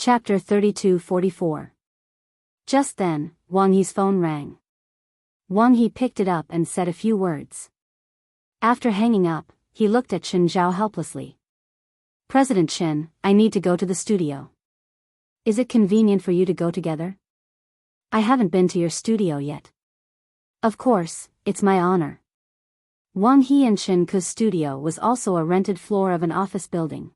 Chapter 32-44. Just then, Wang Yi's phone rang. Wang Yi picked it up and said a few words. After hanging up, he looked at Chen Zhao helplessly. President Chen, I need to go to the studio. Is it convenient for you to go together? I haven't been to your studio yet. Of course, it's my honor. Wang Yi and Chen Ku's studio was also a rented floor of an office building.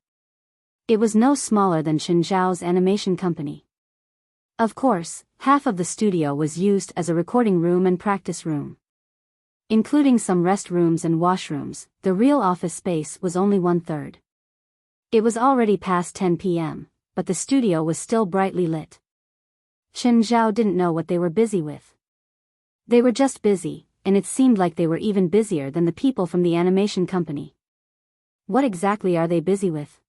It was no smaller than Chen Zhao's animation company. Of course, half of the studio was used as a recording room and practice room. Including some rest rooms and washrooms, the real office space was only 1/3. It was already past 10 p.m., but the studio was still brightly lit. Chen Zhao didn't know what they were busy with. They were just busy, and it seemed like they were even busier than the people from the animation company. What exactly are they busy with?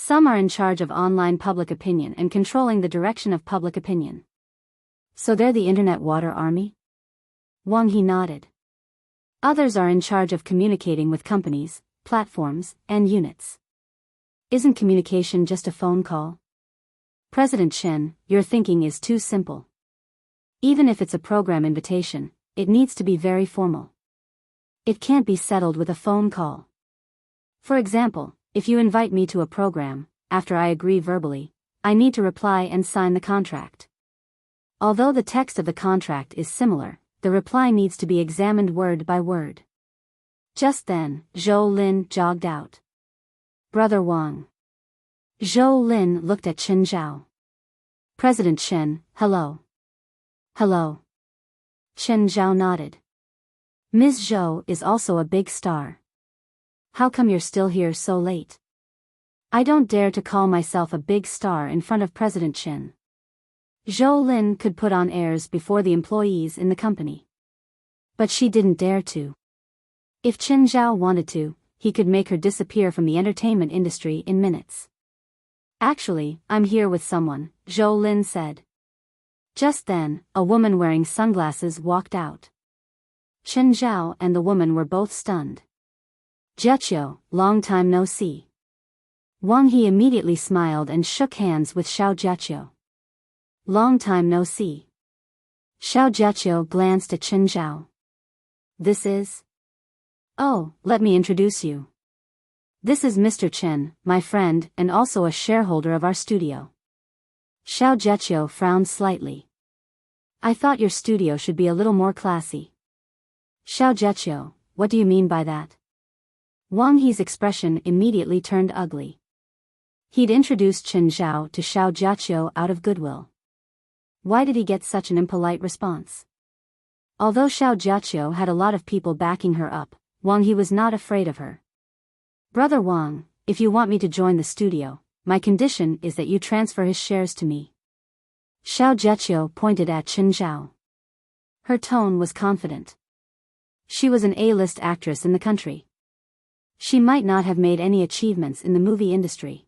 Some are in charge of online public opinion and controlling the direction of public opinion. So they're the Internet Water Army? Wang Yi nodded. Others are in charge of communicating with companies, platforms, and units. Isn't communication just a phone call? President Chen, your thinking is too simple. Even if it's a program invitation, it needs to be very formal. It can't be settled with a phone call. For example, if you invite me to a program, after I agree verbally, I need to reply and sign the contract. Although the text of the contract is similar, the reply needs to be examined word by word. Just then, Zhou Lin jogged out. Brother Wang. Zhou Lin looked at Chen Zhao. President Chen, hello. Hello. Chen Zhao nodded. Ms. Zhou is also a big star. How come you're still here so late? I don't dare to call myself a big star in front of President Chen. Zhou Lin could put on airs before the employees in the company. But she didn't dare to. If Chen Zhao wanted to, he could make her disappear from the entertainment industry in minutes. Actually, I'm here with someone, Zhou Lin said. Just then, a woman wearing sunglasses walked out. Chen Zhao and the woman were both stunned. Jiaqiu, long time no see. Wang Yi immediately smiled and shook hands with Xiao Jiaqiu. Long time no see. Xiao Jiaqiu glanced at Chen Zhao. This is? Oh, let me introduce you. This is Mr. Chen, my friend and also a shareholder of our studio. Xiao Jiaqiu frowned slightly. I thought your studio should be a little more classy. Xiao Jiaqiu, what do you mean by that? Wang Yi's expression immediately turned ugly. He'd introduced Chen Zhao to Xiao Jiaqiu out of goodwill. Why did he get such an impolite response? Although Xiao Jiaqiu had a lot of people backing her up, Wang Yi was not afraid of her. Brother Wang, if you want me to join the studio, my condition is that you transfer his shares to me. Xiao Jiaqiu pointed at Chen Zhao. Her tone was confident. She was an A-list actress in the country. She might not have made any achievements in the movie industry.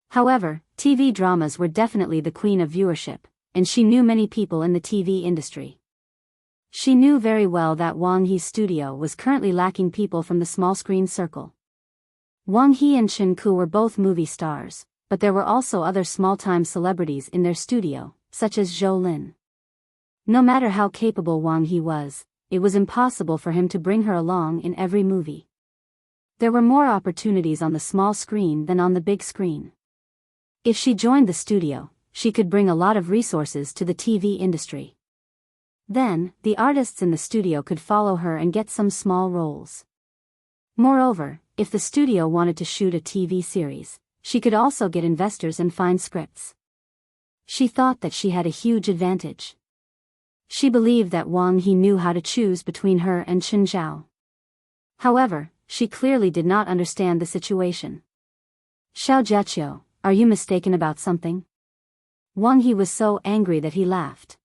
However, TV dramas were definitely the queen of viewership, and she knew many people in the TV industry. She knew very well that Wang Yi's studio was currently lacking people from the small screen circle. Wang Yi and Chen Ku were both movie stars, but there were also other small-time celebrities in their studio, such as Zhou Lin. No matter how capable Wang Yi was, it was impossible for him to bring her along in every movie. There were more opportunities on the small screen than on the big screen. If she joined the studio, she could bring a lot of resources to the TV industry. Then, the artists in the studio could follow her and get some small roles. Moreover, if the studio wanted to shoot a TV series, she could also get investors and find scripts. She thought that she had a huge advantage. She believed that Wang Yi knew how to choose between her and Chen Zhao. However, she clearly did not understand the situation. Xiao Jiaqiu, are you mistaken about something? Wang Yi was so angry that he laughed.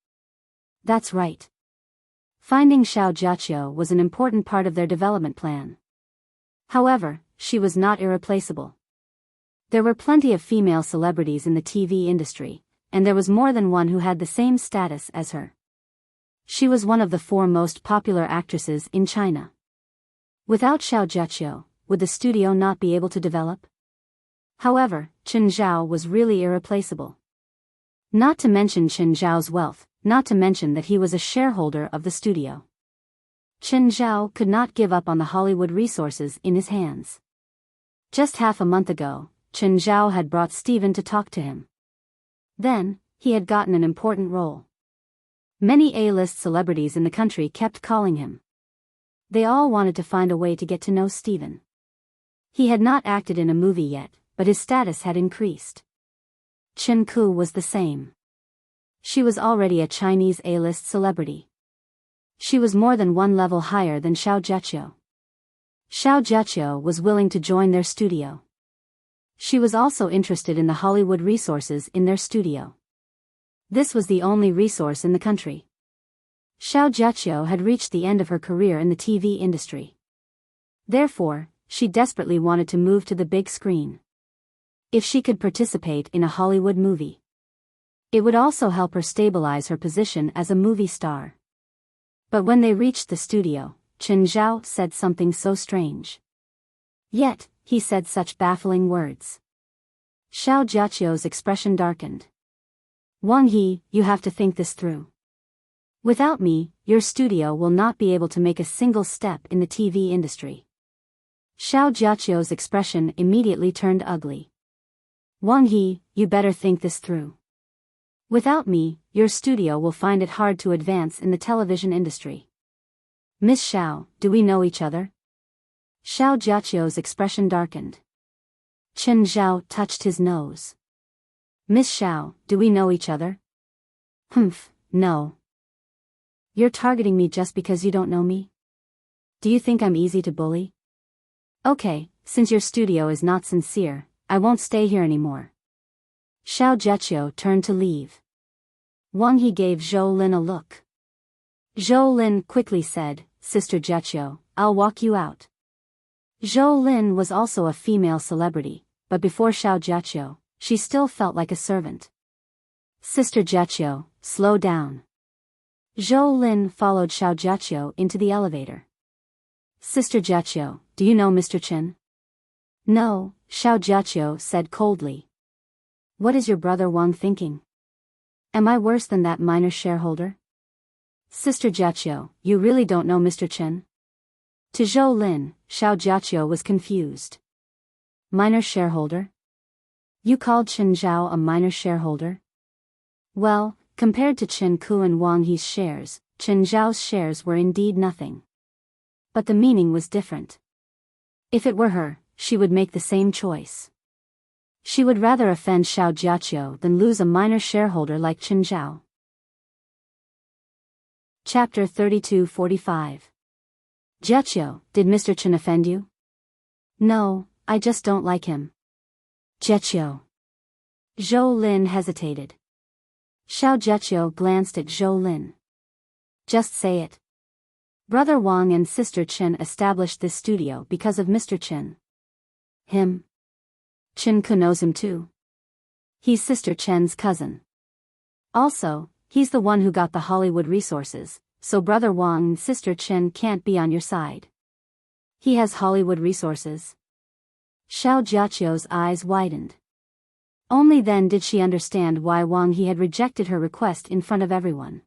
That's right. Finding Xiao Jiaqiu was an important part of their development plan. However, she was not irreplaceable. There were plenty of female celebrities in the TV industry, and there was more than one who had the same status as her. She was one of the 4 most popular actresses in China. Without Xiao Jiaqiu, would the studio not be able to develop? However, Chen Zhao was really irreplaceable. Not to mention Chen Zhao's wealth, not to mention that he was a shareholder of the studio. Chen Zhao could not give up on the Hollywood resources in his hands. Just half a month ago, Chen Zhao had brought Steven to talk to him. Then, he had gotten an important role. Many A-list celebrities in the country kept calling him. They all wanted to find a way to get to know Steven. He had not acted in a movie yet, but his status had increased. Chen Ku was the same. She was already a Chinese A-list celebrity. She was more than one level higher than Xiao Jiaqiu. Xiao Jiaqiu was willing to join their studio. She was also interested in the Hollywood resources in their studio. This was the only resource in the country. Xiao Jiaqiu had reached the end of her career in the TV industry. Therefore, she desperately wanted to move to the big screen. If she could participate in a Hollywood movie, it would also help her stabilize her position as a movie star. But when they reached the studio, Chen Zhao said something so strange. Yet, he said such baffling words. Xiao Jiaqiu's expression darkened. Wang He, you have to think this through. Without me, your studio will not be able to make a single step in the TV industry. Xiao Jiaqiu's expression immediately turned ugly. Wang He, you better think this through. Without me, your studio will find it hard to advance in the television industry. Miss Xiao, do we know each other? Xiao Jiaqiu's expression darkened. Chen Zhao touched his nose. Miss Xiao, do we know each other? Humph, no. You're targeting me just because you don't know me? Do you think I'm easy to bully? Okay, since your studio is not sincere, I won't stay here anymore. Xiao Jiaqiu turned to leave. Wang He gave Zhou Lin a look. Zhou Lin quickly said, Sister Jiaqiu, I'll walk you out. Zhou Lin was also a female celebrity, but before Xiao Jiaqiu, she still felt like a servant. Sister Jiaqiu, slow down. Zhou Lin followed Xiao Jiaqiu into the elevator. Sister Jiaqiu, do you know Mr. Chen? No, Xiao Jiaqiu said coldly. What is your brother Wang thinking? Am I worse than that minor shareholder? Sister Jiaqiu, you really don't know Mr. Chen? To Zhou Lin, Xiao Jiaqiu was confused. Minor shareholder? You called Chen Zhao a minor shareholder? Well, compared to Chen Ku and Wang He's shares, Chen Zhao's shares were indeed nothing. But the meaning was different. If it were her, she would make the same choice. She would rather offend Xiao Jiaqiu than lose a minor shareholder like Chen Zhao. Chapter 32:45. Jiaqiu, did Mr. Chen offend you? No, I just don't like him. Jiaqiu. Zhou Lin hesitated. Xiao Jiaqiu glanced at Zhou Lin. Just say it. Brother Wang and Sister Chen established this studio because of Mr. Chen. Him? Chen Ku knows him too. He's Sister Chen's cousin. Also, he's the one who got the Hollywood resources, so Brother Wang and Sister Chen can't be on your side. He has Hollywood resources? Xiao Jiaqiu's eyes widened. Only then did she understand why Wang He had rejected her request in front of everyone.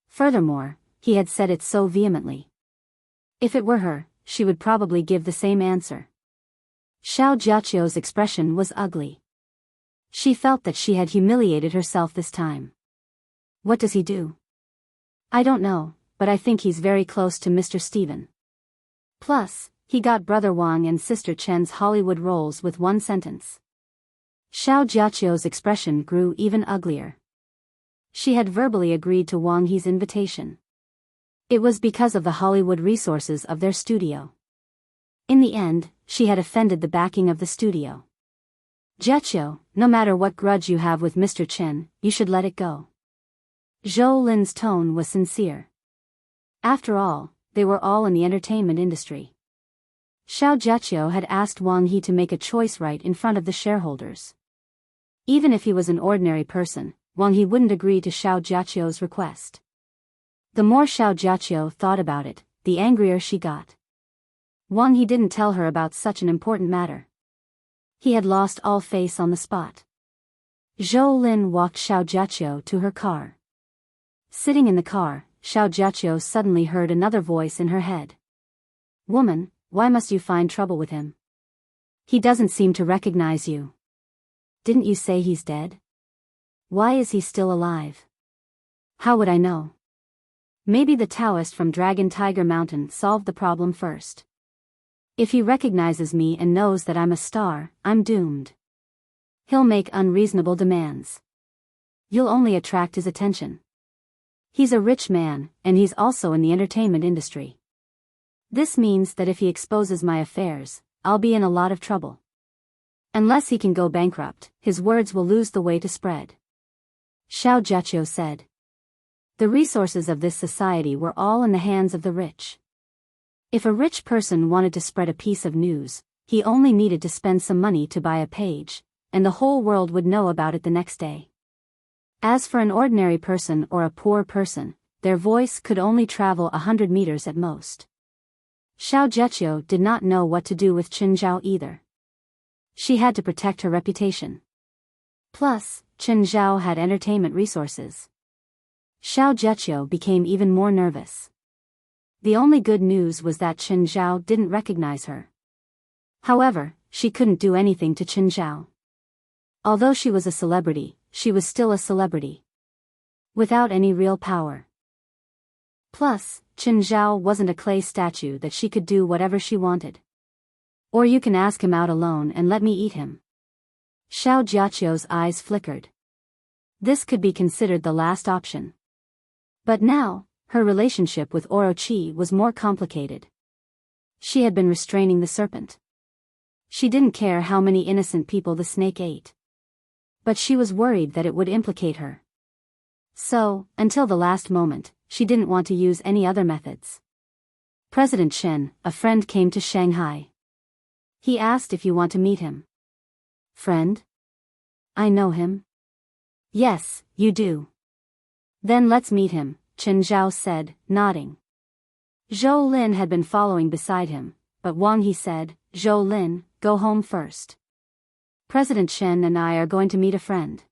Furthermore, he had said it so vehemently. If it were her, she would probably give the same answer. Xiao Jiaqiu's expression was ugly. She felt that she had humiliated herself this time. What does he do? I don't know, but I think he's very close to Mr. Steven. Plus, he got Brother Wang and Sister Chen's Hollywood roles with one sentence. Xiao Jiaqiu's expression grew even uglier. She had verbally agreed to Wang He's invitation. It was because of the Hollywood resources of their studio. In the end, she had offended the backing of the studio. Jiaqiu, no matter what grudge you have with Mr. Chen, you should let it go. Zhou Lin's tone was sincere. After all, they were all in the entertainment industry. Xiao Jiaqiu had asked Wang He to make a choice right in front of the shareholders. Even if he was an ordinary person, Wang He wouldn't agree to Xiao Jiaqiu's request. The more Xiao Jiaqiu thought about it, the angrier she got. Wang He didn't tell her about such an important matter. He had lost all face on the spot. Zhou Lin walked Xiao Jiaqiu to her car. Sitting in the car, Xiao Jiaqiu suddenly heard another voice in her head. Woman, why must you find trouble with him? He doesn't seem to recognize you. Didn't you say he's dead? Why is he still alive? How would I know? Maybe the Taoist from Dragon Tiger Mountain solved the problem first. If he recognizes me and knows that I'm a star, I'm doomed. He'll make unreasonable demands. You'll only attract his attention. He's a rich man, and he's also in the entertainment industry. This means that if he exposes my affairs, I'll be in a lot of trouble. Unless he can go bankrupt, his words will lose the way to spread. Xiao Jiaqiu said. The resources of this society were all in the hands of the rich. If a rich person wanted to spread a piece of news, he only needed to spend some money to buy a page, and the whole world would know about it the next day. As for an ordinary person or a poor person, their voice could only travel 100 meters at most. Xiao Jiaqiu did not know what to do with Qin Zhao either. She had to protect her reputation. Plus, Qin Zhao had entertainment resources. Xiao Jiaqiu became even more nervous. The only good news was that Qin Zhao didn't recognize her. However, she couldn't do anything to Qin Zhao. Although she was a celebrity, she was still a celebrity. Without any real power. Plus, Qin Zhao wasn't a clay statue that she could do whatever she wanted. Or you can ask him out alone and let me eat him. Xiao Jiaqiu's eyes flickered. This could be considered the last option. But now, her relationship with Orochi was more complicated. She had been restraining the serpent. She didn't care how many innocent people the snake ate. But she was worried that it would implicate her. So, until the last moment, she didn't want to use any other methods. President Chen, a friend, came to Shanghai. He asked if you want to meet him. Friend? I know him. Yes, you do. Then let's meet him, Qin Zhao said, nodding. Zhou Lin had been following beside him, but Wang He said, Zhou Lin, go home first. President Chen and I are going to meet a friend.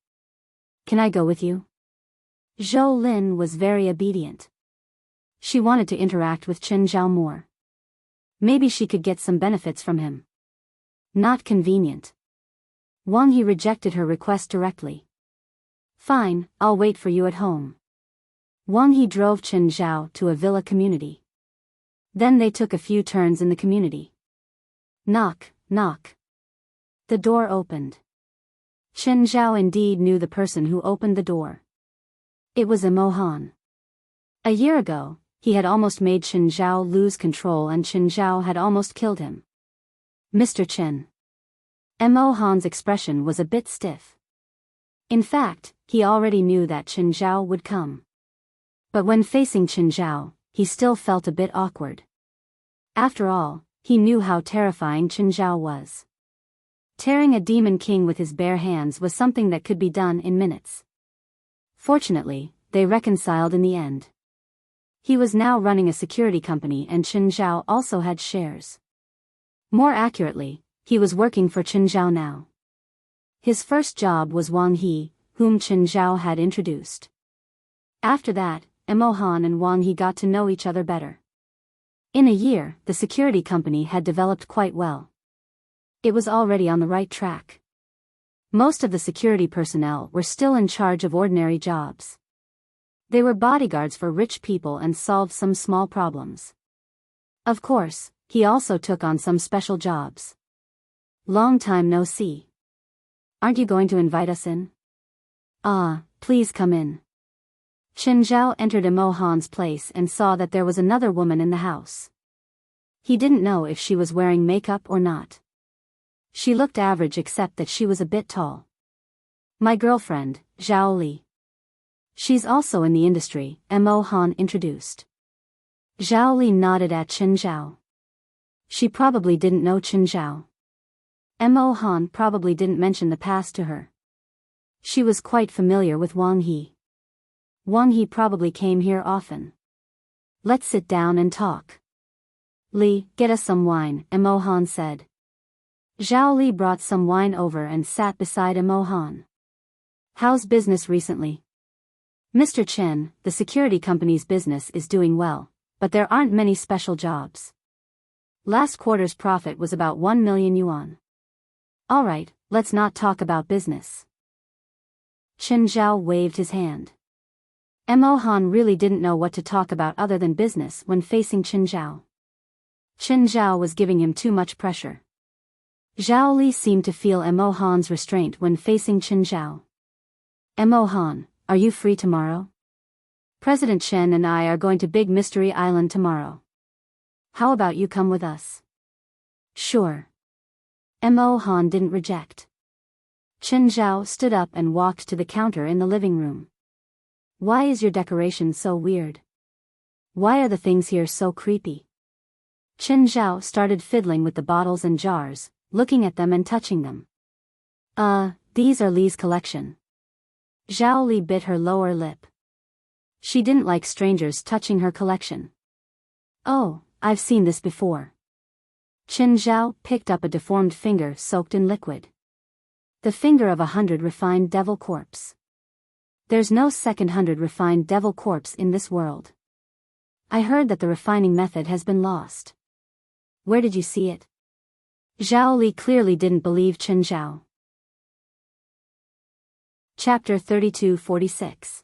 Can I go with you? Zhou Lin was very obedient. She wanted to interact with Qin Zhao more. Maybe she could get some benefits from him. Not convenient. Wang He rejected her request directly. Fine, I'll wait for you at home. Wang He drove Qin Zhao to a villa community. Then they took a few turns in the community. Knock, knock. The door opened. Qin Zhao indeed knew the person who opened the door. It was Imo Han. A year ago, he had almost made Qin Zhao lose control and Qin Zhao had almost killed him. Mr. Chen. Imo Han's expression was a bit stiff. In fact, he already knew that Qin Zhao would come. But when facing Qin Zhao, he still felt a bit awkward. After all, he knew how terrifying Qin Zhao was. Tearing a demon king with his bare hands was something that could be done in minutes. Fortunately, they reconciled in the end. He was now running a security company and Qin Zhao also had shares. More accurately, he was working for Qin Zhao now. His first job was Wang He, whom Qin Zhao had introduced. After that, Imo Han and Wang He got to know each other better. In a year, the security company had developed quite well. It was already on the right track. Most of the security personnel were still in charge of ordinary jobs. They were bodyguards for rich people and solved some small problems. Of course, he also took on some special jobs. Long time no see. Aren't you going to invite us in? Ah, please come in. Qin Zhao entered Imo Han's place and saw that there was another woman in the house. He didn't know if she was wearing makeup or not. She looked average except that she was a bit tall. My girlfriend, Zhao Li. She's also in the industry, Imo Han introduced. Zhao Li nodded at Qin Zhao. She probably didn't know Qin Zhao. Imo Han probably didn't mention the past to her. She was quite familiar with Wang He. Wang He probably came here often. Let's sit down and talk. Li, get us some wine, Imo Han said. Zhao Li brought some wine over and sat beside Imo Han. How's business recently? Mr. Chen, the security company's business is doing well, but there aren't many special jobs. Last quarter's profit was about 1 million yuan. Alright, let's not talk about business. Chen Zhao waved his hand. Imo Han really didn't know what to talk about other than business when facing Chen Zhao. Chen Zhao was giving him too much pressure. Zhao Li seemed to feel Imo Han's restraint when facing Chen Zhao. Imo Han, are you free tomorrow? President Chen and I are going to Big Mystery Island tomorrow. How about you come with us? Sure. Imo Han didn't reject. Chen Zhao stood up and walked to the counter in the living room. Why is your decoration so weird? Why are the things here so creepy? Chen Zhao started fiddling with the bottles and jars, looking at them and touching them. These are Li's collection. Zhao Li bit her lower lip. She didn't like strangers touching her collection. Oh, I've seen this before. Chen Zhao picked up a deformed finger soaked in liquid. The finger of 100 refined devil corpse. There's no second 100 refined devil corpse in this world. I heard that the refining method has been lost. Where did you see it? Zhao Li clearly didn't believe Chen Zhao. Chapter 32-46.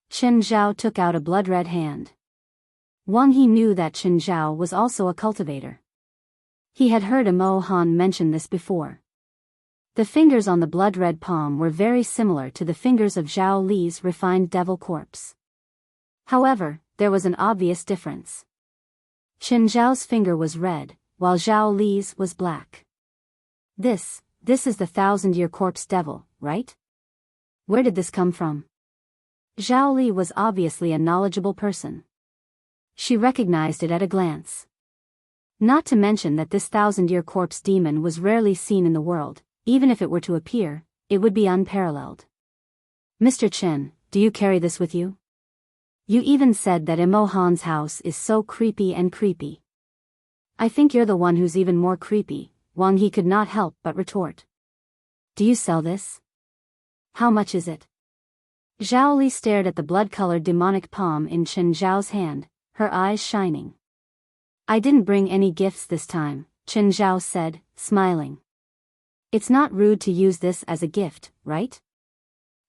Chen Zhao took out a blood-red hand. Wang He knew that Chen Zhao was also a cultivator. He had heard Imo Han mention this before. The fingers on the blood-red palm were very similar to the fingers of Zhao Li's refined devil corpse. However, there was an obvious difference. Chen Zhao's finger was red, while Zhao Li's was black. This is the 1,000-year corpse devil, right? Where did this come from? Zhao Li was obviously a knowledgeable person. She recognized it at a glance. Not to mention that this 1,000-year corpse demon was rarely seen in the world. Even if it were to appear, it would be unparalleled. Mr. Chen, do you carry this with you? You even said that Imo Han's house is so creepy and creepy. I think you're the one who's even more creepy, Wang He could not help but retort. Do you sell this? How much is it? Zhao Li stared at the blood-colored demonic palm in Chen Zhao's hand, her eyes shining. I didn't bring any gifts this time, Chen Zhao said, smiling. It's not rude to use this as a gift, right?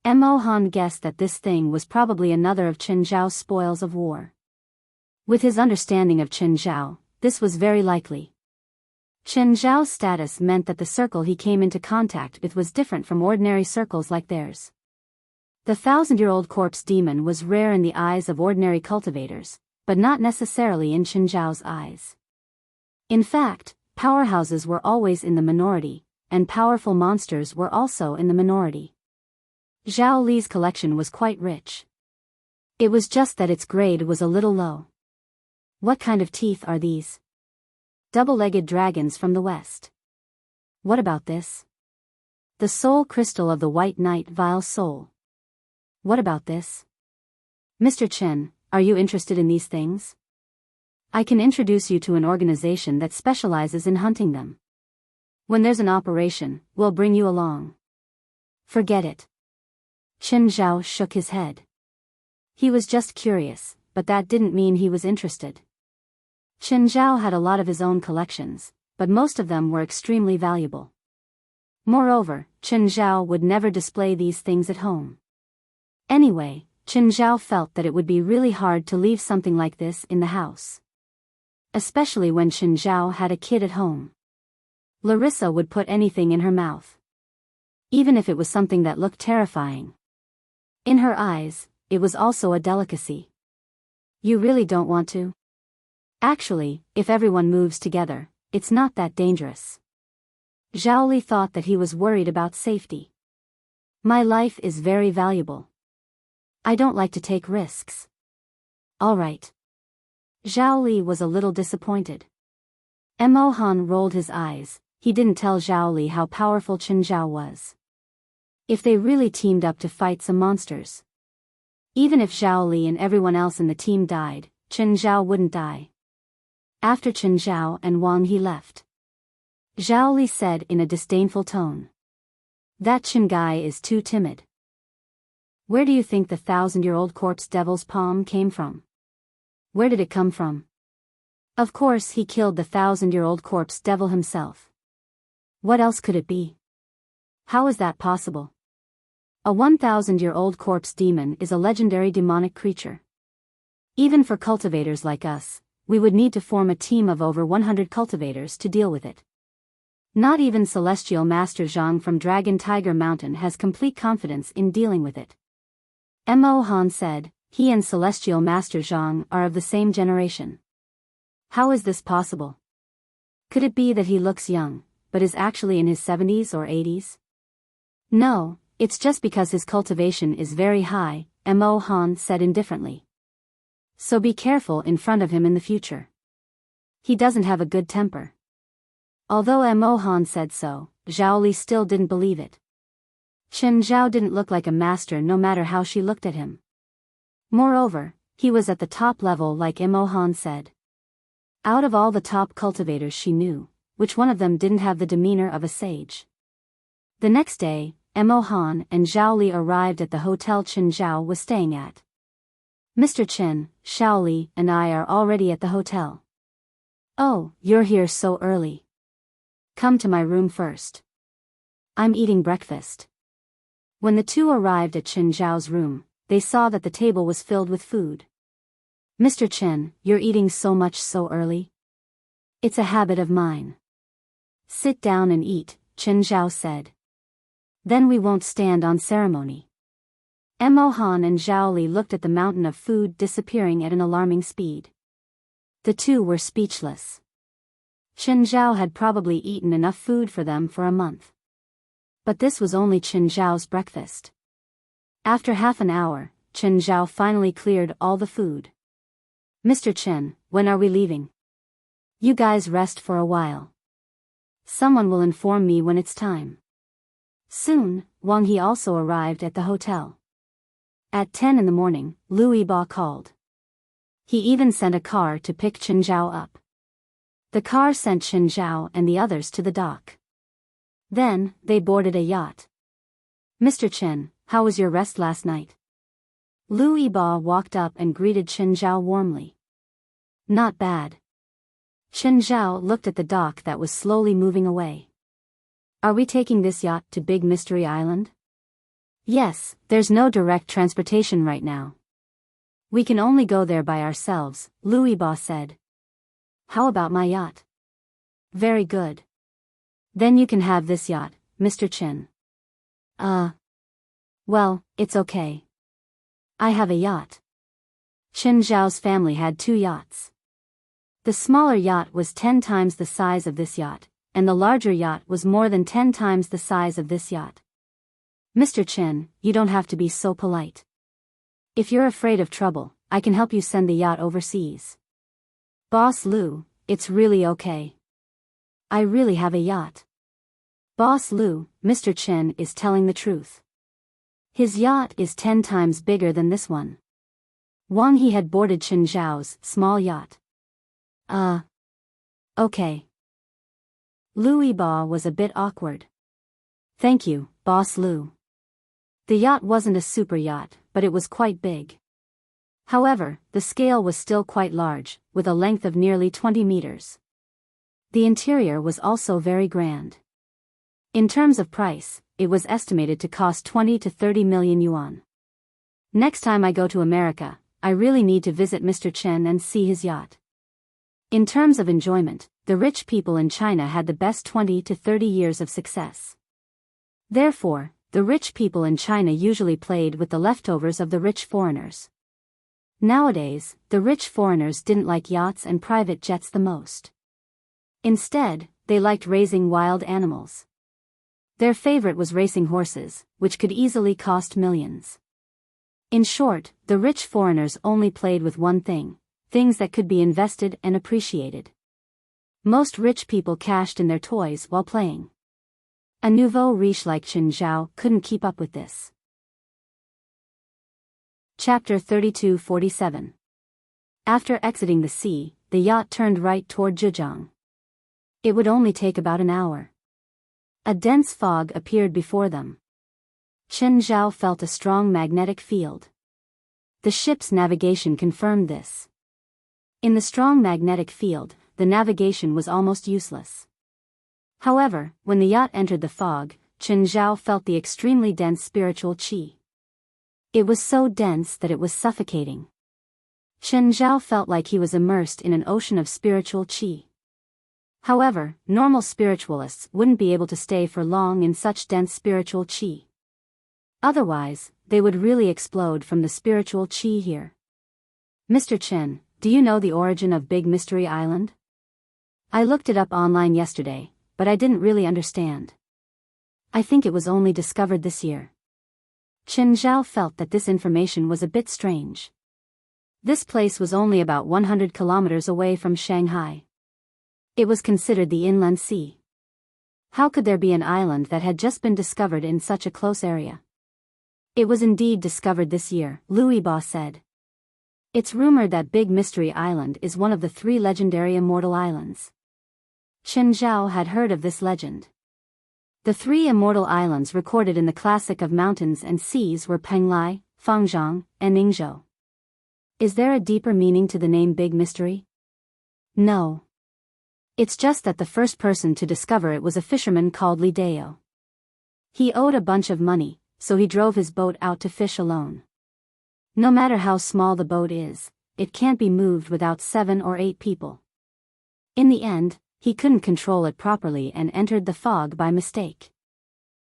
Imo Han guessed that this thing was probably another of Chen Zhao's spoils of war. With his understanding of Chen Zhao, this was very likely. Chen Zhao's status meant that the circle he came into contact with was different from ordinary circles like theirs. The 1,000-year-old corpse demon was rare in the eyes of ordinary cultivators, but not necessarily in Chen Zhao's eyes. In fact, powerhouses were always in the minority, and powerful monsters were also in the minority. Zhao Li's collection was quite rich. It was just that its grade was a little low. What kind of teeth are these? Double-legged dragons from the west. What about this? The soul crystal of the White Knight Vile Soul. What about this? Mr. Chen, are you interested in these things? I can introduce you to an organization that specializes in hunting them. When there's an operation, we'll bring you along. Forget it. Chen Zhao shook his head. He was just curious, but that didn't mean he was interested. Chen Zhao had a lot of his own collections, but most of them were extremely valuable. Moreover, Chen Zhao would never display these things at home. Anyway, Chen Zhao felt that it would be really hard to leave something like this in the house. Especially when Chen Zhao had a kid at home. Larissa would put anything in her mouth. Even if it was something that looked terrifying. In her eyes, it was also a delicacy. You really don't want to? Actually, if everyone moves together, it's not that dangerous. Zhao Li thought that he was worried about safety. My life is very valuable. I don't like to take risks. All right. Zhao Li was a little disappointed. Imo Han rolled his eyes. He didn't tell Zhao Li how powerful Chen Zhao was. If they really teamed up to fight some monsters. Even if Zhao Li and everyone else in the team died, Chen Zhao wouldn't die. After Chen Zhao and Wang He left, Zhao Li said in a disdainful tone. That Chen guy is too timid. Where do you think the 1,000-year-old corpse devil's palm came from? Where did it come from? Of course he killed the 1,000-year-old corpse devil himself. What else could it be? How is that possible? A 1,000-year-old corpse demon is a legendary demonic creature. Even for cultivators like us, we would need to form a team of over 100 cultivators to deal with it. Not even Celestial Master Zhang from Dragon Tiger Mountain has complete confidence in dealing with it. Mo Han said, he and Celestial Master Zhang are of the same generation. How is this possible? Could it be that he looks young, but is actually in his 70s or 80s? No, it's just because his cultivation is very high, Mo Han said indifferently. So be careful in front of him in the future. He doesn't have a good temper. Although Mo Han said so, Zhao Li still didn't believe it. Chen Zhao didn't look like a master no matter how she looked at him. Moreover, he was at the top level like Mo Han said. Out of all the top cultivators she knew, which one of them didn't have the demeanor of a sage? The next day, Mo Han and Zhao Li arrived at the hotel Chen Zhao was staying at. Mr. Chen, Zhao Li, and I are already at the hotel. Oh, you're here so early. Come to my room first. I'm eating breakfast. When the two arrived at Chen Zhao's room, they saw that the table was filled with food. Mr. Chen, you're eating so much so early? It's a habit of mine. Sit down and eat, Chen Zhao said. Then we won't stand on ceremony. Mo Han and Zhao Li looked at the mountain of food disappearing at an alarming speed. The two were speechless. Chen Zhao had probably eaten enough food for them for a month. But this was only Chen Zhao's breakfast. After half an hour, Chen Zhao finally cleared all the food. Mr. Chen, when are we leaving? You guys rest for a while. Someone will inform me when it's time. Soon, Wang He also arrived at the hotel. At 10 in the morning, Lu Yiba called. He even sent a car to pick Chen Zhao up. The car sent Chen Zhao and the others to the dock. Then, they boarded a yacht. Mr. Chen, how was your rest last night? Lu Yiba walked up and greeted Chen Zhao warmly. Not bad. Chen Zhao looked at the dock that was slowly moving away. Are we taking this yacht to Big Mystery Island? Yes, there's no direct transportation right now. We can only go there by ourselves, Lu Yiba said. How about my yacht? Very good. Then you can have this yacht, Mr. Chen. Well, it's okay. I have a yacht. Chen Zhao's family had 2 yachts. The smaller yacht was 10 times the size of this yacht, and the larger yacht was more than 10 times the size of this yacht. Mr. Chen, you don't have to be so polite. If you're afraid of trouble, I can help you send the yacht overseas. Boss Lu, it's really okay. I really have a yacht. Boss Lu, Mr. Chen is telling the truth. His yacht is 10 times bigger than this one. Wang He had boarded Chen Zhao's small yacht. Okay. Lu Yiba was a bit awkward. Thank you, Boss Lu. The yacht wasn't a super yacht, but it was quite big. However, the scale was still quite large, with a length of nearly 20 meters. The interior was also very grand. In terms of price, it was estimated to cost 20 to 30 million yuan. Next time I go to America, I really need to visit Mr. Chen and see his yacht. In terms of enjoyment, the rich people in China had the best 20 to 30 years of success. Therefore, the rich people in China usually played with the leftovers of the rich foreigners. Nowadays, the rich foreigners didn't like yachts and private jets the most. Instead, they liked raising wild animals. Their favorite was racing horses, which could easily cost millions. In short, the rich foreigners only played with one thing, things that could be invested and appreciated. Most rich people cashed in their toys while playing. A nouveau riche like Chen Zhao couldn't keep up with this. Chapter 32-47. After exiting the sea, the yacht turned right toward Zhejiang. It would only take about an hour. A dense fog appeared before them. Chen Zhao felt a strong magnetic field. The ship's navigation confirmed this. In the strong magnetic field, the navigation was almost useless. However, when the yacht entered the fog, Chen Zhao felt the extremely dense spiritual qi. It was so dense that it was suffocating. Chen Zhao felt like he was immersed in an ocean of spiritual qi. However, normal spiritualists wouldn't be able to stay for long in such dense spiritual qi. Otherwise, they would really explode from the spiritual qi here. Mr. Chen, do you know the origin of Big Mystery Island? I looked it up online yesterday, but I didn't really understand. I think it was only discovered this year. Chen Zhao felt that this information was a bit strange. This place was only about 100 kilometers away from Shanghai. It was considered the inland sea. How could there be an island that had just been discovered in such a close area? It was indeed discovered this year, Louis Ba said. It's rumored that Big Mystery Island is one of the 3 legendary immortal islands. Chen Zhao had heard of this legend. The 3 immortal islands recorded in the classic of mountains and seas were Penglai, Fangzhong, and Ningzhou. Is there a deeper meaning to the name Big Mystery? No. It's just that the first person to discover it was a fisherman called Li Dao. He owed a bunch of money, so he drove his boat out to fish alone. No matter how small the boat is, it can't be moved without 7 or 8 people. In the end, he couldn't control it properly and entered the fog by mistake.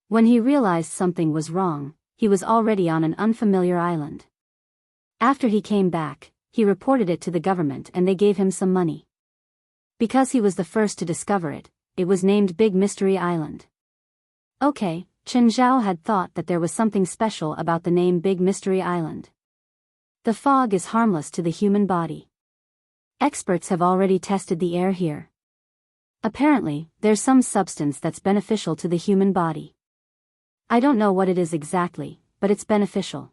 When he realized something was wrong, he was already on an unfamiliar island. After he came back, he reported it to the government and they gave him some money. Because he was the first to discover it, it was named Big Mystery Island. Okay, Chen Zhao had thought that there was something special about the name Big Mystery Island. The fog is harmless to the human body. Experts have already tested the air here. Apparently, there's some substance that's beneficial to the human body. I don't know what it is exactly, but it's beneficial.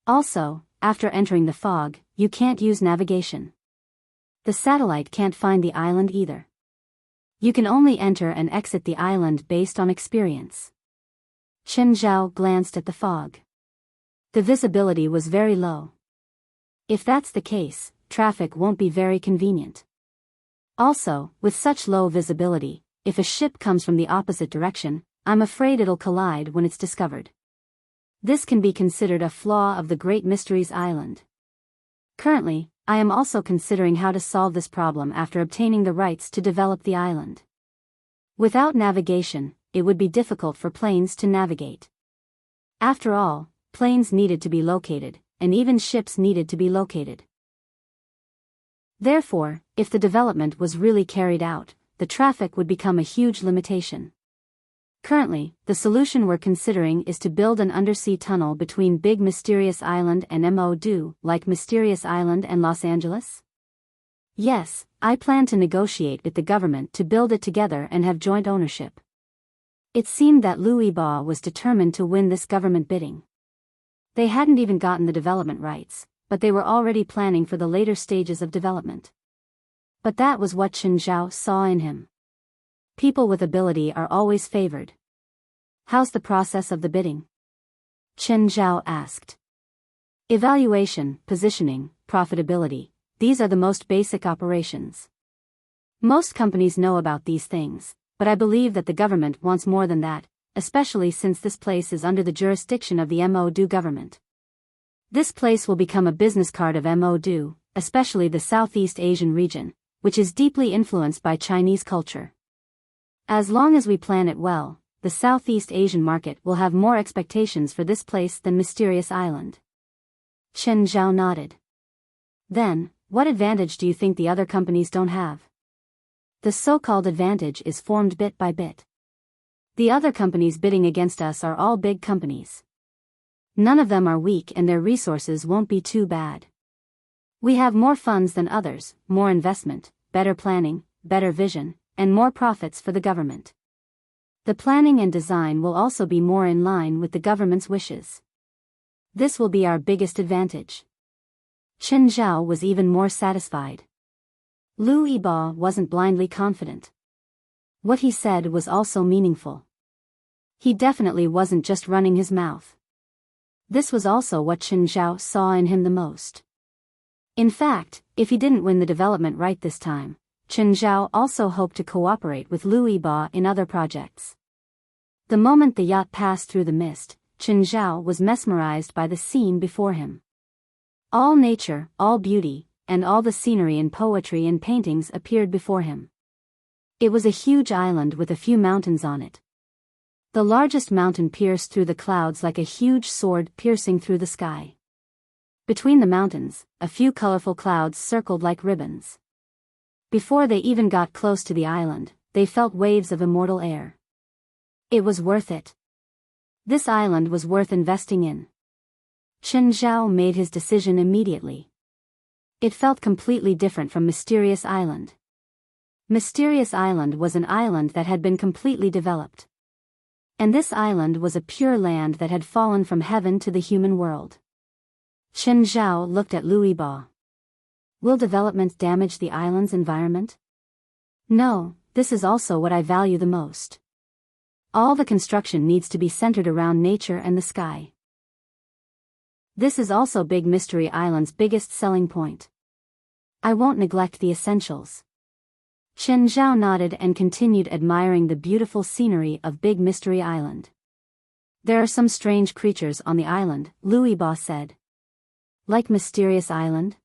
Also, after entering the fog, you can't use navigation. The satellite can't find the island either. You can only enter and exit the island based on experience. Chen Zhao glanced at the fog. The visibility was very low. If that's the case, traffic won't be very convenient. Also, with such low visibility, if a ship comes from the opposite direction, I'm afraid it'll collide when it's discovered. This can be considered a flaw of the Great Mysteries Island. Currently, I am also considering how to solve this problem after obtaining the rights to develop the island. Without navigation, it would be difficult for planes to navigate. After all, planes needed to be located, and even ships needed to be located. Therefore, if the development was really carried out, the traffic would become a huge limitation. Currently, the solution we're considering is to build an undersea tunnel between Big Mysterious Island and Mo, like Mysterious Island and Los Angeles? Yes, I plan to negotiate with the government to build it together and have joint ownership. It seemed that Louis Ba was determined to win this government bidding. They hadn't even gotten the development rights, but they were already planning for the later stages of development. But that was what Chen Zhao saw in him. People with ability are always favored. How's the process of the bidding? Chen Zhao asked. Evaluation, positioning, profitability, these are the most basic operations. Most companies know about these things, but I believe that the government wants more than that, especially since this place is under the jurisdiction of the Mo government. This place will become a business card of Mo, especially the Southeast Asian region, which is deeply influenced by Chinese culture. As long as we plan it well, the Southeast Asian market will have more expectations for this place than Mysterious Island. Chen Zhao nodded. Then, what advantage do you think the other companies don't have? The so-called advantage is formed bit by bit. The other companies bidding against us are all big companies. None of them are weak and their resources won't be too bad. We have more funds than others, more investment, better planning, better vision, and more profits for the government. The planning and design will also be more in line with the government's wishes. This will be our biggest advantage. Chen Zhao was even more satisfied. Louis Ba wasn't blindly confident. What he said was also meaningful. He definitely wasn't just running his mouth. This was also what Chen Zhao saw in him the most. In fact, if he didn't win the development right this time, Chen Zhao also hoped to cooperate with Lu Yiba in other projects. The moment the yacht passed through the mist, Chen Zhao was mesmerized by the scene before him. All nature, all beauty, and all the scenery and poetry and paintings appeared before him. It was a huge island with a few mountains on it. The largest mountain pierced through the clouds like a huge sword piercing through the sky. Between the mountains, a few colorful clouds circled like ribbons. Before they even got close to the island, they felt waves of immortal air. It was worth it. This island was worth investing in. Chen Zhao made his decision immediately. It felt completely different from Mysterious Island. Mysterious Island was an island that had been completely developed. And this island was a pure land that had fallen from heaven to the human world. Chen Zhao looked at Lu Yiba. Will development damage the island's environment? No, this is also what I value the most. All the construction needs to be centered around nature and the sky. This is also Big Mystery Island's biggest selling point. I won't neglect the essentials. Chen Zhao nodded and continued admiring the beautiful scenery of Big Mystery Island. There are some strange creatures on the island, Lu Yiba said. Like Mysterious Island?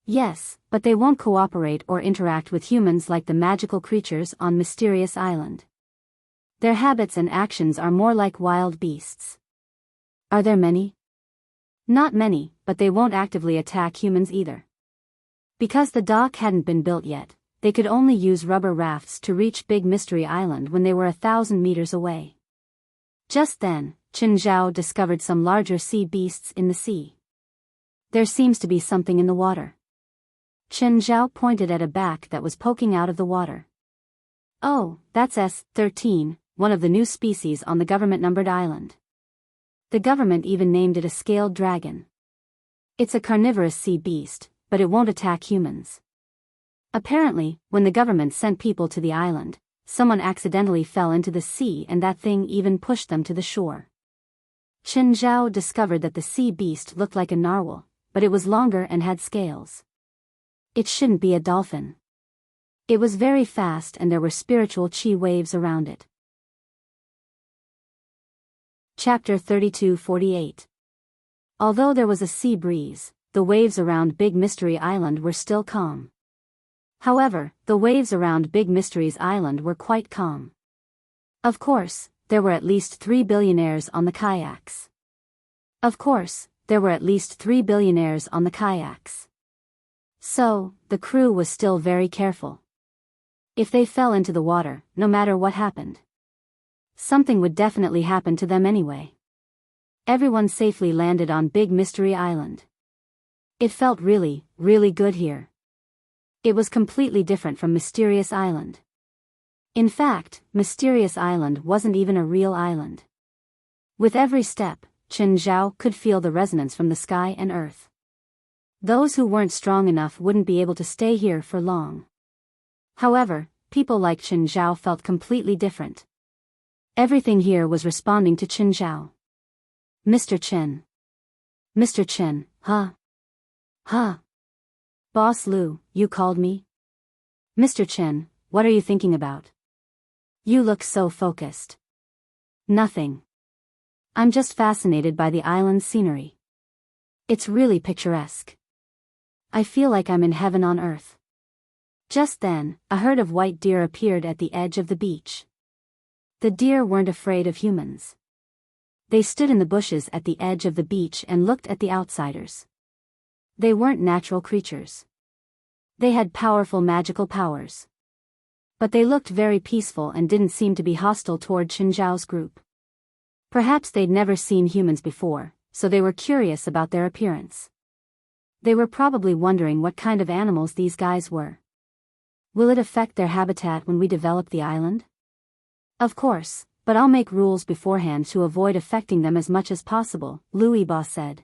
Yes, but they won't cooperate or interact with humans like the magical creatures on Mysterious Island. Their habits and actions are more like wild beasts. Are there many? Not many, but they won't actively attack humans either. Because the dock hadn't been built yet, they could only use rubber rafts to reach Big Mystery Island when they were 1,000 meters away. Just then, Chen Zhao discovered some larger sea beasts in the sea. There seems to be something in the water. Chen Zhao pointed at a back that was poking out of the water. Oh, that's S-13, one of the new species on the government-numbered island. The government even named it a scaled dragon. It's a carnivorous sea beast, but it won't attack humans. Apparently, when the government sent people to the island, someone accidentally fell into the sea and that thing even pushed them to the shore. Chen Zhao discovered that the sea beast looked like a narwhal, but it was longer and had scales. It shouldn't be a dolphin. It was very fast and there were spiritual chi waves around it. Chapter 32-48. Although there was a sea breeze, the waves around Big Mystery Island were still calm. However, the waves around Big Mystery's Island were quite calm. Of course, there were at least 3 billionaires on the kayaks. Of course, there were at least 3 billionaires on the kayaks. So, the crew was still very careful. If they fell into the water, no matter what happened, something would definitely happen to them anyway. Everyone safely landed on Big Mystery Island. It felt really, really good here. It was completely different from Mysterious Island. In fact, Mysterious Island wasn't even a real island. With every step, Chen Zhao could feel the resonance from the sky and earth. Those who weren't strong enough wouldn't be able to stay here for long. However, people like Chen Zhao felt completely different. Everything here was responding to Chen Zhao. Mr. Chen. Mr. Chen, huh? Huh? Boss Lu, you called me? Mr. Chen, what are you thinking about? You look so focused. Nothing. I'm just fascinated by the island's scenery. It's really picturesque. I feel like I'm in heaven on earth. Just then, a herd of white deer appeared at the edge of the beach. The deer weren't afraid of humans. They stood in the bushes at the edge of the beach and looked at the outsiders. They weren't natural creatures. They had powerful magical powers. But they looked very peaceful and didn't seem to be hostile toward Chen Zhao's group. Perhaps they'd never seen humans before, so they were curious about their appearance. They were probably wondering what kind of animals these guys were. Will it affect their habitat when we develop the island? Of course, but I'll make rules beforehand to avoid affecting them as much as possible, Lu Yiba said.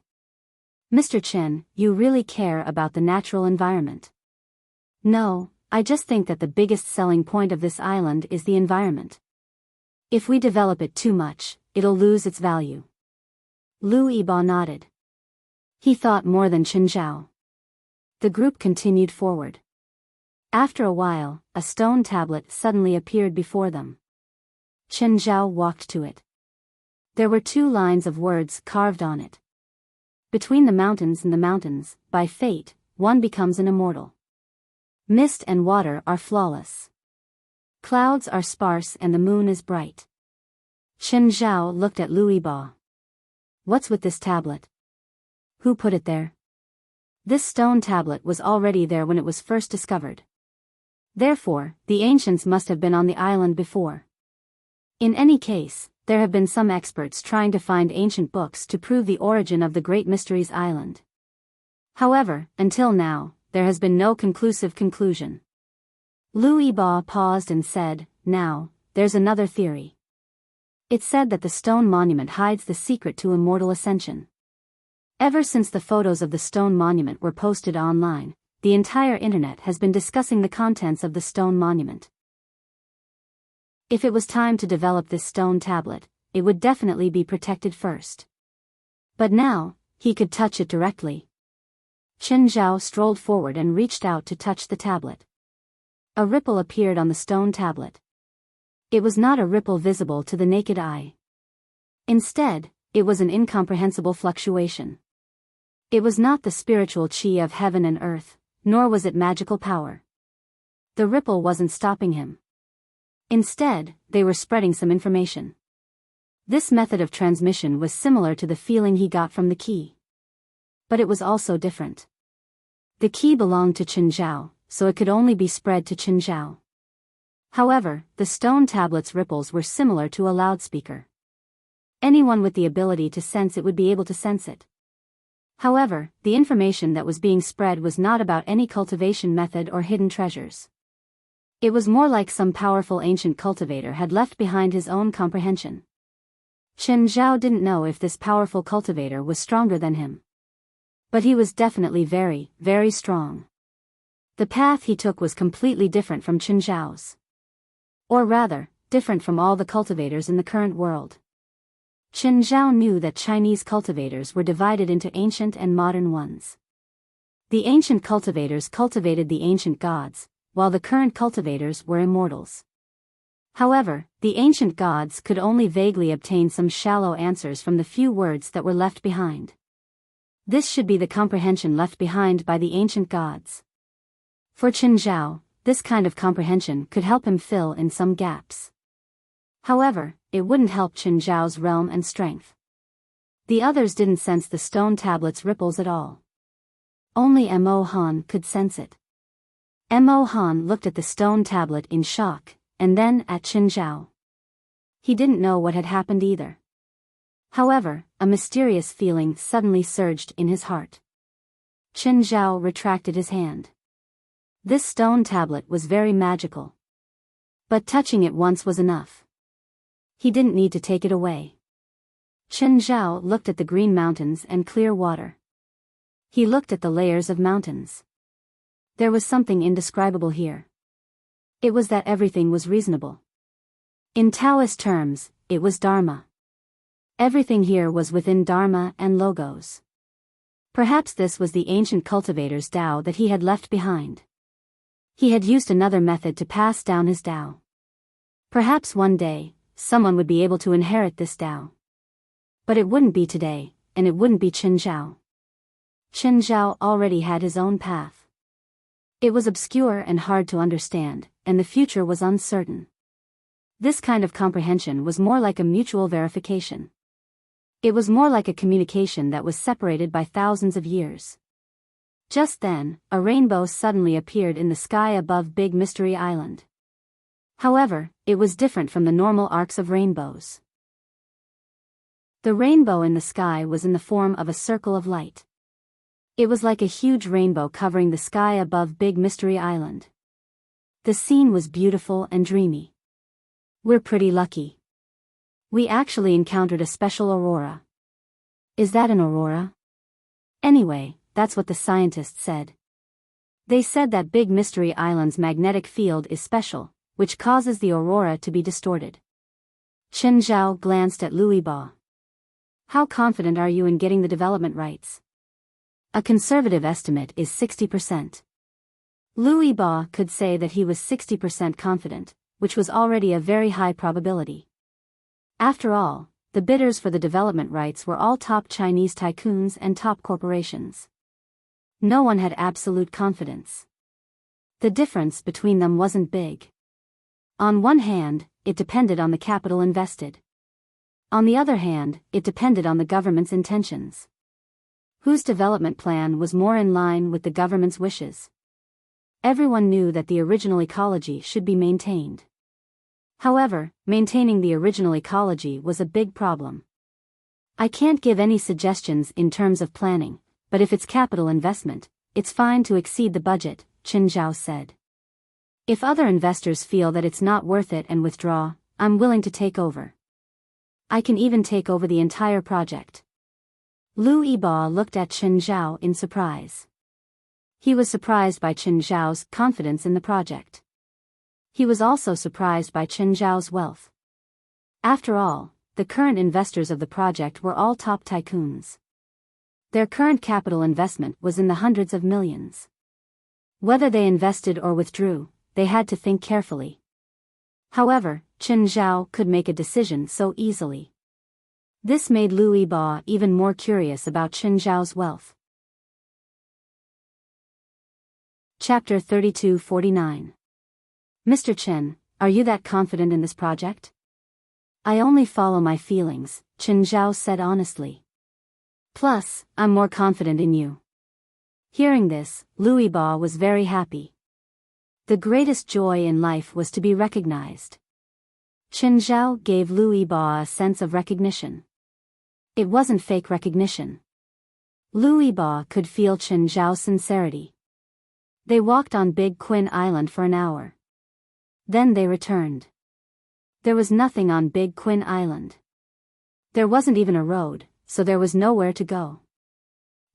Mr. Chen, you really care about the natural environment. No, I just think that the biggest selling point of this island is the environment. If we develop it too much, it'll lose its value. Lu Yiba nodded. He thought more than Chen Zhao. The group continued forward. After a while, a stone tablet suddenly appeared before them. Chen Zhao walked to it. There were 2 lines of words carved on it. Between the mountains and the mountains, by fate, one becomes an immortal. Mist and water are flawless. Clouds are sparse and the moon is bright. Chen Zhao looked at Lu Yiba. What's with this tablet? Who put it there? This stone tablet was already there when it was first discovered. Therefore, the ancients must have been on the island before. In any case, there have been some experts trying to find ancient books to prove the origin of the Great Mysteries Island. However, until now, there has been no conclusive conclusion. Lu Yiba paused and said, now, there's another theory. It's said that the stone monument hides the secret to immortal ascension. Ever since the photos of the stone monument were posted online, the entire internet has been discussing the contents of the stone monument. If it was time to develop this stone tablet, it would definitely be protected first. But now, he could touch it directly. Chen Zhao strolled forward and reached out to touch the tablet. A ripple appeared on the stone tablet. It was not a ripple visible to the naked eye. Instead, it was an incomprehensible fluctuation. It was not the spiritual chi of heaven and earth, nor was it magical power. The ripple wasn't stopping him. Instead, they were spreading some information. This method of transmission was similar to the feeling he got from the key. But it was also different. The key belonged to Chen Zhao, so it could only be spread to Chen Zhao. However, the stone tablet's ripples were similar to a loudspeaker. Anyone with the ability to sense it would be able to sense it. However, the information that was being spread was not about any cultivation method or hidden treasures. It was more like some powerful ancient cultivator had left behind his own comprehension. Chen Zhao didn't know if this powerful cultivator was stronger than him. But he was definitely very, very strong. The path he took was completely different from Chen Zhao's. Or rather, different from all the cultivators in the current world. Chen Zhao knew that Chinese cultivators were divided into ancient and modern ones. The ancient cultivators cultivated the ancient gods, while the current cultivators were immortals. However, the ancient gods could only vaguely obtain some shallow answers from the few words that were left behind. This should be the comprehension left behind by the ancient gods. For Chen Zhao, this kind of comprehension could help him fill in some gaps. However, it wouldn't help Chen Zhao's realm and strength. The others didn't sense the stone tablet's ripples at all. Only Mo Han could sense it. Mo Han looked at the stone tablet in shock, and then at Chen Zhao. He didn't know what had happened either. However, a mysterious feeling suddenly surged in his heart. Chen Zhao retracted his hand. This stone tablet was very magical. But touching it once was enough. He didn't need to take it away. Chen Zhao looked at the green mountains and clear water. He looked at the layers of mountains. There was something indescribable here. It was that everything was reasonable. In Taoist terms, it was Dharma. Everything here was within Dharma and Logos. Perhaps this was the ancient cultivator's Tao that he had left behind. He had used another method to pass down his Tao. Perhaps one day, someone would be able to inherit this Tao. But it wouldn't be today, and it wouldn't be Chen Zhao. Chen Zhao already had his own path. It was obscure and hard to understand, and the future was uncertain. This kind of comprehension was more like a mutual verification. It was more like a communication that was separated by thousands of years. Just then, a rainbow suddenly appeared in the sky above Big Mystery Island. However, it was different from the normal arcs of rainbows. The rainbow in the sky was in the form of a circle of light. It was like a huge rainbow covering the sky above Big Mystery Island. The scene was beautiful and dreamy. We're pretty lucky. We actually encountered a special aurora. Is that an aurora? Anyway, that's what the scientists said. They said that Big Mystery Island's magnetic field is special, which causes the aurora to be distorted. Chen Zhao glanced at Louis Ba. How confident are you in getting the development rights? A conservative estimate is 60%. Louis Ba could say that he was 60% confident, which was already a very high probability. After all, the bidders for the development rights were all top Chinese tycoons and top corporations. No one had absolute confidence. The difference between them wasn't big. On one hand, it depended on the capital invested. On the other hand, it depended on the government's intentions. Whose development plan was more in line with the government's wishes? Everyone knew that the original ecology should be maintained. However, maintaining the original ecology was a big problem. I can't give any suggestions in terms of planning, but if it's capital investment, it's fine to exceed the budget, Qin Zhao said. If other investors feel that it's not worth it and withdraw, I'm willing to take over. I can even take over the entire project. Lu Yiba looked at Qin Zhao in surprise. He was surprised by Qin Zhao's confidence in the project. He was also surprised by Qin Zhao's wealth. After all, the current investors of the project were all top tycoons. Their current capital investment was in the hundreds of millions. Whether they invested or withdrew, they had to think carefully. However, Qin Zhao could make a decision so easily. This made Lu Yiba even more curious about Qin Zhao's wealth. Chapter 3249. Mr. Chen, are you that confident in this project? I only follow my feelings, Qin Zhao said honestly. Plus, I'm more confident in you. Hearing this, Lu Yiba was very happy. The greatest joy in life was to be recognized. Qin Zhao gave Lu Yiba a sense of recognition. It wasn't fake recognition. Lu Yiba could feel Qin Zhao's sincerity. They walked on Big Quin Island for an hour. Then they returned. There was nothing on Big Quin Island. There wasn't even a road, so there was nowhere to go.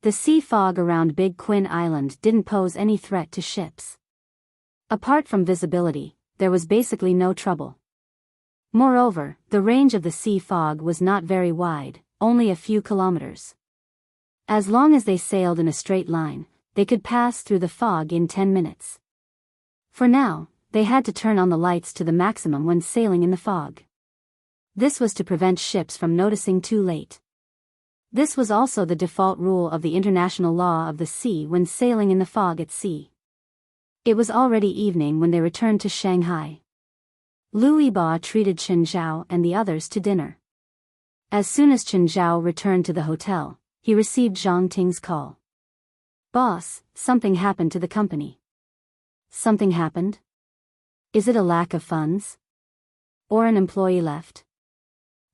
The sea fog around Big Quin Island didn't pose any threat to ships. Apart from visibility, there was basically no trouble. Moreover, the range of the sea fog was not very wide, only a few kilometers. As long as they sailed in a straight line, they could pass through the fog in 10 minutes. For now, they had to turn on the lights to the maximum when sailing in the fog. This was to prevent ships from noticing too late. This was also the default rule of the international law of the sea when sailing in the fog at sea. It was already evening when they returned to Shanghai. Lu Yiba treated Qin Zhao and the others to dinner. As soon as Qin Zhao returned to the hotel, he received Zhang Ting's call. Boss, something happened to the company. Something happened? Is it a lack of funds? Or an employee left?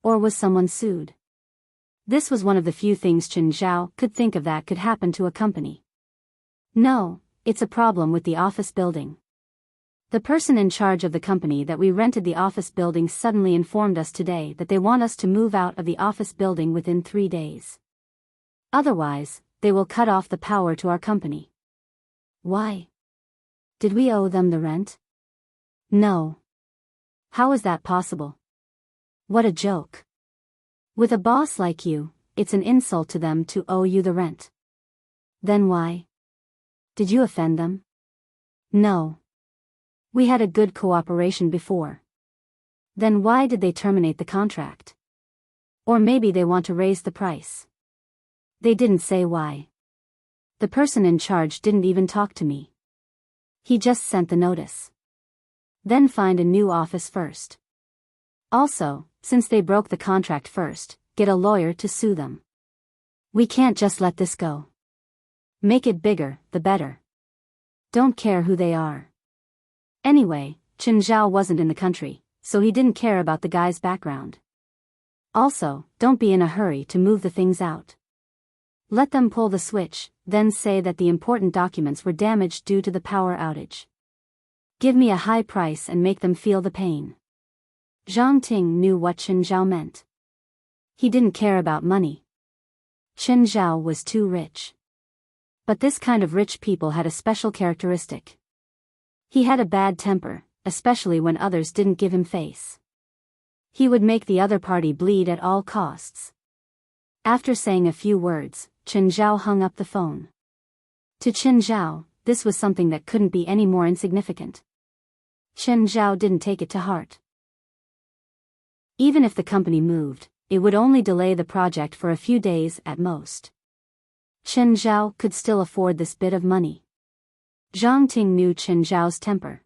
Or was someone sued? This was one of the few things Qin Zhao could think of that could happen to a company. No, it's a problem with the office building. The person in charge of the company that we rented the office building suddenly informed us today that they want us to move out of the office building within 3 days. Otherwise, they will cut off the power to our company. Why? Did we owe them the rent? No. How is that possible? What a joke. With a boss like you, it's an insult to them to owe you the rent. Then why? Did you offend them? No. We had a good cooperation before. Then why did they terminate the contract? Or maybe they want to raise the price. They didn't say why. The person in charge didn't even talk to me. He just sent the notice. Then find a new office first. Also, since they broke the contract first, get a lawyer to sue them. We can't just let this go. Make it bigger, the better. Don't care who they are. Anyway, Qin Zhao wasn't in the country, so he didn't care about the guy's background. Also, don't be in a hurry to move the things out. Let them pull the switch, then say that the important documents were damaged due to the power outage. Give me a high price and make them feel the pain. Zhang Ting knew what Qin Zhao meant. He didn't care about money. Qin Zhao was too rich. But this kind of rich people had a special characteristic. He had a bad temper, especially when others didn't give him face. He would make the other party bleed at all costs. After saying a few words, Chen Zhao hung up the phone. To Chen Zhao, this was something that couldn't be any more insignificant. Chen Zhao didn't take it to heart. Even if the company moved, it would only delay the project for a few days at most. Chen Zhao could still afford this bit of money. Zhang Ting knew Chen Zhao's temper.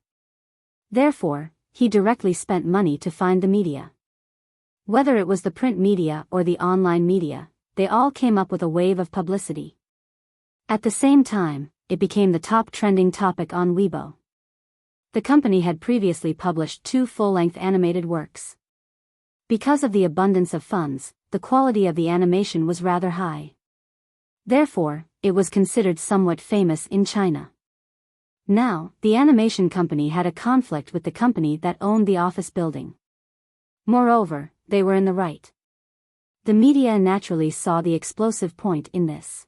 Therefore, he directly spent money to find the media. Whether it was the print media or the online media, they all came up with a wave of publicity. At the same time, it became the top trending topic on Weibo. The company had previously published 2 full-length animated works. Because of the abundance of funds, the quality of the animation was rather high. Therefore, it was considered somewhat famous in China. Now, the animation company had a conflict with the company that owned the office building. Moreover, they were in the right. The media naturally saw the explosive point in this.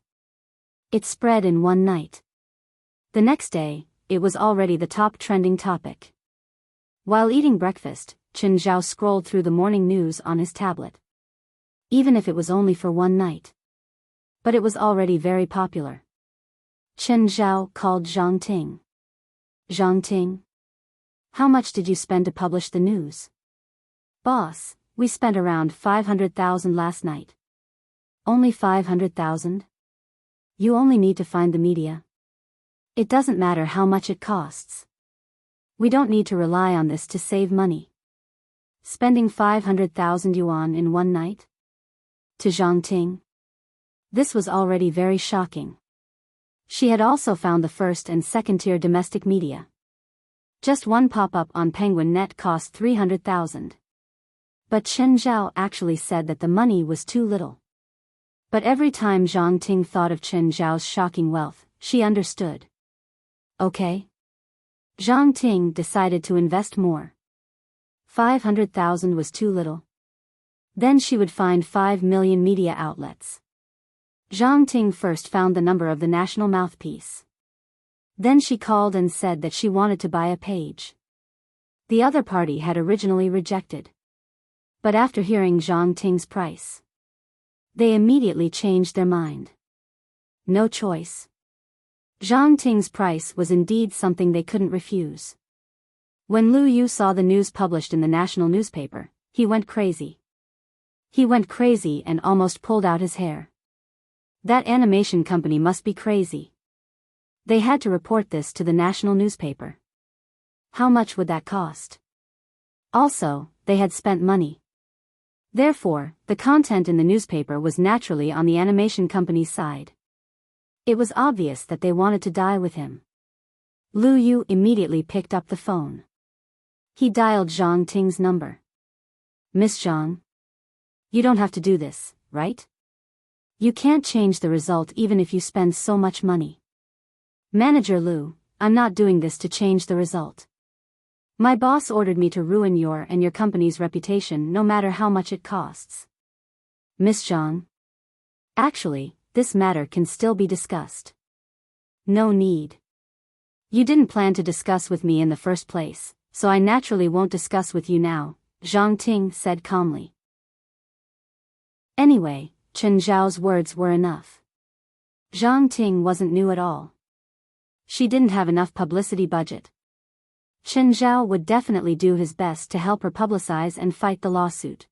It spread in one night. The next day, it was already the top trending topic. While eating breakfast, Chen Zhao scrolled through the morning news on his tablet. Even if it was only for one night. But it was already very popular. Chen Zhao called Zhang Ting. Zhang Ting? How much did you spend to publish the news? Boss, we spent around 500,000 last night. Only 500,000? You only need to find the media. It doesn't matter how much it costs. We don't need to rely on this to save money. Spending 500,000 yuan in one night? To Zhang Ting. This was already very shocking. She had also found the first and second-tier domestic media. Just one pop-up on Penguin Net cost 300,000. But Chen Zhao actually said that the money was too little. But every time Zhang Ting thought of Chen Zhao's shocking wealth, she understood. Okay. Zhang Ting decided to invest more. 500,000 was too little. Then she would find 5 million media outlets. Zhang Ting first found the number of the national mouthpiece. Then she called and said that she wanted to buy a page. The other party had originally rejected. But after hearing Zhang Ting's price, they immediately changed their mind. No choice. Zhang Ting's price was indeed something they couldn't refuse. When Lu Yu saw the news published in the national newspaper, he went crazy. He went crazy and almost pulled out his hair. That animation company must be crazy. They had to report this to the national newspaper. How much would that cost? Also, they had spent money. Therefore, the content in the newspaper was naturally on the animation company's side. It was obvious that they wanted to die with him. Lu Yu immediately picked up the phone. He dialed Zhang Ting's number. Miss Zhang? You don't have to do this, right? You can't change the result even if you spend so much money. Manager Lu, I'm not doing this to change the result. My boss ordered me to ruin your and your company's reputation no matter how much it costs. Miss Zhang? Actually, this matter can still be discussed. No need. You didn't plan to discuss with me in the first place, so I naturally won't discuss with you now, Zhang Ting said calmly. Anyway, Chen Zhao's words were enough. Zhang Ting wasn't new at all. She didn't have enough publicity budget. Chen Zhao would definitely do his best to help her publicize and fight the lawsuit.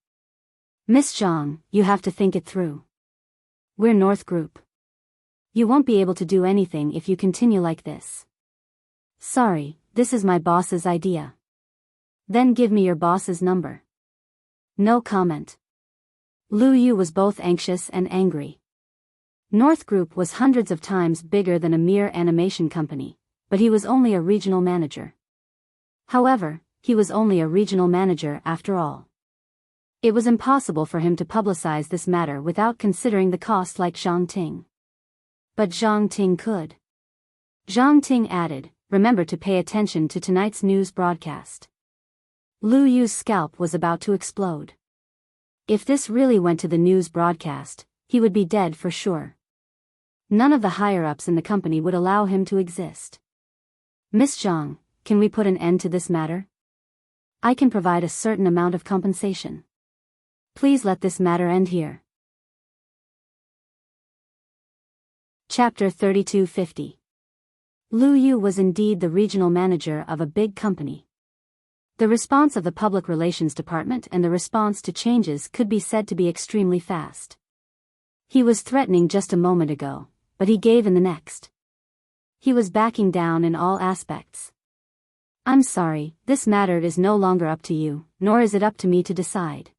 Miss Zhang, you have to think it through. We're North Group. You won't be able to do anything if you continue like this. Sorry, this is my boss's idea. Then give me your boss's number. No comment. Lu Yu was both anxious and angry. North Group was hundreds of times bigger than a mere animation company, but he was only a regional manager. However, he was only a regional manager after all. It was impossible for him to publicize this matter without considering the cost like Zhang Ting. But Zhang Ting could. Zhang Ting added, remember to pay attention to tonight's news broadcast. Lu Yu's scalp was about to explode. If this really went to the news broadcast, he would be dead for sure. None of the higher-ups in the company would allow him to exist. Miss Zhang, can we put an end to this matter? I can provide a certain amount of compensation. Please let this matter end here. Chapter 3250. Lu Yu was indeed the regional manager of a big company. The response of the public relations department and the response to changes could be said to be extremely fast. He was threatening just a moment ago, but he gave in the next. He was backing down in all aspects. I'm sorry, this matter is no longer up to you, nor is it up to me to decide.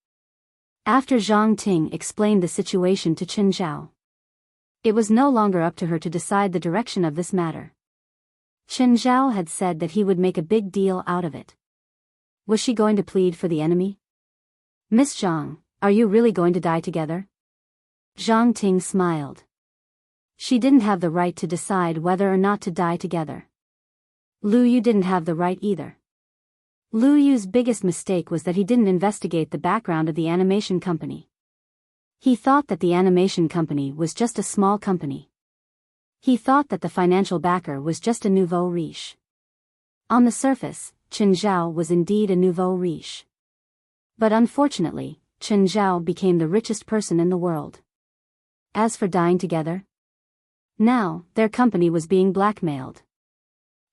After Zhang Ting explained the situation to Chen Zhao, it was no longer up to her to decide the direction of this matter. Chen Zhao had said that he would make a big deal out of it. Was she going to plead for the enemy? Miss Zhang, are you really going to die together? Zhang Ting smiled. She didn't have the right to decide whether or not to die together. Lu Yu didn't have the right either. Lu Yu's biggest mistake was that he didn't investigate the background of the animation company. He thought that the animation company was just a small company. He thought that the financial backer was just a nouveau riche. On the surface, Chen Zhao was indeed a nouveau riche. But unfortunately, Chen Zhao became the richest person in the world. As for dying together, now, their company was being blackmailed.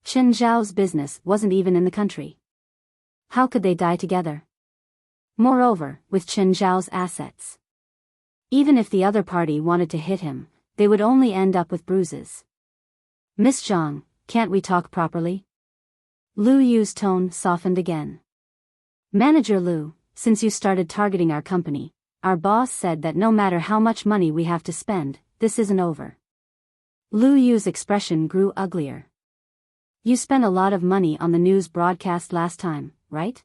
Chen Zhao's business wasn't even in the country. How could they die together? Moreover, with Chen Zhao's assets, even if the other party wanted to hit him, they would only end up with bruises. Miss Zhang, can't we talk properly? Lu Yu's tone softened again. Manager Lu, since you started targeting our company, our boss said that no matter how much money we have to spend, this isn't over. Lu Yu's expression grew uglier. You spent a lot of money on the news broadcast last time, right?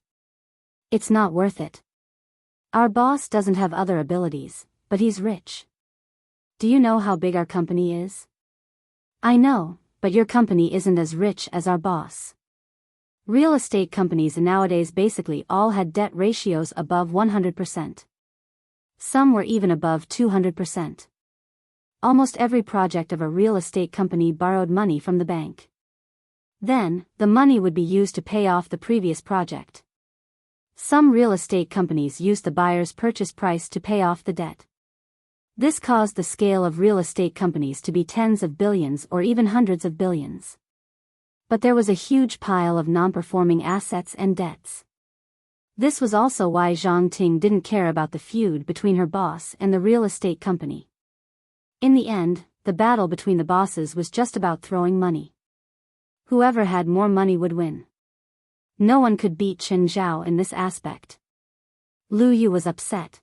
It's not worth it. Our boss doesn't have other abilities, but he's rich. Do you know how big our company is? I know, but your company isn't as rich as our boss. Real estate companies nowadays basically all had debt ratios above 100%. Some were even above 200%. Almost every project of a real estate company borrowed money from the bank. Then, the money would be used to pay off the previous project. Some real estate companies used the buyer's purchase price to pay off the debt. This caused the scale of real estate companies to be tens of billions or even hundreds of billions. But there was a huge pile of non-performing assets and debts. This was also why Zhang Ting didn't care about the feud between her boss and the real estate company. In the end, the battle between the bosses was just about throwing money. Whoever had more money would win. No one could beat Chen Zhao in this aspect. Lu Yu was upset.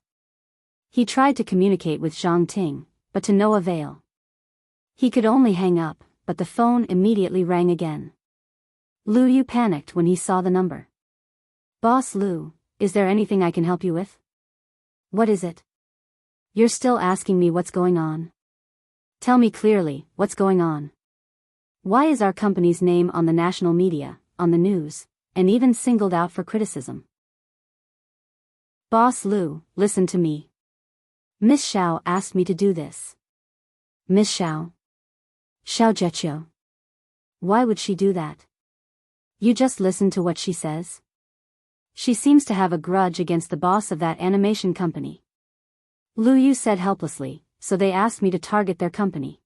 He tried to communicate with Zhang Ting, but to no avail. He could only hang up, but the phone immediately rang again. Lu Yu panicked when he saw the number. Boss Lu, is there anything I can help you with? What is it? You're still asking me what's going on? Tell me clearly, what's going on? Why is our company's name on the national media, on the news, and even singled out for criticism? Boss Lu, listen to me. Miss Xiao asked me to do this. Miss Xiao? Xiao Zheqiu. Why would she do that? You just listen to what she says. She seems to have a grudge against the boss of that animation company. Lu Yu said helplessly, so they asked me to target their company.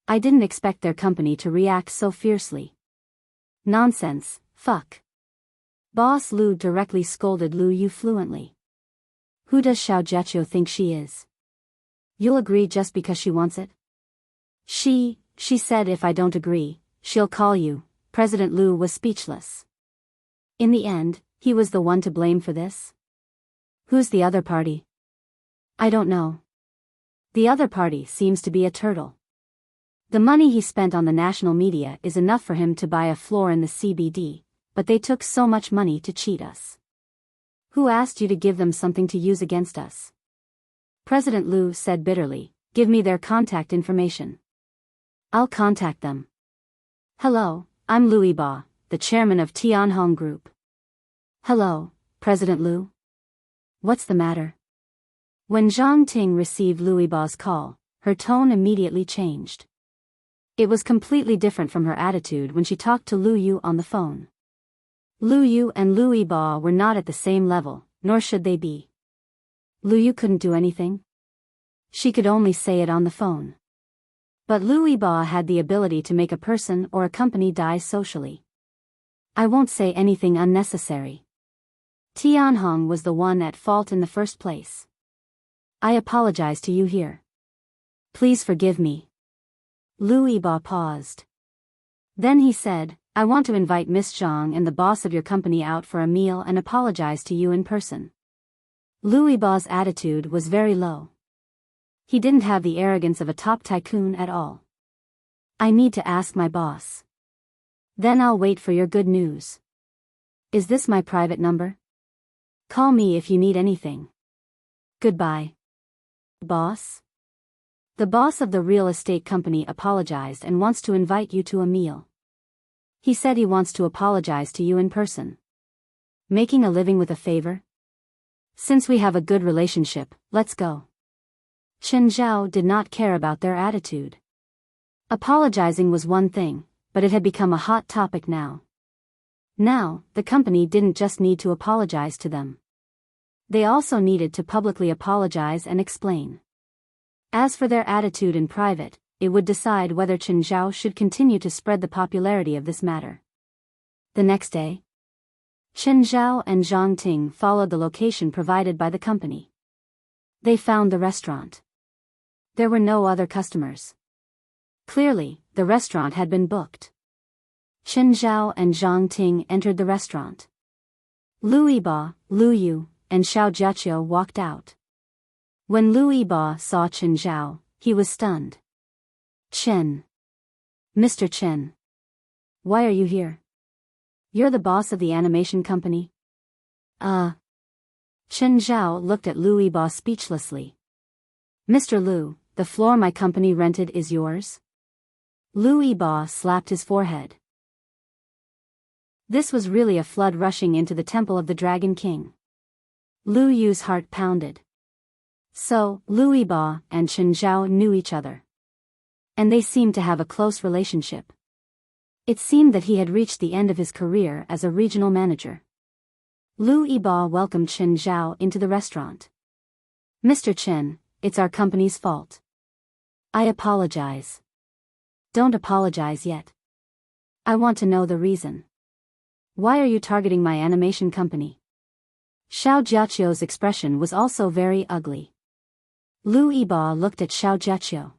I didn't expect their company to react so fiercely. Nonsense, fuck. Boss Lu directly scolded Lu Yu fluently. Who does Xiao Zheqiu think she is? You'll agree just because she wants it? She said if I don't agree, she'll call you. President Lu was speechless. In the end, he was the one to blame for this? Who's the other party? I don't know. The other party seems to be a turtle. The money he spent on the national media is enough for him to buy a floor in the CBD, but they took so much money to cheat us. Who asked you to give them something to use against us? President Lu said bitterly, give me their contact information. I'll contact them. Hello, I'm Louis Ba, the chairman of Tianhong Group. Hello, President Lu. What's the matter? When Zhang Ting received Louis Ba's call, her tone immediately changed. It was completely different from her attitude when she talked to Lu Yu on the phone. Lu Yu and Lu Yiba were not at the same level, nor should they be. Lu Yu couldn't do anything. She could only say it on the phone. But Lu Yiba had the ability to make a person or a company die socially. I won't say anything unnecessary. Tianhong was the one at fault in the first place. I apologize to you here. Please forgive me. Lu Yiba paused. Then he said, I want to invite Miss Zhang and the boss of your company out for a meal and apologize to you in person. Lu Yiba's attitude was very low. He didn't have the arrogance of a top tycoon at all. I need to ask my boss. Then I'll wait for your good news. Is this my private number? Call me if you need anything. Goodbye. Boss? The boss of the real estate company apologized and wants to invite you to a meal. He said he wants to apologize to you in person. Making a living with a favor? Since we have a good relationship, let's go. Chen Zhao did not care about their attitude. Apologizing was one thing, but it had become a hot topic now. Now, the company didn't just need to apologize to them. They also needed to publicly apologize and explain. As for their attitude in private, it would decide whether Chen Zhao should continue to spread the popularity of this matter. The next day, Chen Zhao and Zhang Ting followed the location provided by the company. They found the restaurant. There were no other customers. Clearly, the restaurant had been booked. Chen Zhao and Zhang Ting entered the restaurant. Lu Yiba, Lu Yu, and Xiao Jiaqiu walked out. When Lu Yiba saw Chen Zhao, he was stunned. Chen. Mr. Chen. Why are you here? You're the boss of the animation company? Chen Zhao looked at Lu Yiba speechlessly. Mr. Lu, the floor my company rented is yours? Lu Yiba slapped his forehead. This was really a flood rushing into the temple of the Dragon King. Lu Yu's heart pounded. So, Lu Yiba and Chen Zhao knew each other. And they seemed to have a close relationship. It seemed that he had reached the end of his career as a regional manager. Lu Yiba welcomed Chen Zhao into the restaurant. Mr. Chen, it's our company's fault. I apologize. Don't apologize yet. I want to know the reason. Why are you targeting my animation company? Xiao Jiaqiu's expression was also very ugly. Lu Yiba looked at Xiao Jiaqiu.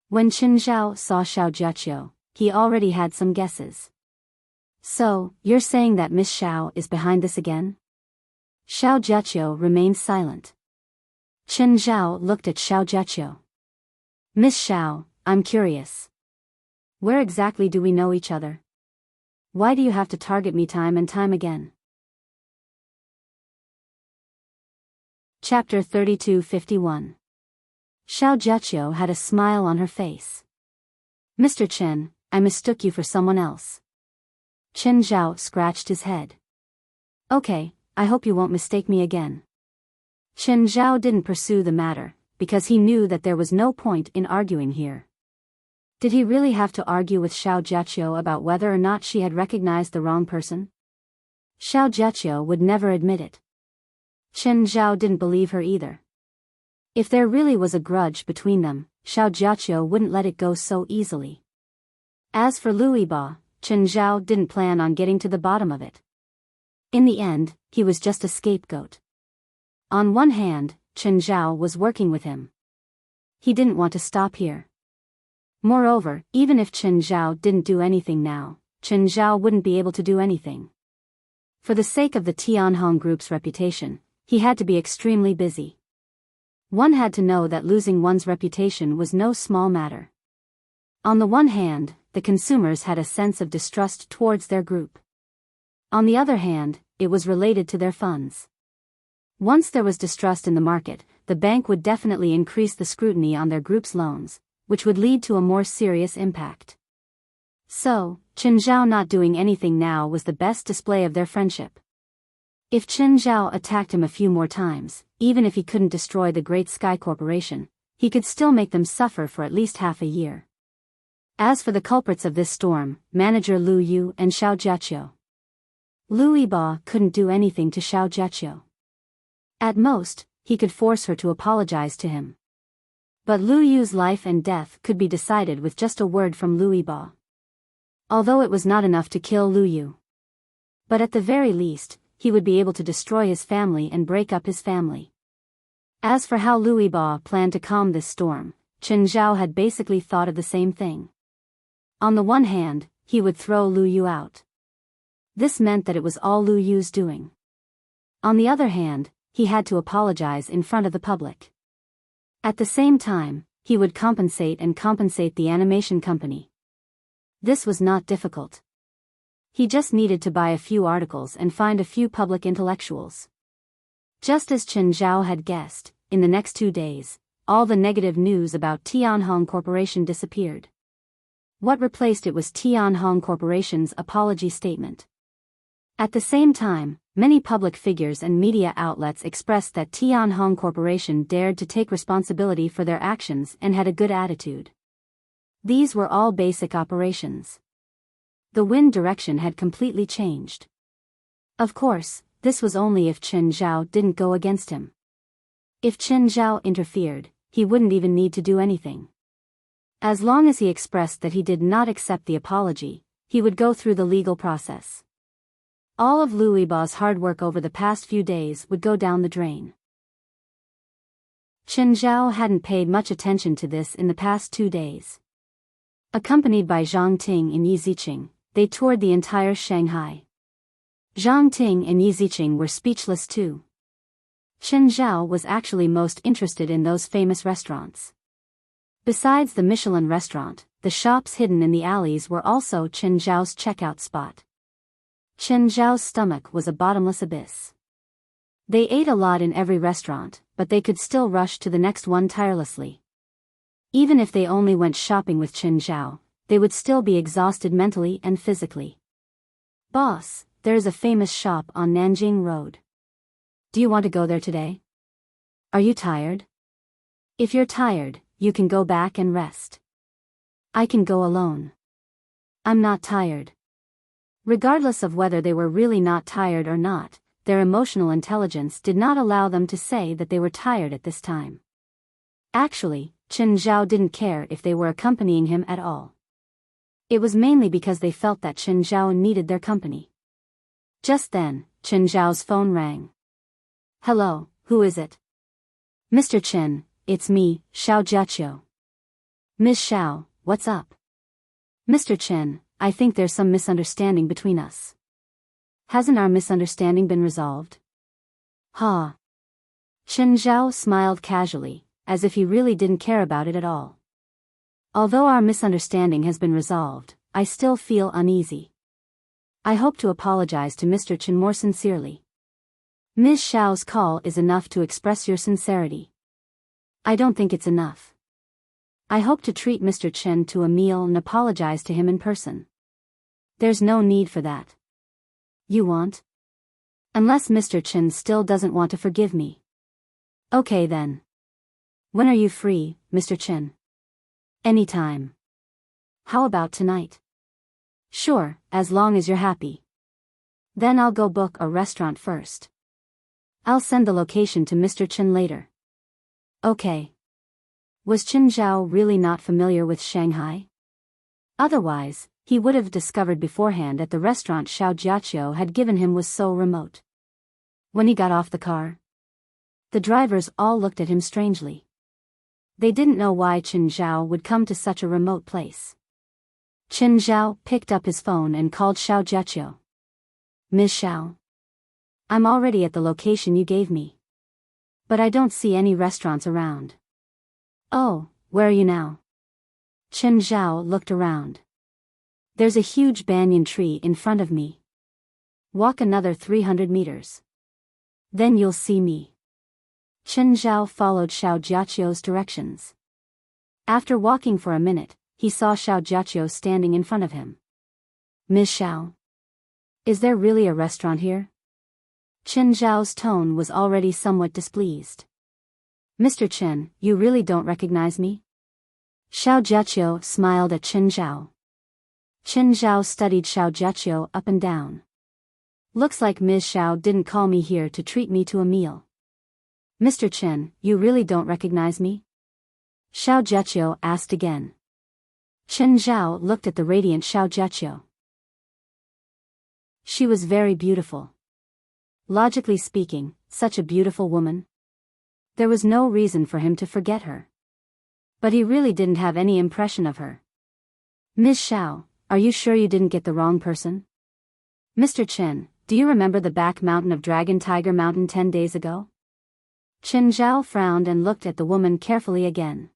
When Chen Zhao saw Xiao Jiaqiu, he already had some guesses. So, you're saying that Miss Xiao is behind this again? Xiao Jiaqiu remained silent. Chen Zhao looked at Xiao Jiaqiu. Miss Xiao, I'm curious. Where exactly do we know each other? Why do you have to target me time and time again? Chapter 32:51. Xiao Jiaqiu had a smile on her face. Mr. Chen, I mistook you for someone else. Chen Zhao scratched his head. Okay, I hope you won't mistake me again. Chen Zhao didn't pursue the matter, because he knew that there was no point in arguing here. Did he really have to argue with Xiao Jiaqiu about whether or not she had recognized the wrong person? Xiao Jiaqiu would never admit it. Chen Zhao didn't believe her either. If there really was a grudge between them, Xiao Jiaqiu wouldn't let it go so easily. As for Lu Yiba, Chen Zhao didn't plan on getting to the bottom of it. In the end, he was just a scapegoat. On one hand, Chen Zhao was working with him. He didn't want to stop here. Moreover, even if Chen Zhao didn't do anything now, Chen Zhao wouldn't be able to do anything. For the sake of the Tianhong Group's reputation, he had to be extremely busy. One had to know that losing one's reputation was no small matter. On the one hand, the consumers had a sense of distrust towards their group. On the other hand, it was related to their funds. Once there was distrust in the market, the bank would definitely increase the scrutiny on their group's loans, which would lead to a more serious impact. So, Chen Zhao not doing anything now was the best display of their friendship. If Chen Zhao attacked him a few more times, even if he couldn't destroy the Great Sky Corporation, he could still make them suffer for at least half a year. As for the culprits of this storm, manager Lu Yu and Xiao Jiaqiu. Lu Yiba couldn't do anything to Xiao Jiaqiu. At most, he could force her to apologize to him. But Lu Yu's life and death could be decided with just a word from Lu Yiba. Although it was not enough to kill Lu Yu. But at the very least, he would be able to destroy his family and break up his family. As for how Lu Yiba planned to calm this storm, Chen Zhao had basically thought of the same thing. On the one hand, he would throw Lu Yu out. This meant that it was all Lu Yu's doing. On the other hand, he had to apologize in front of the public. At the same time, he would compensate the animation company. This was not difficult. He just needed to buy a few articles and find a few public intellectuals. Just as Chen Zhao had guessed, in the next 2 days, all the negative news about Tianhong Corporation disappeared. What replaced it was Tianhong Corporation's apology statement. At the same time, many public figures and media outlets expressed that Tianhong Corporation dared to take responsibility for their actions and had a good attitude. These were all basic operations. The wind direction had completely changed. Of course, this was only if Chen Zhao didn't go against him. If Chen Zhao interfered, he wouldn't even need to do anything. As long as he expressed that he did not accept the apology, he would go through the legal process. All of Lu Yiba's hard work over the past few days would go down the drain. Chen Zhao hadn't paid much attention to this in the past 2 days. Accompanied by Zhang Ting and Yi Ziqing, they toured the entire Shanghai. Zhang Ting and Yi Ziqing were speechless too. Chen Zhao was actually most interested in those famous restaurants. Besides the Michelin restaurant, the shops hidden in the alleys were also Chen Zhao's checkout spot. Chen Zhao's stomach was a bottomless abyss. They ate a lot in every restaurant, but they could still rush to the next one tirelessly. Even if they only went shopping with Chen Zhao, they would still be exhausted mentally and physically. Boss, there is a famous shop on Nanjing Road. Do you want to go there today? Are you tired? If you're tired, you can go back and rest. I can go alone. I'm not tired. Regardless of whether they were really not tired or not, their emotional intelligence did not allow them to say that they were tired at this time. Actually, Chen Zhao didn't care if they were accompanying him at all. It was mainly because they felt that Chen Zhao needed their company. Just then, Chen Zhao's phone rang. Hello, who is it? Mr. Chen, it's me, Xiao Jiaqiu. Ms. Xiao, what's up? Mr. Chen, I think there's some misunderstanding between us. Hasn't our misunderstanding been resolved? Ha. Chen Zhao smiled casually, as if he really didn't care about it at all. Although our misunderstanding has been resolved, I still feel uneasy. I hope to apologize to Mr. Chen more sincerely. Ms. Xiao's call is enough to express your sincerity. I don't think it's enough. I hope to treat Mr. Chen to a meal and apologize to him in person. There's no need for that. You want? Unless Mr. Chen still doesn't want to forgive me. Okay then. When are you free, Mr. Chen? Anytime. How about tonight? Sure, as long as you're happy. Then I'll go book a restaurant first. I'll send the location to Mr. Chen later. Okay. Was Chen Zhao really not familiar with Shanghai? Otherwise, he would have discovered beforehand that the restaurant Xiao Jiaqiu had given him was so remote. When he got off the car, the drivers all looked at him strangely. They didn't know why Chen Zhao would come to such a remote place. Chen Zhao picked up his phone and called Xiao Jiaqiu. Ms. Xiao. I'm already at the location you gave me. But I don't see any restaurants around. Oh, where are you now? Chen Zhao looked around. There's a huge banyan tree in front of me. Walk another 300 meters. Then you'll see me. Chen Zhao followed Xiao Jiaqiu's directions. After walking for a minute, he saw Xiao Jiaqiu standing in front of him. Ms. Xiao. Is there really a restaurant here? Chen Zhao's tone was already somewhat displeased. Mr. Chen, you really don't recognize me? Xiao Jiaqiu smiled at Qin Zhao. Qin Zhao studied Xiao Jiaqiu up and down. Looks like Ms. Xiao didn't call me here to treat me to a meal. Mr. Chen, you really don't recognize me? Xiao Jiaqiu asked again. Qin Zhao looked at the radiant Xiao Jiaqiu. She was very beautiful. Logically speaking, such a beautiful woman. There was no reason for him to forget her. But he really didn't have any impression of her. Ms. Xiao, are you sure you didn't get the wrong person? Mr. Chen, do you remember the back mountain of Dragon Tiger Mountain 10 days ago? Qin Zhao frowned and looked at the woman carefully again.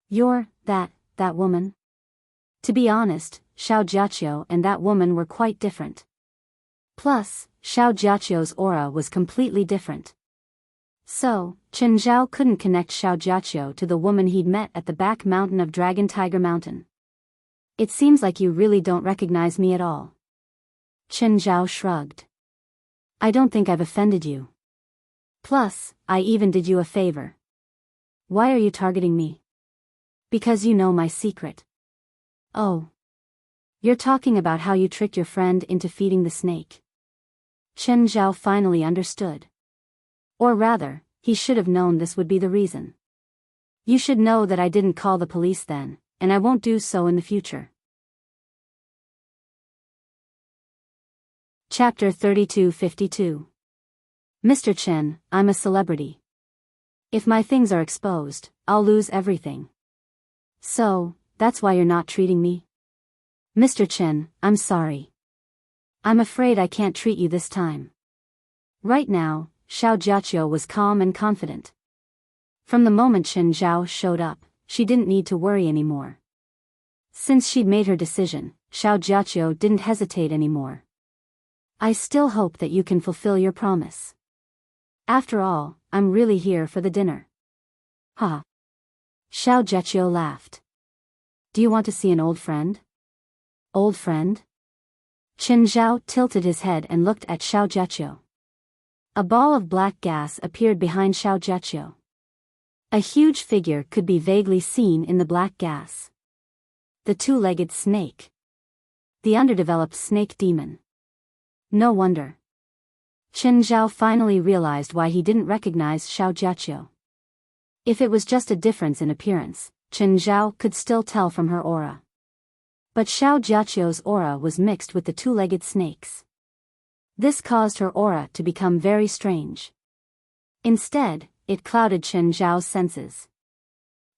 You're, that woman? To be honest, Xiao Jiaqiu and that woman were quite different. Plus, Xiao Jiaqiu's aura was completely different. So, Qin Zhao couldn't connect Xiao Jiaqiu to the woman he'd met at the back mountain of Dragon Tiger Mountain. It seems like you really don't recognize me at all. Qin Zhao shrugged. I don't think I've offended you. Plus, I even did you a favor. Why are you targeting me? Because you know my secret. Oh. You're talking about how you tricked your friend into feeding the snake. Qin Zhao finally understood. Or rather, he should have known this would be the reason. You should know that I didn't call the police then, and I won't do so in the future. Chapter 3252. Mr. Chen, I'm a celebrity. If my things are exposed, I'll lose everything. So, that's why you're not treating me? Mr. Chen, I'm sorry. I'm afraid I can't treat you this time. Right now, Xiao Jiaqiu was calm and confident. From the moment Qin Zhao showed up, she didn't need to worry anymore. Since she'd made her decision, Xiao Jiaqiu didn't hesitate anymore. I still hope that you can fulfill your promise. After all, I'm really here for the dinner. Ha! Xiao Jiaqiu laughed. Do you want to see an old friend? Old friend? Qin Zhao tilted his head and looked at Xiao Jiaqiu. A ball of black gas appeared behind Xiao Jiaqiu. A huge figure could be vaguely seen in the black gas. The two-legged snake. The underdeveloped snake demon. No wonder. Qin Zhao finally realized why he didn't recognize Xiao Jiaqiu. If it was just a difference in appearance, Qin Zhao could still tell from her aura. But Xiao Jiaqiu's aura was mixed with the two-legged snake's. This caused her aura to become very strange. Instead, it clouded Qin Zhao's senses.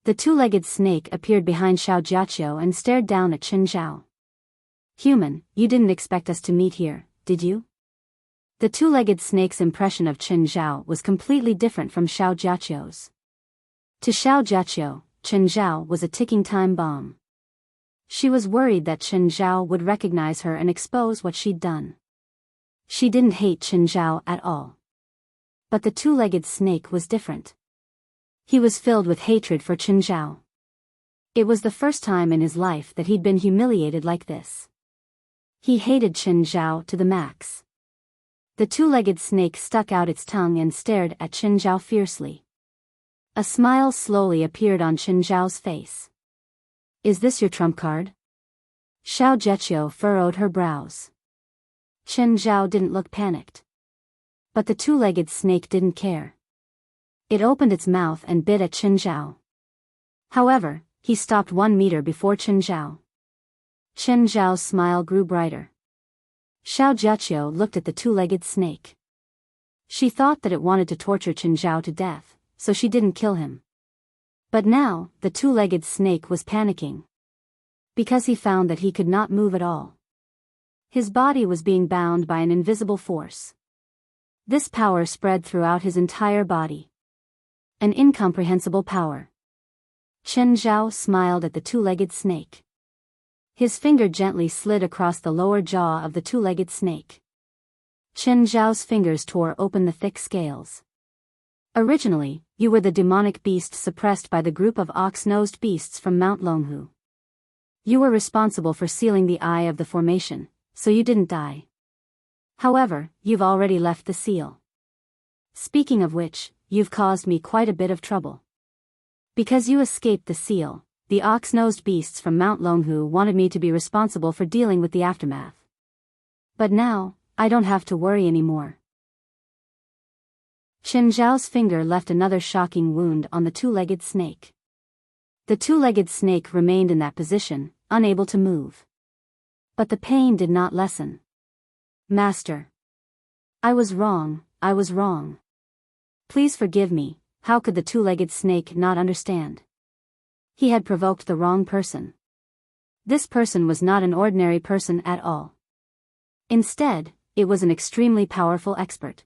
The two-legged snake appeared behind Xiao Jiaqiu and stared down at Qin Zhao. Human, you didn't expect us to meet here, did you? The two-legged snake's impression of Qin Zhao was completely different from Xiao Jiaqiu's. To Xiao Jiaqiu, Qin Zhao was a ticking time bomb. She was worried that Qin Zhao would recognize her and expose what she'd done. She didn't hate Qin Zhao at all. But the two-legged snake was different. He was filled with hatred for Qin Zhao. It was the first time in his life that he'd been humiliated like this. He hated Qin Zhao to the max. The two-legged snake stuck out its tongue and stared at Qin Zhao fiercely. A smile slowly appeared on Qin Zhao's face. Is this your trump card? Xiao Jiaqiu furrowed her brows. Qin Zhao didn't look panicked. But the two-legged snake didn't care. It opened its mouth and bit at Qin Zhao. However, he stopped 1 meter before Qin Zhao. Qin Zhao's smile grew brighter. Xiao Jiaqiu looked at the two-legged snake. She thought that it wanted to torture Qin Zhao to death, so she didn't kill him. But now, the two-legged snake was panicking. Because he found that he could not move at all. His body was being bound by an invisible force. This power spread throughout his entire body. An incomprehensible power. Qin Zhao smiled at the two-legged snake. His finger gently slid across the lower jaw of the two-legged snake. Qin Zhao's fingers tore open the thick scales. Originally, you were the demonic beast suppressed by the group of ox-nosed beasts from Mount Longhu. You were responsible for sealing the eye of the formation, so you didn't die. However, you've already left the seal. Speaking of which, you've caused me quite a bit of trouble. Because you escaped the seal, the ox-nosed beasts from Mount Longhu wanted me to be responsible for dealing with the aftermath. But now, I don't have to worry anymore. Qin Zhao's finger left another shocking wound on the two-legged snake. The two-legged snake remained in that position, unable to move. But the pain did not lessen. Master. I was wrong. Please forgive me. How could the two-legged snake not understand? He had provoked the wrong person. This person was not an ordinary person at all. Instead, it was an extremely powerful expert.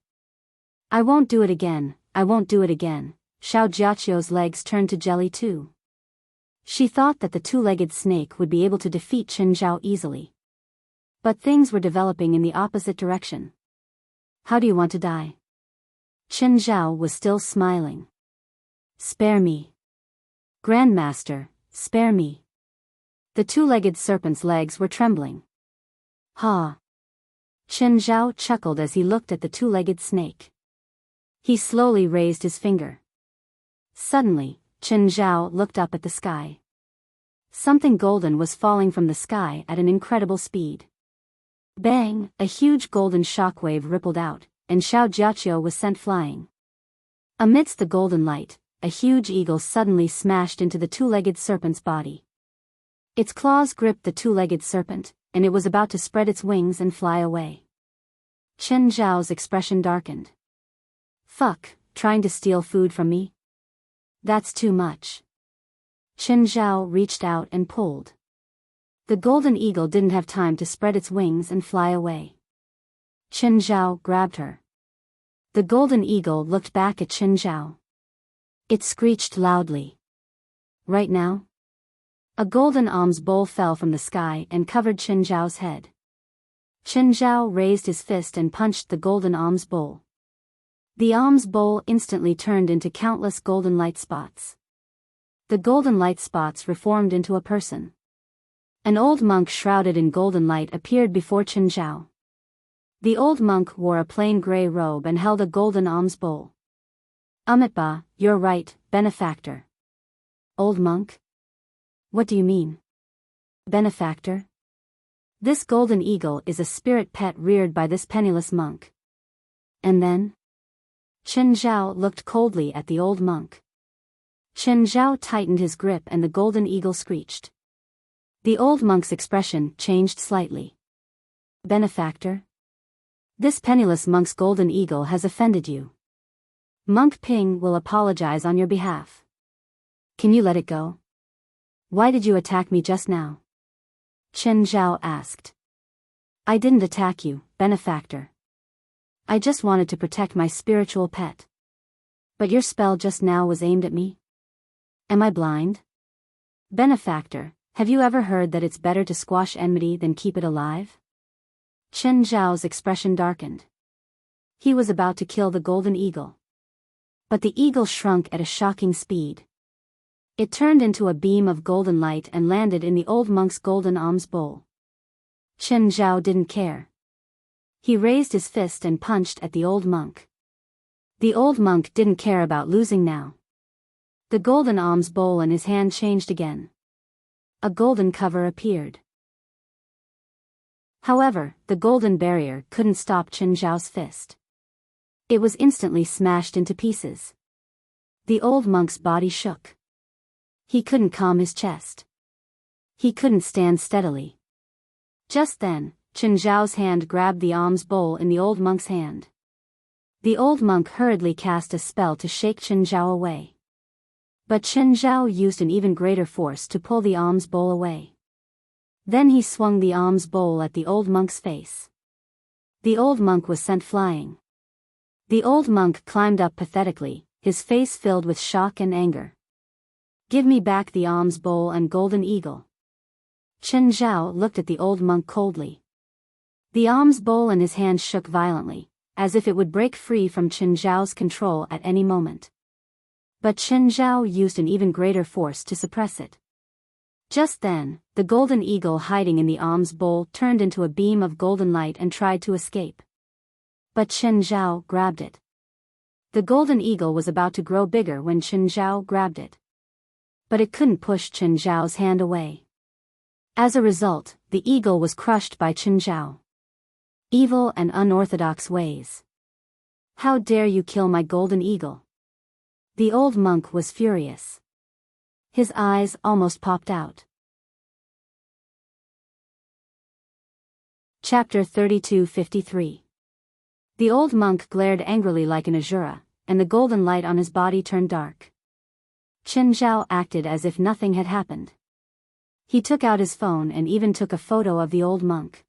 I won't do it again. Xiao Jiaqiu's legs turned to jelly too. She thought that the two-legged snake would be able to defeat Qin Zhao easily. But things were developing in the opposite direction. How do you want to die? Qin Zhao was still smiling. Spare me. Grandmaster, spare me. The two-legged serpent's legs were trembling. Ha! Qin Zhao chuckled as he looked at the two-legged snake. He slowly raised his finger. Suddenly, Qin Zhao looked up at the sky. Something golden was falling from the sky at an incredible speed. Bang! A huge golden shockwave rippled out, and Xiao Jiaqiu was sent flying. Amidst the golden light, a huge eagle suddenly smashed into the two-legged serpent's body. Its claws gripped the two-legged serpent, and it was about to spread its wings and fly away. Qin Zhao's expression darkened. Fuck, trying to steal food from me? That's too much. Qin Zhao reached out and pulled. The golden eagle didn't have time to spread its wings and fly away. Qin Zhao grabbed her. The golden eagle looked back at Qin Zhao. It screeched loudly. Right now? A golden alms bowl fell from the sky and covered Qin Zhao's head. Qin Zhao raised his fist and punched the golden alms bowl. The alms bowl instantly turned into countless golden light spots. The golden light spots reformed into a person. An old monk shrouded in golden light appeared before Qin Zhao. The old monk wore a plain gray robe and held a golden alms bowl. Amitba, you're right, benefactor. Old monk? What do you mean? Benefactor? This golden eagle is a spirit pet reared by this penniless monk. And then? Qin Zhao looked coldly at the old monk. Qin Zhao tightened his grip and the golden eagle screeched. The old monk's expression changed slightly. Benefactor? This penniless monk's golden eagle has offended you. Monk Ping will apologize on your behalf. Can you let it go? Why did you attack me just now? Qin Zhao asked. I didn't attack you, benefactor. I just wanted to protect my spiritual pet. But your spell just now was aimed at me? Am I blind? Benefactor, have you ever heard that it's better to squash enmity than keep it alive? Qin Zhao's expression darkened. He was about to kill the golden eagle. But the eagle shrunk at a shocking speed. It turned into a beam of golden light and landed in the old monk's golden alms bowl. Qin Zhao didn't care. He raised his fist and punched at the old monk. The old monk didn't care about losing now. The golden alms bowl in his hand changed again. A golden cover appeared. However, the golden barrier couldn't stop Qin Zhao's fist. It was instantly smashed into pieces. The old monk's body shook. He couldn't calm his chest. He couldn't stand steadily. Just then, Qin Zhao's hand grabbed the alms bowl in the old monk's hand. The old monk hurriedly cast a spell to shake Qin Zhao away. But Qin Zhao used an even greater force to pull the alms bowl away. Then he swung the alms bowl at the old monk's face. The old monk was sent flying. The old monk climbed up pathetically, his face filled with shock and anger. Give me back the alms bowl and golden eagle. Qin Zhao looked at the old monk coldly. The alms bowl in his hand shook violently, as if it would break free from Qin Zhao's control at any moment. But Qin Zhao used an even greater force to suppress it. Just then, the golden eagle hiding in the alms bowl turned into a beam of golden light and tried to escape. But Qin Zhao grabbed it. The golden eagle was about to grow bigger when Chen Zhao grabbed it. But it couldn't push Chen Zhao's hand away. As a result, the eagle was crushed by Chen Zhao. Evil and unorthodox ways. How dare you kill my golden eagle? The old monk was furious. His eyes almost popped out. Chapter 32:53. The old monk glared angrily like an Asura, and the golden light on his body turned dark. Chen Zhao acted as if nothing had happened. He took out his phone and even took a photo of the old monk.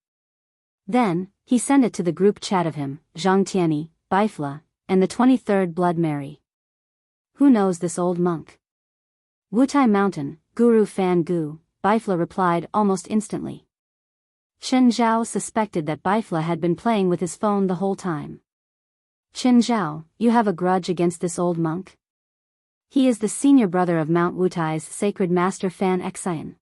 Then, he sent it to the group chat of him, Zhang Tianyi, Bifla, and the 23rd Blood Mary. Who knows this old monk? Wutai Mountain, Guru Fan Gu, Bifla replied almost instantly. Chen Zhao suspected that Bifla had been playing with his phone the whole time. Chen Zhao, you have a grudge against this old monk? He is the senior brother of Mount Wutai's sacred master Fan Xian.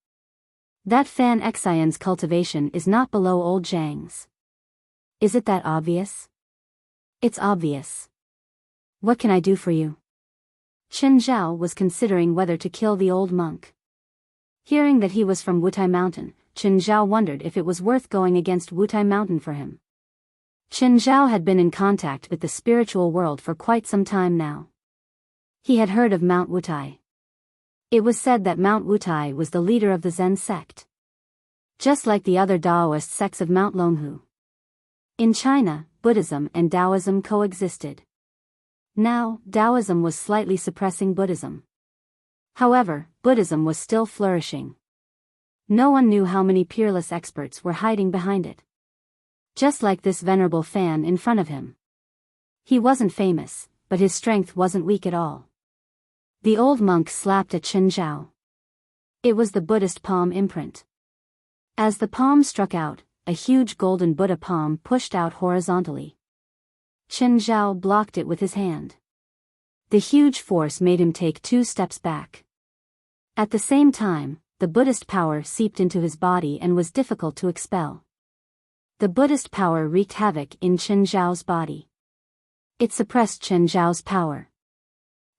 That Fan Xian's cultivation is not below old Zhang's. Is it that obvious? It's obvious. What can I do for you? Chen Zhao was considering whether to kill the old monk. Hearing that he was from Wutai Mountain, Chen Zhao wondered if it was worth going against Wutai Mountain for him. Chen Zhao had been in contact with the spiritual world for quite some time now. He had heard of Mount Wutai. It was said that Mount Wutai was the leader of the Zen sect. Just like the other Taoist sects of Mount Longhu. In China, Buddhism and Taoism coexisted. Now, Taoism was slightly suppressing Buddhism. However, Buddhism was still flourishing. No one knew how many peerless experts were hiding behind it. Just like this venerable Fan in front of him. He wasn't famous, but his strength wasn't weak at all. The old monk slapped at Chen Zhao. It was the Buddhist palm imprint. As the palm struck out, a huge golden Buddha palm pushed out horizontally. Chen Zhao blocked it with his hand. The huge force made him take 2 steps back. At the same time, the Buddhist power seeped into his body and was difficult to expel. The Buddhist power wreaked havoc in Chen Zhao's body. It suppressed Chen Zhao's power.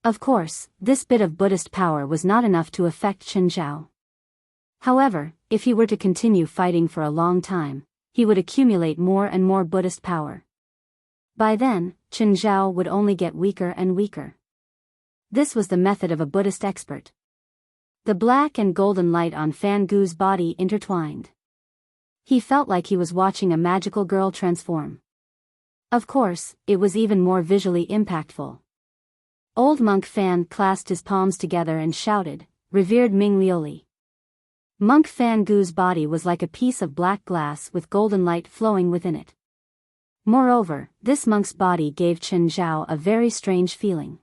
Of course, this bit of Buddhist power was not enough to affect Chen Zhao. However, if he were to continue fighting for a long time, he would accumulate more and more Buddhist power. By then, Chen Zhao would only get weaker and weaker. This was the method of a Buddhist expert. The black and golden light on Fan Gu's body intertwined. He felt like he was watching a magical girl transform. Of course, it was even more visually impactful. Old monk Fan clasped his palms together and shouted, "Revered Ming Liuli." Monk Fan Gu's body was like a piece of black glass with golden light flowing within it. Moreover, this monk's body gave Chen Zhao a very strange feeling.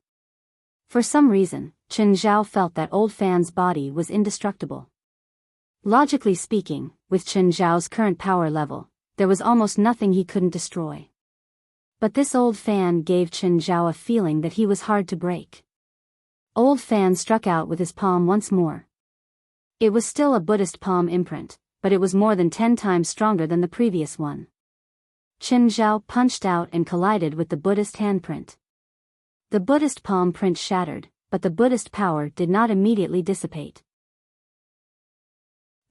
For some reason, Chen Zhao felt that old Fan's body was indestructible. Logically speaking, with Chen Zhao's current power level, there was almost nothing he couldn't destroy. But this old Fan gave Chen Zhao a feeling that he was hard to break. Old Fan struck out with his palm once more. It was still a Buddhist palm imprint, but it was more than 10 times stronger than the previous one. Chen Zhao punched out and collided with the Buddhist handprint. The Buddhist palm print shattered, but the Buddhist power did not immediately dissipate.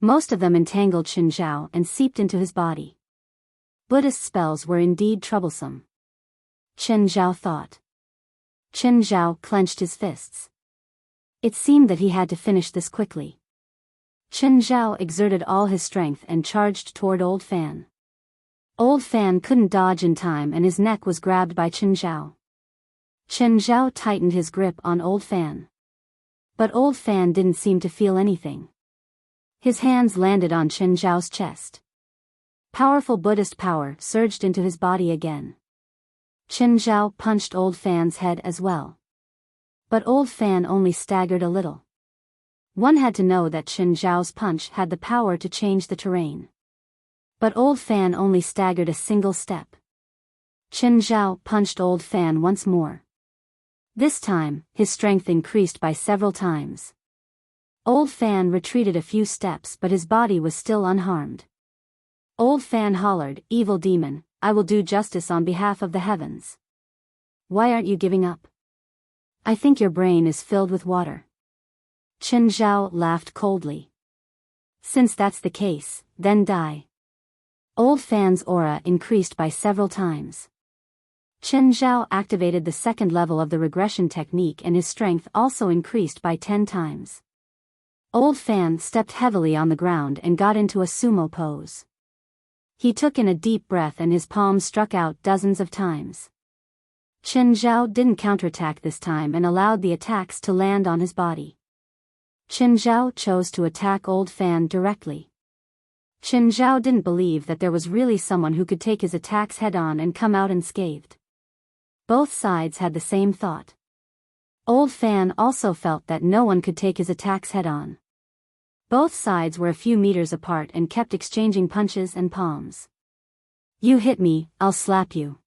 Most of them entangled Chen Zhao and seeped into his body. Buddhist spells were indeed troublesome. Chen Zhao thought. Chen Zhao clenched his fists. It seemed that he had to finish this quickly. Chen Zhao exerted all his strength and charged toward Old Fan. Old Fan couldn't dodge in time and his neck was grabbed by Chen Zhao. Chen Zhao tightened his grip on Old Fan. But Old Fan didn't seem to feel anything. His hands landed on Chen Zhao's chest. Powerful Buddhist power surged into his body again. Chen Zhao punched Old Fan's head as well. But Old Fan only staggered a little. One had to know that Chen Zhao's punch had the power to change the terrain. But Old Fan only staggered a single step. Chen Zhao punched Old Fan once more. This time, his strength increased by several times. Old Fan retreated a few steps but his body was still unharmed. Old Fan hollered, "Evil demon, I will do justice on behalf of the heavens." Why aren't you giving up? I think your brain is filled with water. Chen Zhao laughed coldly. Since that's the case, then die. Old Fan's aura increased by several times. Chen Zhao activated the second level of the regression technique and his strength also increased by 10 times. Old Fan stepped heavily on the ground and got into a sumo pose. He took in a deep breath and his palms struck out dozens of times. Chen Zhao didn't counterattack this time and allowed the attacks to land on his body. Chen Zhao chose to attack Old Fan directly. Chen Zhao didn't believe that there was really someone who could take his attacks head-on and come out unscathed. Both sides had the same thought. Old Fan also felt that no one could take his attacks head-on. Both sides were a few meters apart and kept exchanging punches and palms. You hit me, I'll slap you.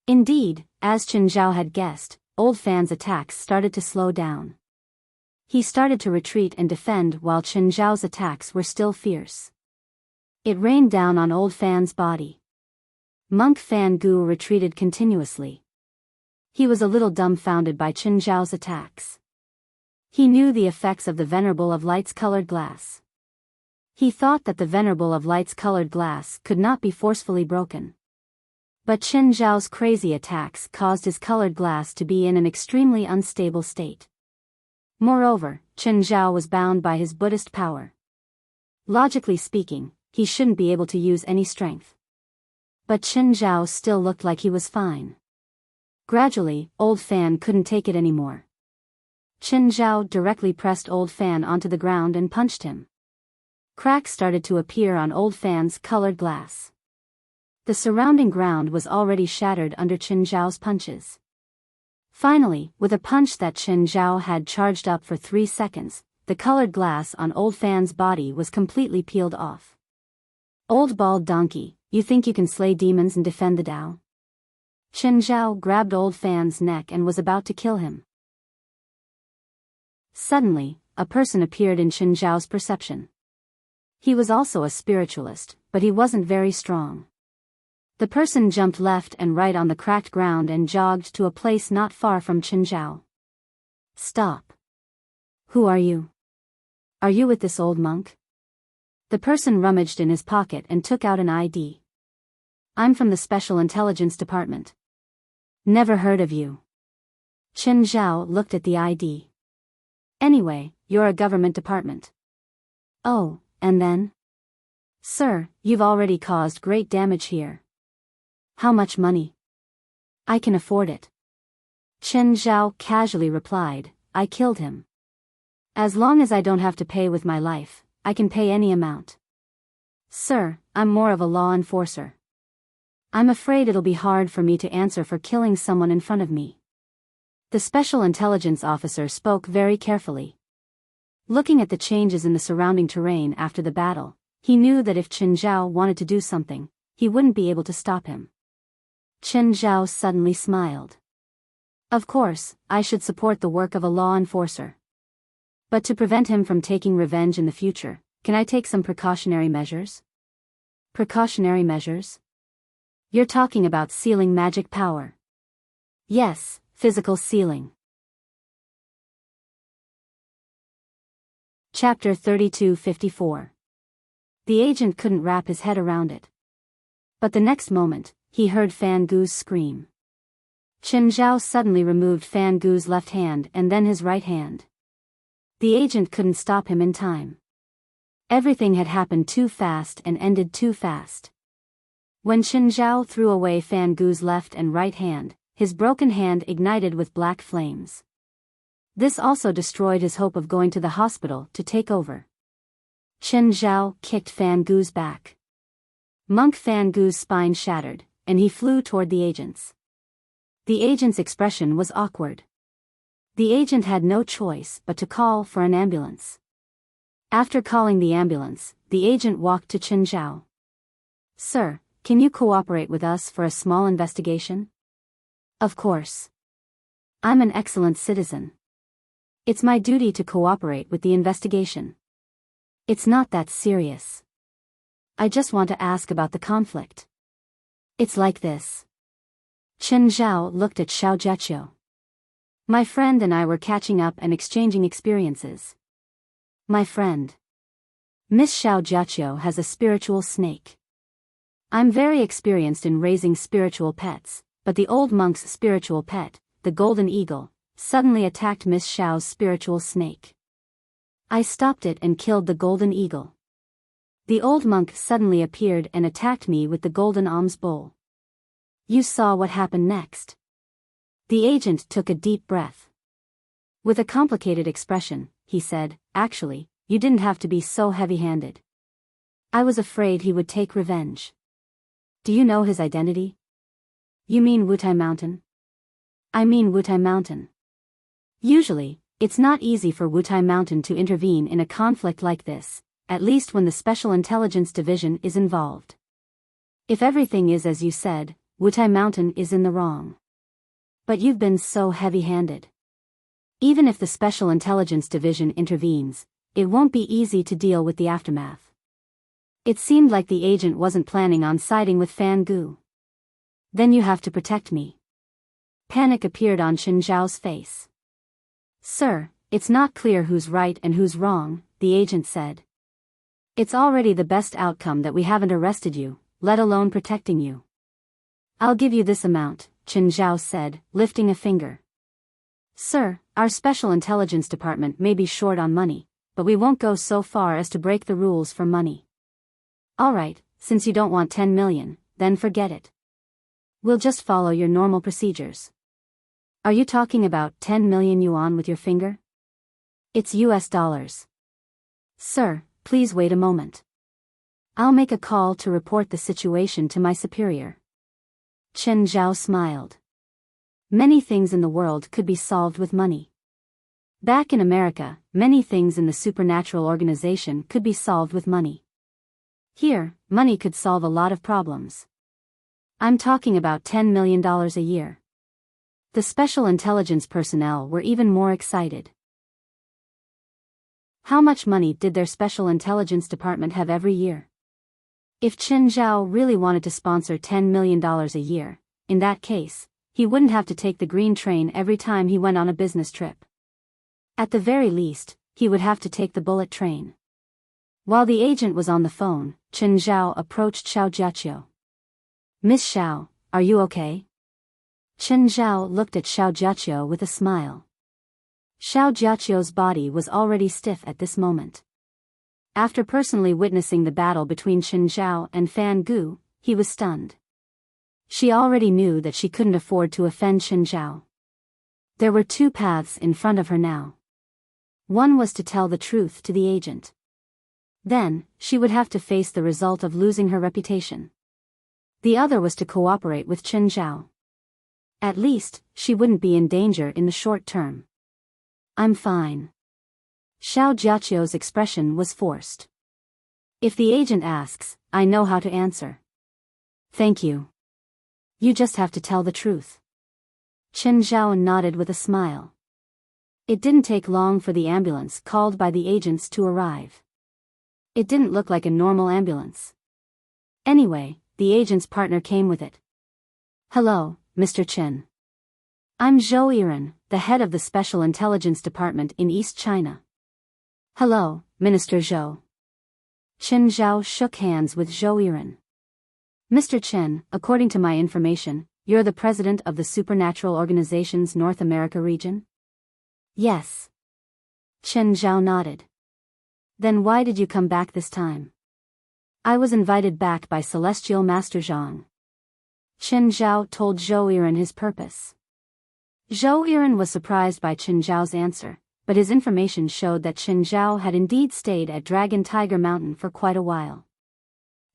Indeed, as Chen Zhao had guessed, Old Fan's attacks started to slow down. He started to retreat and defend while Chen Zhao's attacks were still fierce. It rained down on Old Fan's body. Monk Fan Gu retreated continuously. He was a little dumbfounded by Chen Zhao's attacks. He knew the effects of the Venerable of Light's colored glass. He thought that the Venerable of Light's colored glass could not be forcefully broken. But Chen Zhao's crazy attacks caused his colored glass to be in an extremely unstable state. Moreover, Chen Zhao was bound by his Buddhist power. Logically speaking, he shouldn't be able to use any strength. But Chen Zhao still looked like he was fine. Gradually, Old Fan couldn't take it anymore. Chen Zhao directly pressed Old Fan onto the ground and punched him. Cracks started to appear on Old Fan's colored glass. The surrounding ground was already shattered under Chen Zhao's punches. Finally, with a punch that Chen Zhao had charged up for 3 seconds, the colored glass on Old Fan's body was completely peeled off. Old bald donkey, you think you can slay demons and defend the Tao? Chen Zhao grabbed Old Fan's neck and was about to kill him. Suddenly, a person appeared in Chen Zhao's perception. He was also a spiritualist, but he wasn't very strong. The person jumped left and right on the cracked ground and jogged to a place not far from Chen Zhao. Stop. Who are you? Are you with this old monk? The person rummaged in his pocket and took out an ID. I'm from the Special Intelligence Department. Never heard of you. Chen Zhao looked at the ID. Anyway, you're a government department. Oh, and then? Sir, you've already caused great damage here. How much money? I can afford it. Chen Zhao casually replied, I killed him. As long as I don't have to pay with my life, I can pay any amount. Sir, I'm more of a law enforcer. I'm afraid it'll be hard for me to answer for killing someone in front of me. The special intelligence officer spoke very carefully. Looking at the changes in the surrounding terrain after the battle, he knew that if Chen Zhao wanted to do something, he wouldn't be able to stop him. Chen Zhao suddenly smiled. Of course, I should support the work of a law enforcer. But to prevent him from taking revenge in the future, can I take some precautionary measures? Precautionary measures? You're talking about sealing magic power. Yes, physical sealing. Chapter 3254. The agent couldn't wrap his head around it. But the next moment, he heard Fan Gu's scream. Chen Zhao suddenly removed Fan Gu's left hand and then his right hand. The agent couldn't stop him in time. Everything had happened too fast and ended too fast. When Chen Zhao threw away Fan Gu's left and right hand, his broken hand ignited with black flames. This also destroyed his hope of going to the hospital to take over. Chen Zhao kicked Fan Gu's back. Monk Fan Gu's spine shattered, and he flew toward the agents. The agent's expression was awkward. The agent had no choice but to call for an ambulance. After calling the ambulance, the agent walked to Chen Zhao. Sir, can you cooperate with us for a small investigation? Of course. I'm an excellent citizen. It's my duty to cooperate with the investigation. It's not that serious. I just want to ask about the conflict. It's like this. Chen Zhao looked at Xiao Jiaqiu. My friend and I were catching up and exchanging experiences. My friend. Miss Xiao Jiaqiu has a spiritual snake. I'm very experienced in raising spiritual pets, but the old monk's spiritual pet, the golden eagle, suddenly attacked Miss Xiao's spiritual snake. I stopped it and killed the golden eagle. The old monk suddenly appeared and attacked me with the golden alms bowl. You saw what happened next. The agent took a deep breath. With a complicated expression, he said, actually, you didn't have to be so heavy-handed. I was afraid he would take revenge. Do you know his identity? You mean Wutai Mountain? I mean Wutai Mountain. Usually, it's not easy for Wutai Mountain to intervene in a conflict like this, at least when the Special Intelligence Division is involved. If everything is as you said, Wutai Mountain is in the wrong. But you've been so heavy-handed. Even if the Special Intelligence Division intervenes, it won't be easy to deal with the aftermath. It seemed like the agent wasn't planning on siding with Fan Gu. Then you have to protect me. Panic appeared on Chen Zhao's face. Sir, it's not clear who's right and who's wrong, the agent said. It's already the best outcome that we haven't arrested you, let alone protecting you. I'll give you this amount, Chen Zhao said, lifting a finger. Sir, our Special Intelligence Department may be short on money, but we won't go so far as to break the rules for money. Alright, since you don't want 10 million, then forget it. We'll just follow your normal procedures. Are you talking about 10 million yuan with your finger? It's US dollars. Sir, please wait a moment. I'll make a call to report the situation to my superior. Chen Zhao smiled. Many things in the world could be solved with money. Back in America, many things in the supernatural organization could be solved with money. Here, money could solve a lot of problems. I'm talking about $10 million a year. The special intelligence personnel were even more excited. How much money did their special intelligence department have every year? If Chen Zhao really wanted to sponsor $10 million a year, in that case, he wouldn't have to take the green train every time he went on a business trip. At the very least, he would have to take the bullet train. While the agent was on the phone, Chen Zhao approached Xiao Jiaqiu. Miss Xiao, are you okay? Chen Zhao looked at Xiao Jiaqiu with a smile. Xiao Jiaqiu's body was already stiff at this moment. After personally witnessing the battle between Chen Zhao and Fan Gu, he was stunned. She already knew that she couldn't afford to offend Chen Zhao. There were two paths in front of her now. One was to tell the truth to the agent. Then, she would have to face the result of losing her reputation. The other was to cooperate with Chen Zhao. At least, she wouldn't be in danger in the short term. I'm fine. Xiao Jiaqiu's expression was forced. If the agent asks, I know how to answer. Thank you. You just have to tell the truth. Chen Zhao nodded with a smile. It didn't take long for the ambulance called by the agents to arrive. It didn't look like a normal ambulance. Anyway, the agent's partner came with it. Hello, Mr. Chen. I'm Zhou Yiren, the head of the Special Intelligence Department in East China. Hello, Minister Zhou. Chen Zhao shook hands with Zhou Yiren. Mr. Chen, according to my information, you're the president of the Supernatural Organization's North America region? Yes. Chen Zhao nodded. Then why did you come back this time? I was invited back by Celestial Master Zhang. Chen Zhao told Zhou Yiren his purpose. Zhou Yiren was surprised by Chen Zhao's answer, but his information showed that Chen Zhao had indeed stayed at Dragon Tiger Mountain for quite a while.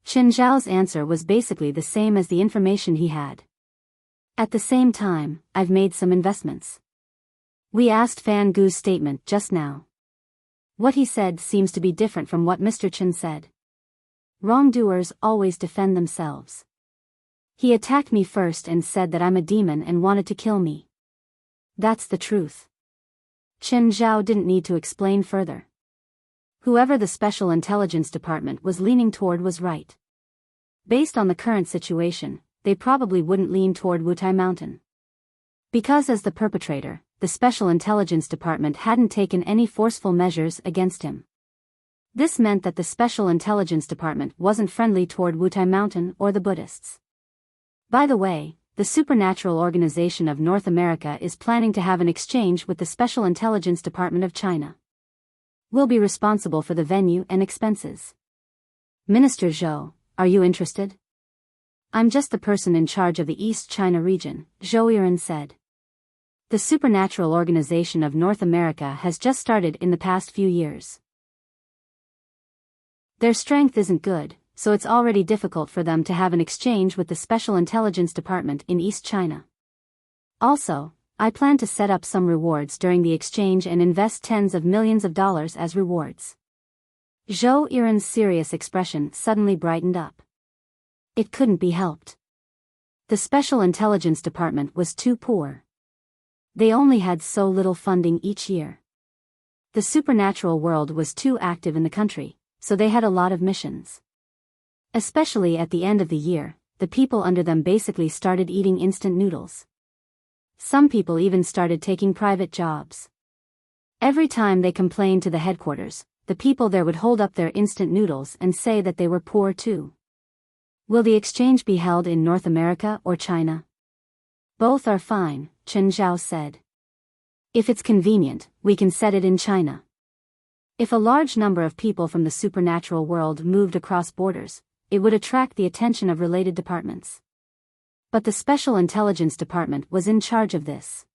Chen Zhao's answer was basically the same as the information he had. At the same time, I've made some investments. We asked Fan Gu's statement just now. What he said seems to be different from what Mr. Chen said. Wrongdoers always defend themselves. He attacked me first and said that I'm a demon and wanted to kill me. That's the truth. Chen Zhao didn't need to explain further. Whoever the Special Intelligence Department was leaning toward was right. Based on the current situation, they probably wouldn't lean toward Wutai Mountain. Because as the perpetrator, the Special Intelligence Department hadn't taken any forceful measures against him. This meant that the Special Intelligence Department wasn't friendly toward Wutai Mountain or the Buddhists. By the way, the Supernatural Organization of North America is planning to have an exchange with the Special Intelligence Department of China. We'll be responsible for the venue and expenses. Minister Zhou, are you interested? I'm just the person in charge of the East China region, Zhou Yiren said. The Supernatural Organization of North America has just started in the past few years. Their strength isn't good, so it's already difficult for them to have an exchange with the Special Intelligence Department in East China. Also, I plan to set up some rewards during the exchange and invest tens of millions of dollars as rewards. Zhou Yiren's serious expression suddenly brightened up. It couldn't be helped. The Special Intelligence Department was too poor. They only had so little funding each year. The supernatural world was too active in the country, so they had a lot of missions. Especially at the end of the year, the people under them basically started eating instant noodles. Some people even started taking private jobs. Every time they complained to the headquarters, the people there would hold up their instant noodles and say that they were poor too. Will the exchange be held in North America or China? Both are fine, Chen Zhao said. If it's convenient, we can set it in China. If a large number of people from the supernatural world moved across borders, it would attract the attention of related departments. But the Special Intelligence Department was in charge of this.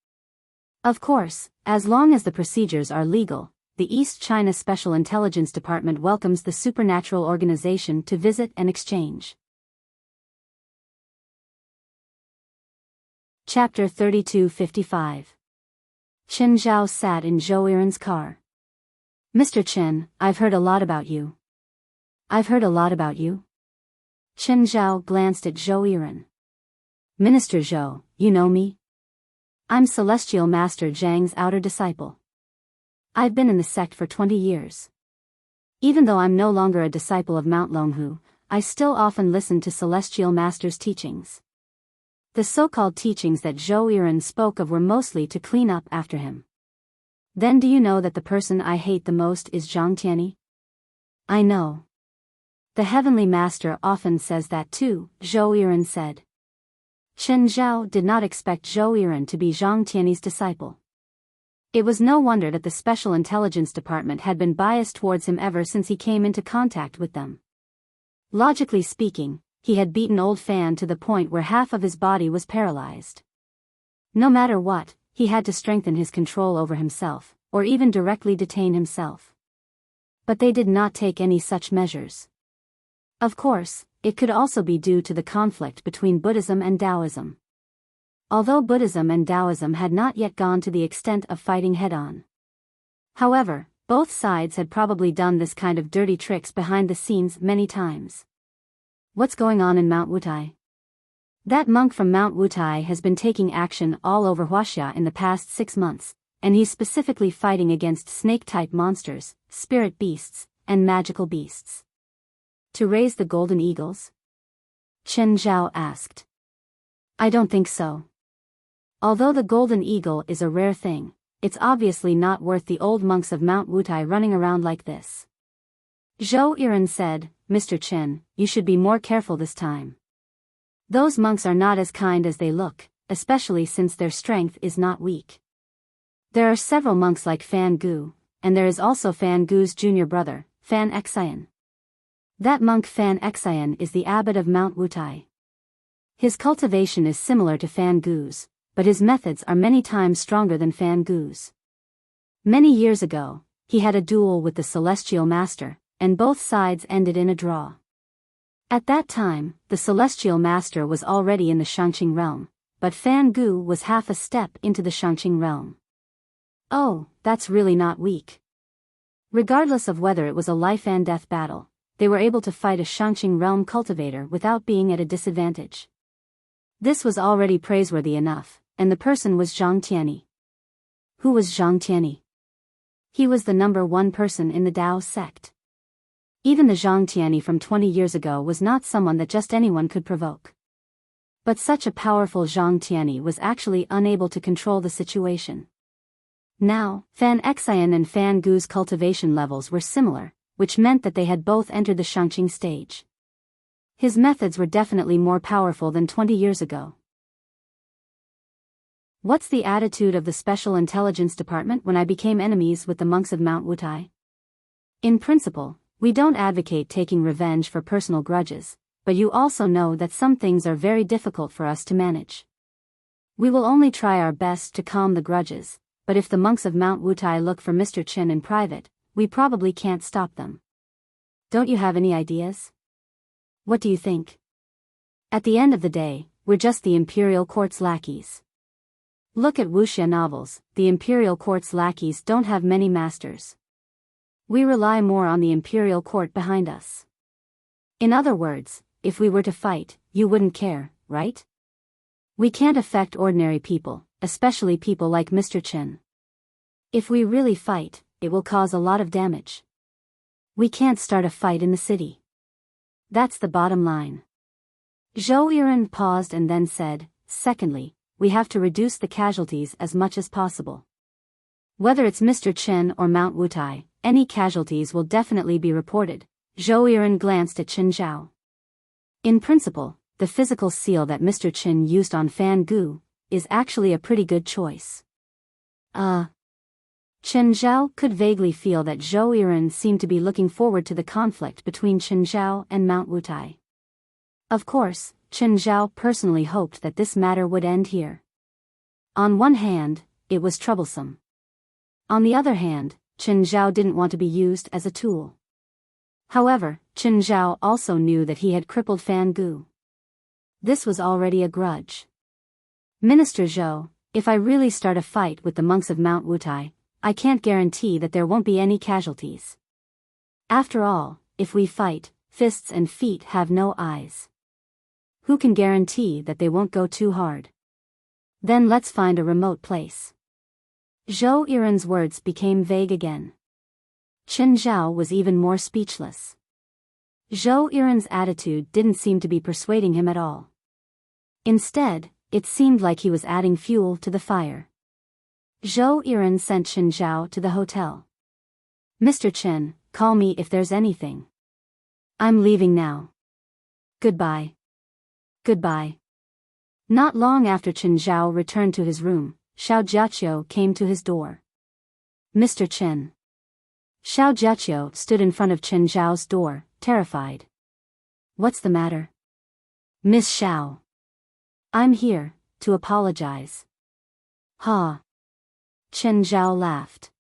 Of course, as long as the procedures are legal, the East China Special Intelligence Department welcomes the supernatural organization to visit and exchange. Chapter 3255. Chen Zhao sat in Zhou Yiren's car. Mr. Chen, I've heard a lot about you. I've heard a lot about you? Chen Zhao glanced at Zhou Yiren. Minister Zhou, you know me? I'm Celestial Master Zhang's outer disciple. I've been in the sect for 20 years. Even though I'm no longer a disciple of Mount Longhu, I still often listen to Celestial Master's teachings. The so-called teachings that Zhou Yiren spoke of were mostly to clean up after him. Then do you know that the person I hate the most is Zhang Tianyi? I know. The Heavenly Master often says that too, Zhou Yiren said. Chen Zhao did not expect Zhou Yiren to be Zhang Tianyi's disciple. It was no wonder that the Special Intelligence Department had been biased towards him ever since he came into contact with them. Logically speaking, he had beaten Old Fan to the point where half of his body was paralyzed. No matter what, he had to strengthen his control over himself, or even directly detain himself. But they did not take any such measures. Of course, it could also be due to the conflict between Buddhism and Taoism. Although Buddhism and Taoism had not yet gone to the extent of fighting head-on. However, both sides had probably done this kind of dirty tricks behind the scenes many times. What's going on in Mount Wutai? That monk from Mount Wutai has been taking action all over Huaxia in the past 6 months, and he's specifically fighting against snake-type monsters, spirit beasts, and magical beasts. To raise the golden eagles? Chen Zhao asked. I don't think so. Although the golden eagle is a rare thing, it's obviously not worth the old monks of Mount Wutai running around like this. Zhou Yiren said, Mr. Chen, you should be more careful this time. Those monks are not as kind as they look, especially since their strength is not weak. There are several monks like Fan Gu, and there is also Fan Gu's junior brother, Fan Xian. That monk Fan Xian is the abbot of Mount Wutai. His cultivation is similar to Fan Gu's, but his methods are many times stronger than Fan Gu's. Many years ago, he had a duel with the Celestial Master, and both sides ended in a draw. At that time, the Celestial Master was already in the Shangqing realm, but Fan Gu was half a step into the Shangqing realm. Oh, that's really not weak. Regardless of whether it was a life and death battle, they were able to fight a Shangqing realm cultivator without being at a disadvantage. This was already praiseworthy enough, and the person was Zhang Tianyi. Who was Zhang Tianyi? He was the #1 person in the Dao sect. Even the Zhang Tianyi from 20 years ago was not someone that just anyone could provoke. But such a powerful Zhang Tianyi was actually unable to control the situation. Now, Fan Xian and Fan Gu's cultivation levels were similar, which meant that they had both entered the Shangqing stage. His methods were definitely more powerful than 20 years ago. What's the attitude of the Special Intelligence Department when I became enemies with the monks of Mount Wutai? In principle, we don't advocate taking revenge for personal grudges, but you also know that some things are very difficult for us to manage. We will only try our best to calm the grudges, but if the monks of Mount Wutai look for Mr. Chen in private, we probably can't stop them. Don't you have any ideas? What do you think? At the end of the day, we're just the imperial court's lackeys. Look at wuxia novels, the imperial court's lackeys don't have many masters. We rely more on the imperial court behind us. In other words, if we were to fight, you wouldn't care, right? We can't affect ordinary people, especially people like Mr. Chen. If we really fight, it will cause a lot of damage. We can't start a fight in the city. That's the bottom line. Zhou Yiren paused and then said, secondly, we have to reduce the casualties as much as possible. Whether it's Mr. Chen or Mount Wutai, any casualties will definitely be reported. Zhou Yiren glanced at Chen Zhao. In principle, the physical seal that Mr. Chen used on Fan Gu is actually a pretty good choice. Chen Zhao could vaguely feel that Zhou Yiren seemed to be looking forward to the conflict between Chen Zhao and Mount Wutai. Of course, Chen Zhao personally hoped that this matter would end here. On one hand, it was troublesome. On the other hand, Chen Zhao didn't want to be used as a tool. However, Chen Zhao also knew that he had crippled Fan Gu. This was already a grudge. Minister Zhou, if I really start a fight with the monks of Mount Wutai, I can't guarantee that there won't be any casualties. After all, if we fight, fists and feet have no eyes. Who can guarantee that they won't go too hard? Then let's find a remote place. Zhou Yiren's words became vague again. Chen Zhao was even more speechless. Zhou Yiren's attitude didn't seem to be persuading him at all. Instead, it seemed like he was adding fuel to the fire. Zhou Yiren sent Chen Zhao to the hotel. Mr. Chen, call me if there's anything. I'm leaving now. Goodbye. Goodbye. Not long after Chen Zhao returned to his room, Xiao Jiaqiu came to his door. Mr. Chen. Xiao Jiaqiu stood in front of Chen Zhao's door, terrified. What's the matter? Miss Xiao. I'm here, to apologize. Ha. Chen Zhao laughed.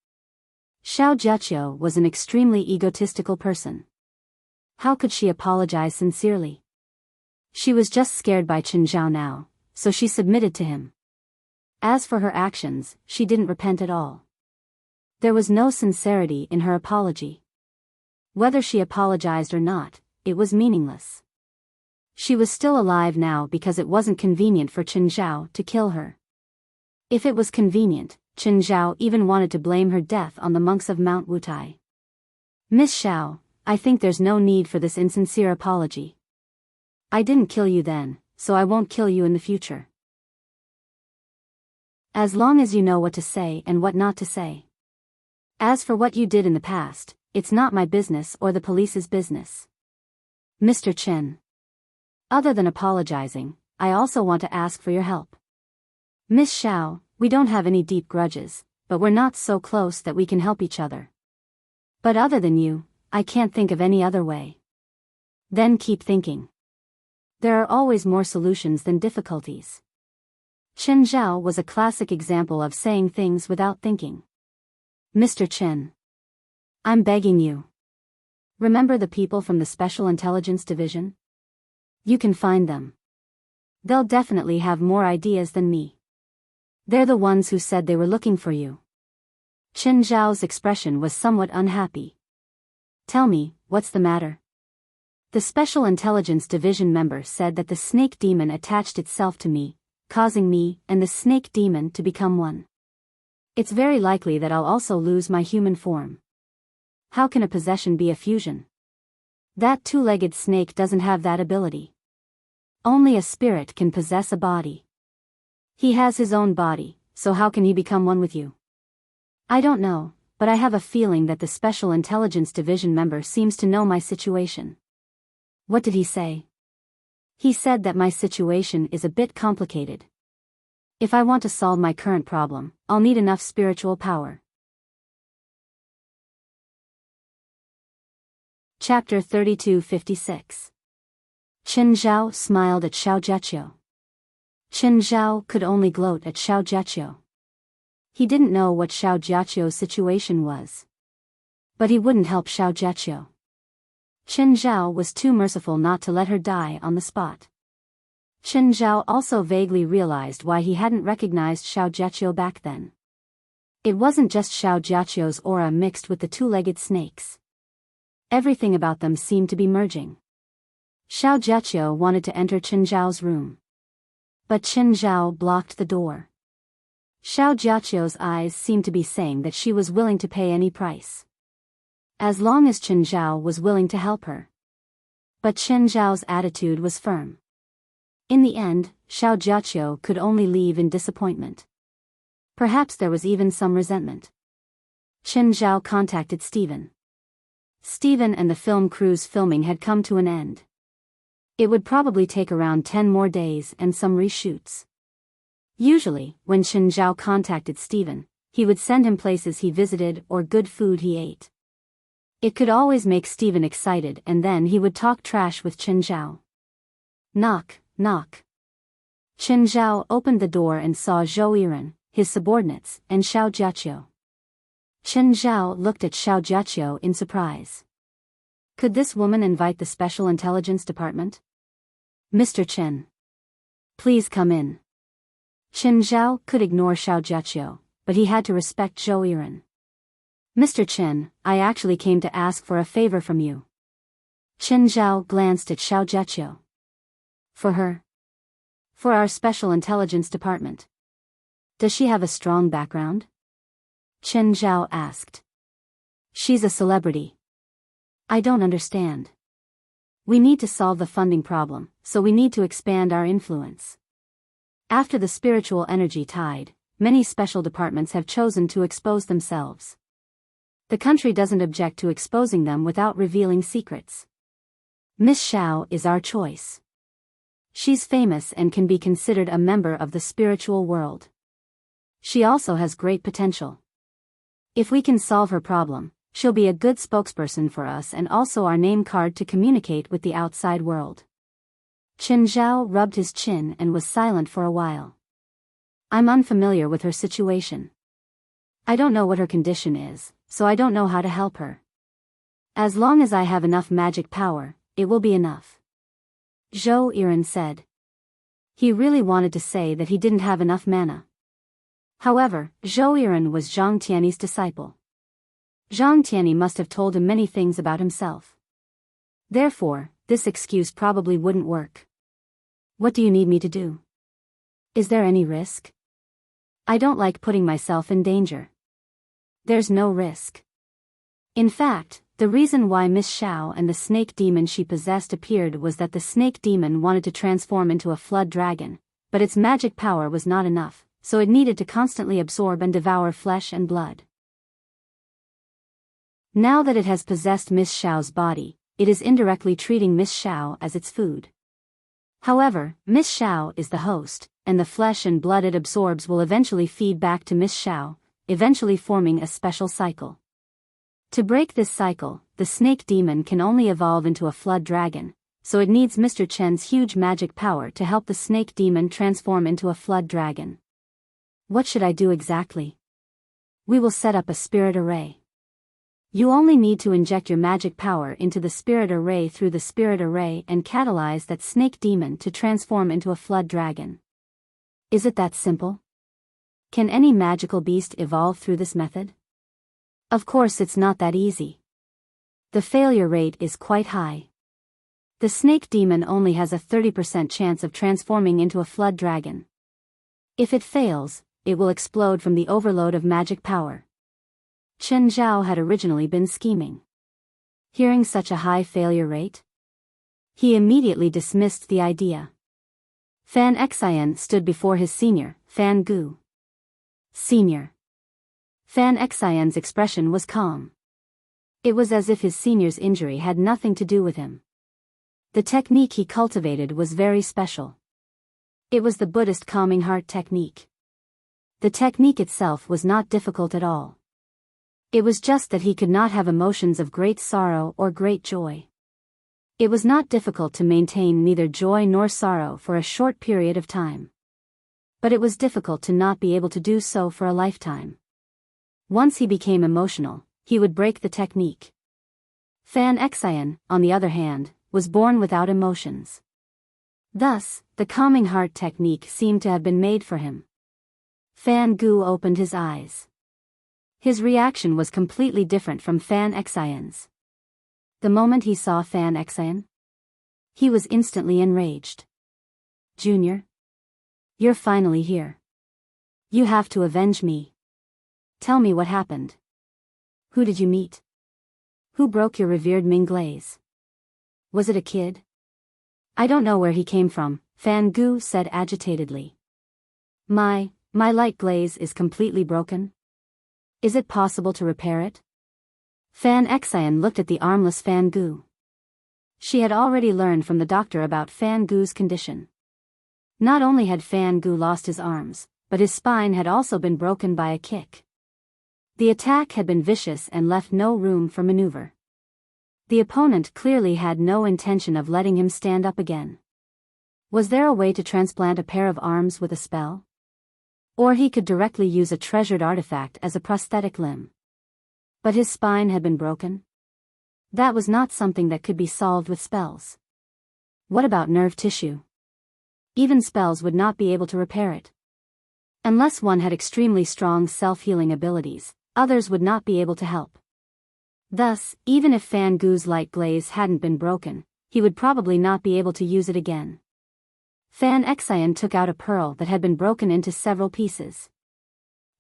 Xiao Jiaqiu was an extremely egotistical person. How could she apologize sincerely? She was just scared by Chen Zhao now, so she submitted to him. As for her actions, she didn't repent at all. There was no sincerity in her apology. Whether she apologized or not, it was meaningless. She was still alive now because it wasn't convenient for Chen Zhao to kill her. If it was convenient, Chen Zhao even wanted to blame her death on the monks of Mount Wutai. Miss Xiao, I think there's no need for this insincere apology. I didn't kill you then, so I won't kill you in the future. As long as you know what to say and what not to say. As for what you did in the past, it's not my business or the police's business. Mr. Chen. Other than apologizing, I also want to ask for your help. Miss Xiao, we don't have any deep grudges, but we're not so close that we can help each other. But other than you, I can't think of any other way. Then keep thinking. There are always more solutions than difficulties. Chen Zhao was a classic example of saying things without thinking. Mr. Chen. I'm begging you. Remember the people from the Special Intelligence Division? You can find them. They'll definitely have more ideas than me. They're the ones who said they were looking for you. Chen Zhao's expression was somewhat unhappy. Tell me, what's the matter? The Special Intelligence Division member said that the snake demon attached itself to me, causing me and the snake demon to become one. It's very likely that I'll also lose my human form. How can a possession be a fusion? That two-legged snake doesn't have that ability. Only a spirit can possess a body. He has his own body, so how can he become one with you? I don't know, but I have a feeling that the Special Intelligence Division member seems to know my situation. What did he say? He said that my situation is a bit complicated. If I want to solve my current problem, I'll need enough spiritual power. Chapter 3256. Qin Zhao smiled at Xiao Jiaqiu. Qin Zhao could only gloat at Xiao Jiaqiu. He didn't know what Xiao Jiaqiu's situation was. But he wouldn't help Xiao Jiaqiu. Qin Zhao was too merciful not to let her die on the spot. Qin Zhao also vaguely realized why he hadn't recognized Xiao Jiaqiu back then. It wasn't just Xiao Jiaqiu's aura mixed with the two-legged snakes. Everything about them seemed to be merging. Xiao Jiaqiu wanted to enter Qin Zhao's room. But Qin Zhao blocked the door. Xiao Jiaqiu's eyes seemed to be saying that she was willing to pay any price. As long as Qin Zhao was willing to help her. But Qin Zhao's attitude was firm. In the end, Xiao Jiaqiu could only leave in disappointment. Perhaps there was even some resentment. Qin Zhao contacted Steven. Steven and the film crew's filming had come to an end. It would probably take around 10 more days and some reshoots. Usually, when Qin Zhao contacted Steven, he would send him places he visited or good food he ate. It could always make Steven excited, and then he would talk trash with Qin Zhao. Knock, knock. Qin Zhao opened the door and saw Zhou Yiren, his subordinates, and Xiao Jiaqiu. Qin Zhao looked at Xiao Jiaqiu in surprise. Could this woman invite the Special Intelligence Department? Mr. Qin. Please come in. Qin Zhao could ignore Xiao Jiaqiu, but he had to respect Zhou Yiren. Mr. Qin, I actually came to ask for a favor from you. Qin Zhao glanced at Xiao Jiaqiu. For her? For our Special Intelligence Department. Does she have a strong background? Qin Zhao asked. She's a celebrity. I don't understand. We need to solve the funding problem, so we need to expand our influence. After the spiritual energy tide, many special departments have chosen to expose themselves. The country doesn't object to exposing them without revealing secrets. Miss Xiao is our choice. She's famous and can be considered a member of the spiritual world. She also has great potential. If we can solve her problem, she'll be a good spokesperson for us and also our name card to communicate with the outside world. Qin Zhao rubbed his chin and was silent for a while. I'm unfamiliar with her situation. I don't know what her condition is, so I don't know how to help her. As long as I have enough magic power, it will be enough. Zhou Yiren said. He really wanted to say that he didn't have enough mana. However, Zhou Yiren was Zhang Tiany's disciple. Zhang Tiany must have told him many things about himself. Therefore, this excuse probably wouldn't work. What do you need me to do? Is there any risk? I don't like putting myself in danger. There's no risk. In fact, the reason why Miss Xiao and the snake demon she possessed appeared was that the snake demon wanted to transform into a flood dragon, but its magic power was not enough, so it needed to constantly absorb and devour flesh and blood. Now that it has possessed Miss Xiao's body, it is indirectly treating Miss Xiao as its food. However, Miss Xiao is the host, and the flesh and blood it absorbs will eventually feed back to Miss Xiao, eventually forming a special cycle. To break this cycle, the snake demon can only evolve into a flood dragon, so it needs Mr. Chen's huge magic power to help the snake demon transform into a flood dragon. What should I do exactly? We will set up a spirit array. You only need to inject your magic power into the spirit array through the spirit array and catalyze that snake demon to transform into a flood dragon. Is it that simple? Can any magical beast evolve through this method? Of course it's not that easy. The failure rate is quite high. The snake demon only has a 30% chance of transforming into a flood dragon. If it fails, it will explode from the overload of magic power. Qin Zhao had originally been scheming. Hearing such a high failure rate, he immediately dismissed the idea. Fan Xian stood before his senior, Fan Gu. Senior. Fan Xian's expression was calm. It was as if his senior's injury had nothing to do with him. The technique he cultivated was very special. It was the Buddhist calming heart technique. The technique itself was not difficult at all. It was just that he could not have emotions of great sorrow or great joy. It was not difficult to maintain neither joy nor sorrow for a short period of time. But it was difficult to not be able to do so for a lifetime. Once he became emotional, he would break the technique. Fan Xian, on the other hand, was born without emotions. Thus, the calming heart technique seemed to have been made for him. Fan Gu opened his eyes. His reaction was completely different from Fan Xian's. The moment he saw Fan Xian, he was instantly enraged. Junior? You're finally here. You have to avenge me. Tell me what happened. Who did you meet? Who broke your revered Ming glaze? Was it a kid? I don't know where he came from, Fan Gu said agitatedly. My light glaze is completely broken. Is it possible to repair it? Fan Xian looked at the armless Fan Gu. She had already learned from the doctor about Fan Gu's condition. Not only had Fan Gu lost his arms, but his spine had also been broken by a kick. The attack had been vicious and left no room for maneuver. The opponent clearly had no intention of letting him stand up again. Was there a way to transplant a pair of arms with a spell? Or he could directly use a treasured artifact as a prosthetic limb. But his spine had been broken? That was not something that could be solved with spells. What about nerve tissue? Even spells would not be able to repair it. Unless one had extremely strong self-healing abilities, others would not be able to help. Thus, even if Fan Gu's light glaze hadn't been broken, he would probably not be able to use it again. Fan Xian took out a pearl that had been broken into several pieces.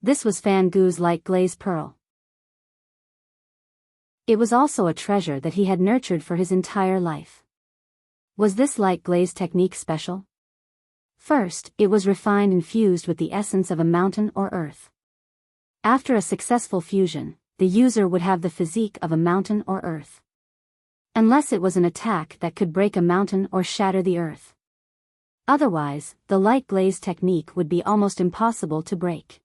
This was Fan Gu's light glaze pearl. It was also a treasure that he had nurtured for his entire life. Was this light glaze technique special? First, it was refined and fused with the essence of a mountain or earth. After a successful fusion, the user would have the physique of a mountain or earth. Unless it was an attack that could break a mountain or shatter the earth. Otherwise, the light glaze technique would be almost impossible to break.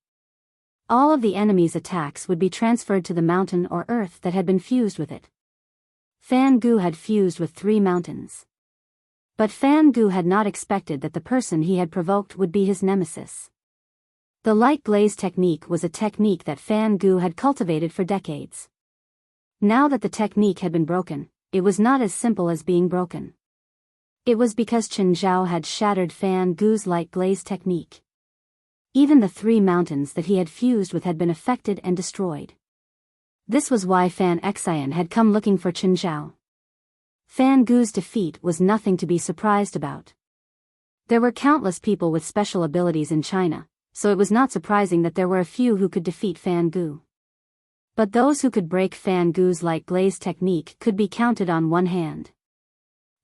All of the enemy's attacks would be transferred to the mountain or earth that had been fused with it. Fan Gu had fused with 3 mountains. But Fan Gu had not expected that the person he had provoked would be his nemesis. The light glaze technique was a technique that Fan Gu had cultivated for decades. Now that the technique had been broken, it was not as simple as being broken. It was because Chen Zhao had shattered Fan Gu's light glaze technique. Even the 3 mountains that he had fused with had been affected and destroyed. This was why Fan Xian had come looking for Chen Zhao. Fan Gu's defeat was nothing to be surprised about. There were countless people with special abilities in China, so it was not surprising that there were a few who could defeat Fan Gu. But those who could break Fan Gu's light glaze technique could be counted on one hand.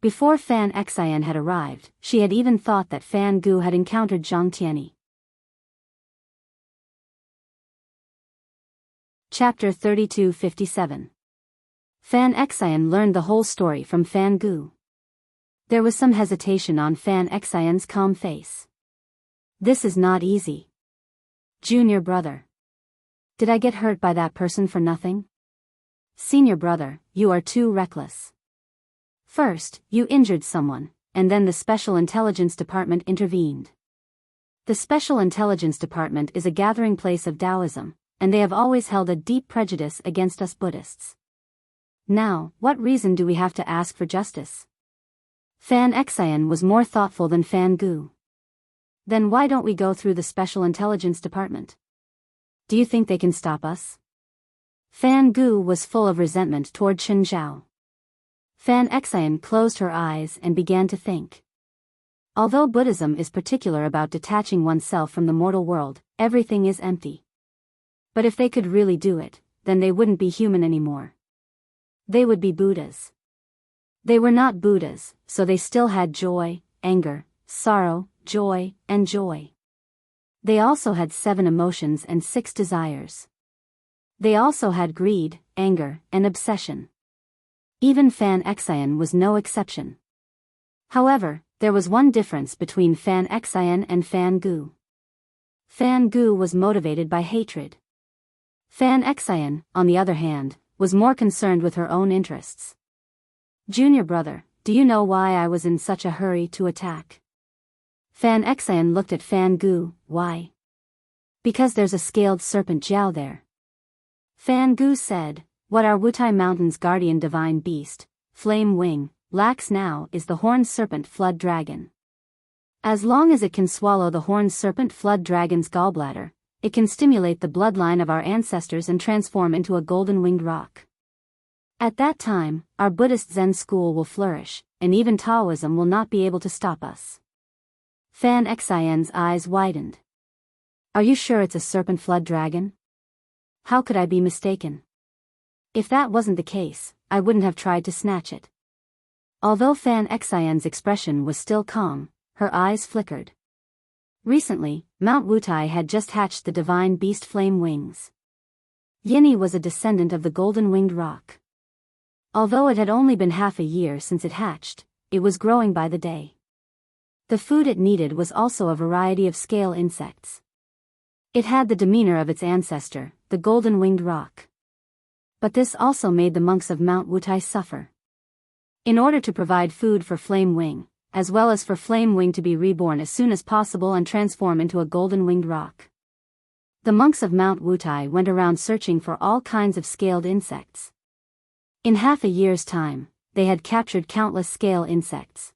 Before Fan Xian had arrived, she had even thought that Fan Gu had encountered Zhang Tianyi. Chapter 3257. Fan Xian learned the whole story from Fan Gu. There was some hesitation on Fan Xian's calm face. This is not easy. Junior brother. Did I get hurt by that person for nothing? Senior brother, you are too reckless. First, you injured someone, and then the Special Intelligence Department intervened. The Special Intelligence Department is a gathering place of Taoism, and they have always held a deep prejudice against us Buddhists. Now, what reason do we have to ask for justice? Fan Xian was more thoughtful than Fan Gu. Then why don't we go through the Special Intelligence Department? Do you think they can stop us? Fan Gu was full of resentment toward Chen Zhao. Fan Xian closed her eyes and began to think. Although Buddhism is particular about detaching oneself from the mortal world, everything is empty. But if they could really do it, then they wouldn't be human anymore. They would be Buddhas. They were not Buddhas, so they still had joy, anger, sorrow, joy, and joy. They also had 7 emotions and 6 desires. They also had greed, anger, and obsession. Even Fan Xian was no exception. However, there was one difference between Fan Xian and Fan Gu. Fan Gu was motivated by hatred. Fan Xian, on the other hand, was more concerned with her own interests. Junior brother, do you know why I was in such a hurry to attack? Fan Xian looked at Fan Gu. Why? Because there's a scaled serpent Jiao there. Fan Gu said, what our Wutai Mountain's guardian divine beast, Flame Wing, lacks now is the horned serpent flood dragon. As long as it can swallow the horned serpent flood dragon's gallbladder, it can stimulate the bloodline of our ancestors and transform into a golden-winged rock. At that time, our Buddhist Zen school will flourish, and even Taoism will not be able to stop us. Fan Xian's eyes widened. Are you sure it's a serpent flood dragon? How could I be mistaken? If that wasn't the case, I wouldn't have tried to snatch it. Although Fan Xian's expression was still calm, her eyes flickered. Recently, Mount Wutai had just hatched the divine beast Flame Wings. Yinny was a descendant of the golden-winged rock. Although it had only been half a year since it hatched, it was growing by the day. The food it needed was also a variety of scale insects. It had the demeanor of its ancestor, the golden-winged rock. But this also made the monks of Mount Wutai suffer. In order to provide food for Flame Wing, as well as for Flame Wing to be reborn as soon as possible and transform into a golden-winged rock, the monks of Mount Wutai went around searching for all kinds of scaled insects. In half a year's time, they had captured countless scale insects.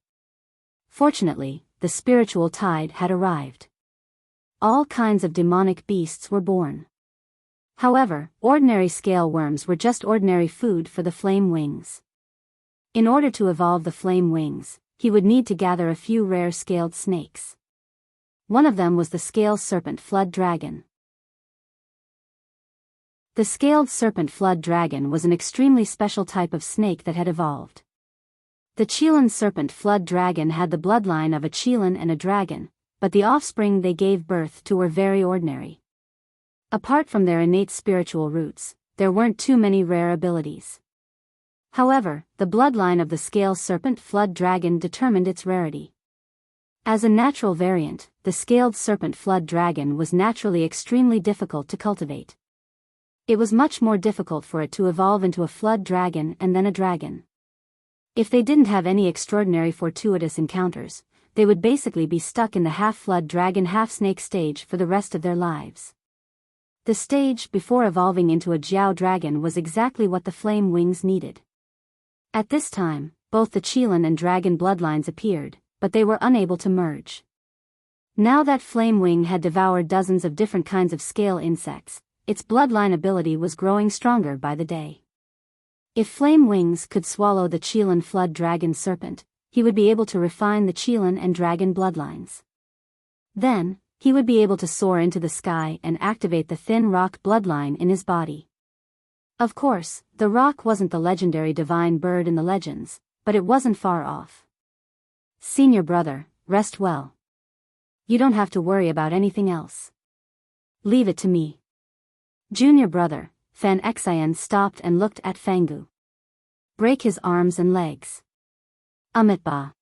Fortunately, the spiritual tide had arrived. All kinds of demonic beasts were born. However, ordinary scale worms were just ordinary food for the Flame Wings. In order to evolve the Flame Wings, he would need to gather a few rare scaled snakes. One of them was the scale serpent flood dragon. The scaled serpent flood dragon was an extremely special type of snake that had evolved. The Qilin serpent flood dragon had the bloodline of a Qilin and a dragon, but the offspring they gave birth to were very ordinary. Apart from their innate spiritual roots, there weren't too many rare abilities. However, the bloodline of the scale serpent flood dragon determined its rarity. As a natural variant, the scaled serpent flood dragon was naturally extremely difficult to cultivate. It was much more difficult for it to evolve into a flood dragon and then a dragon. If they didn't have any extraordinary fortuitous encounters, they would basically be stuck in the half-flood dragon half-snake stage for the rest of their lives. The stage before evolving into a Jiao dragon was exactly what the Flame Wings needed. At this time, both the Qilin and dragon bloodlines appeared, but they were unable to merge. Now that Flame Wing had devoured dozens of different kinds of scale insects, its bloodline ability was growing stronger by the day. If Flame Wings could swallow the Qilin flood dragon serpent, he would be able to refine the Qilin and dragon bloodlines. Then, he would be able to soar into the sky and activate the thin rock bloodline in his body. Of course, the rock wasn't the legendary divine bird in the legends, but it wasn't far off. Senior brother, rest well. You don't have to worry about anything else. Leave it to me. Junior brother, Fan Xian stopped and looked at Fangu. Break his arms and legs. Amitba.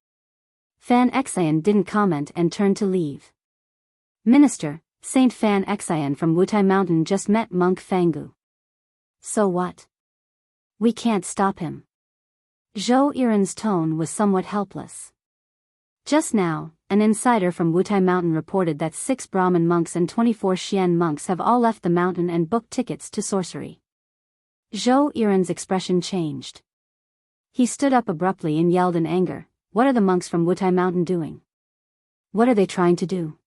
Fan Xian didn't comment and turned to leave. Minister, Saint Fan Xian from Wutai Mountain just met Monk Fangu. So what? We can't stop him. Zhou Yiren's tone was somewhat helpless. Just now, an insider from Wutai Mountain reported that 6 Brahmin monks and 24 Xian monks have all left the mountain and booked tickets to sorcery. Zhou Yiren's expression changed. He stood up abruptly and yelled in anger, "What are the monks from Wutai Mountain doing? What are they trying to do?"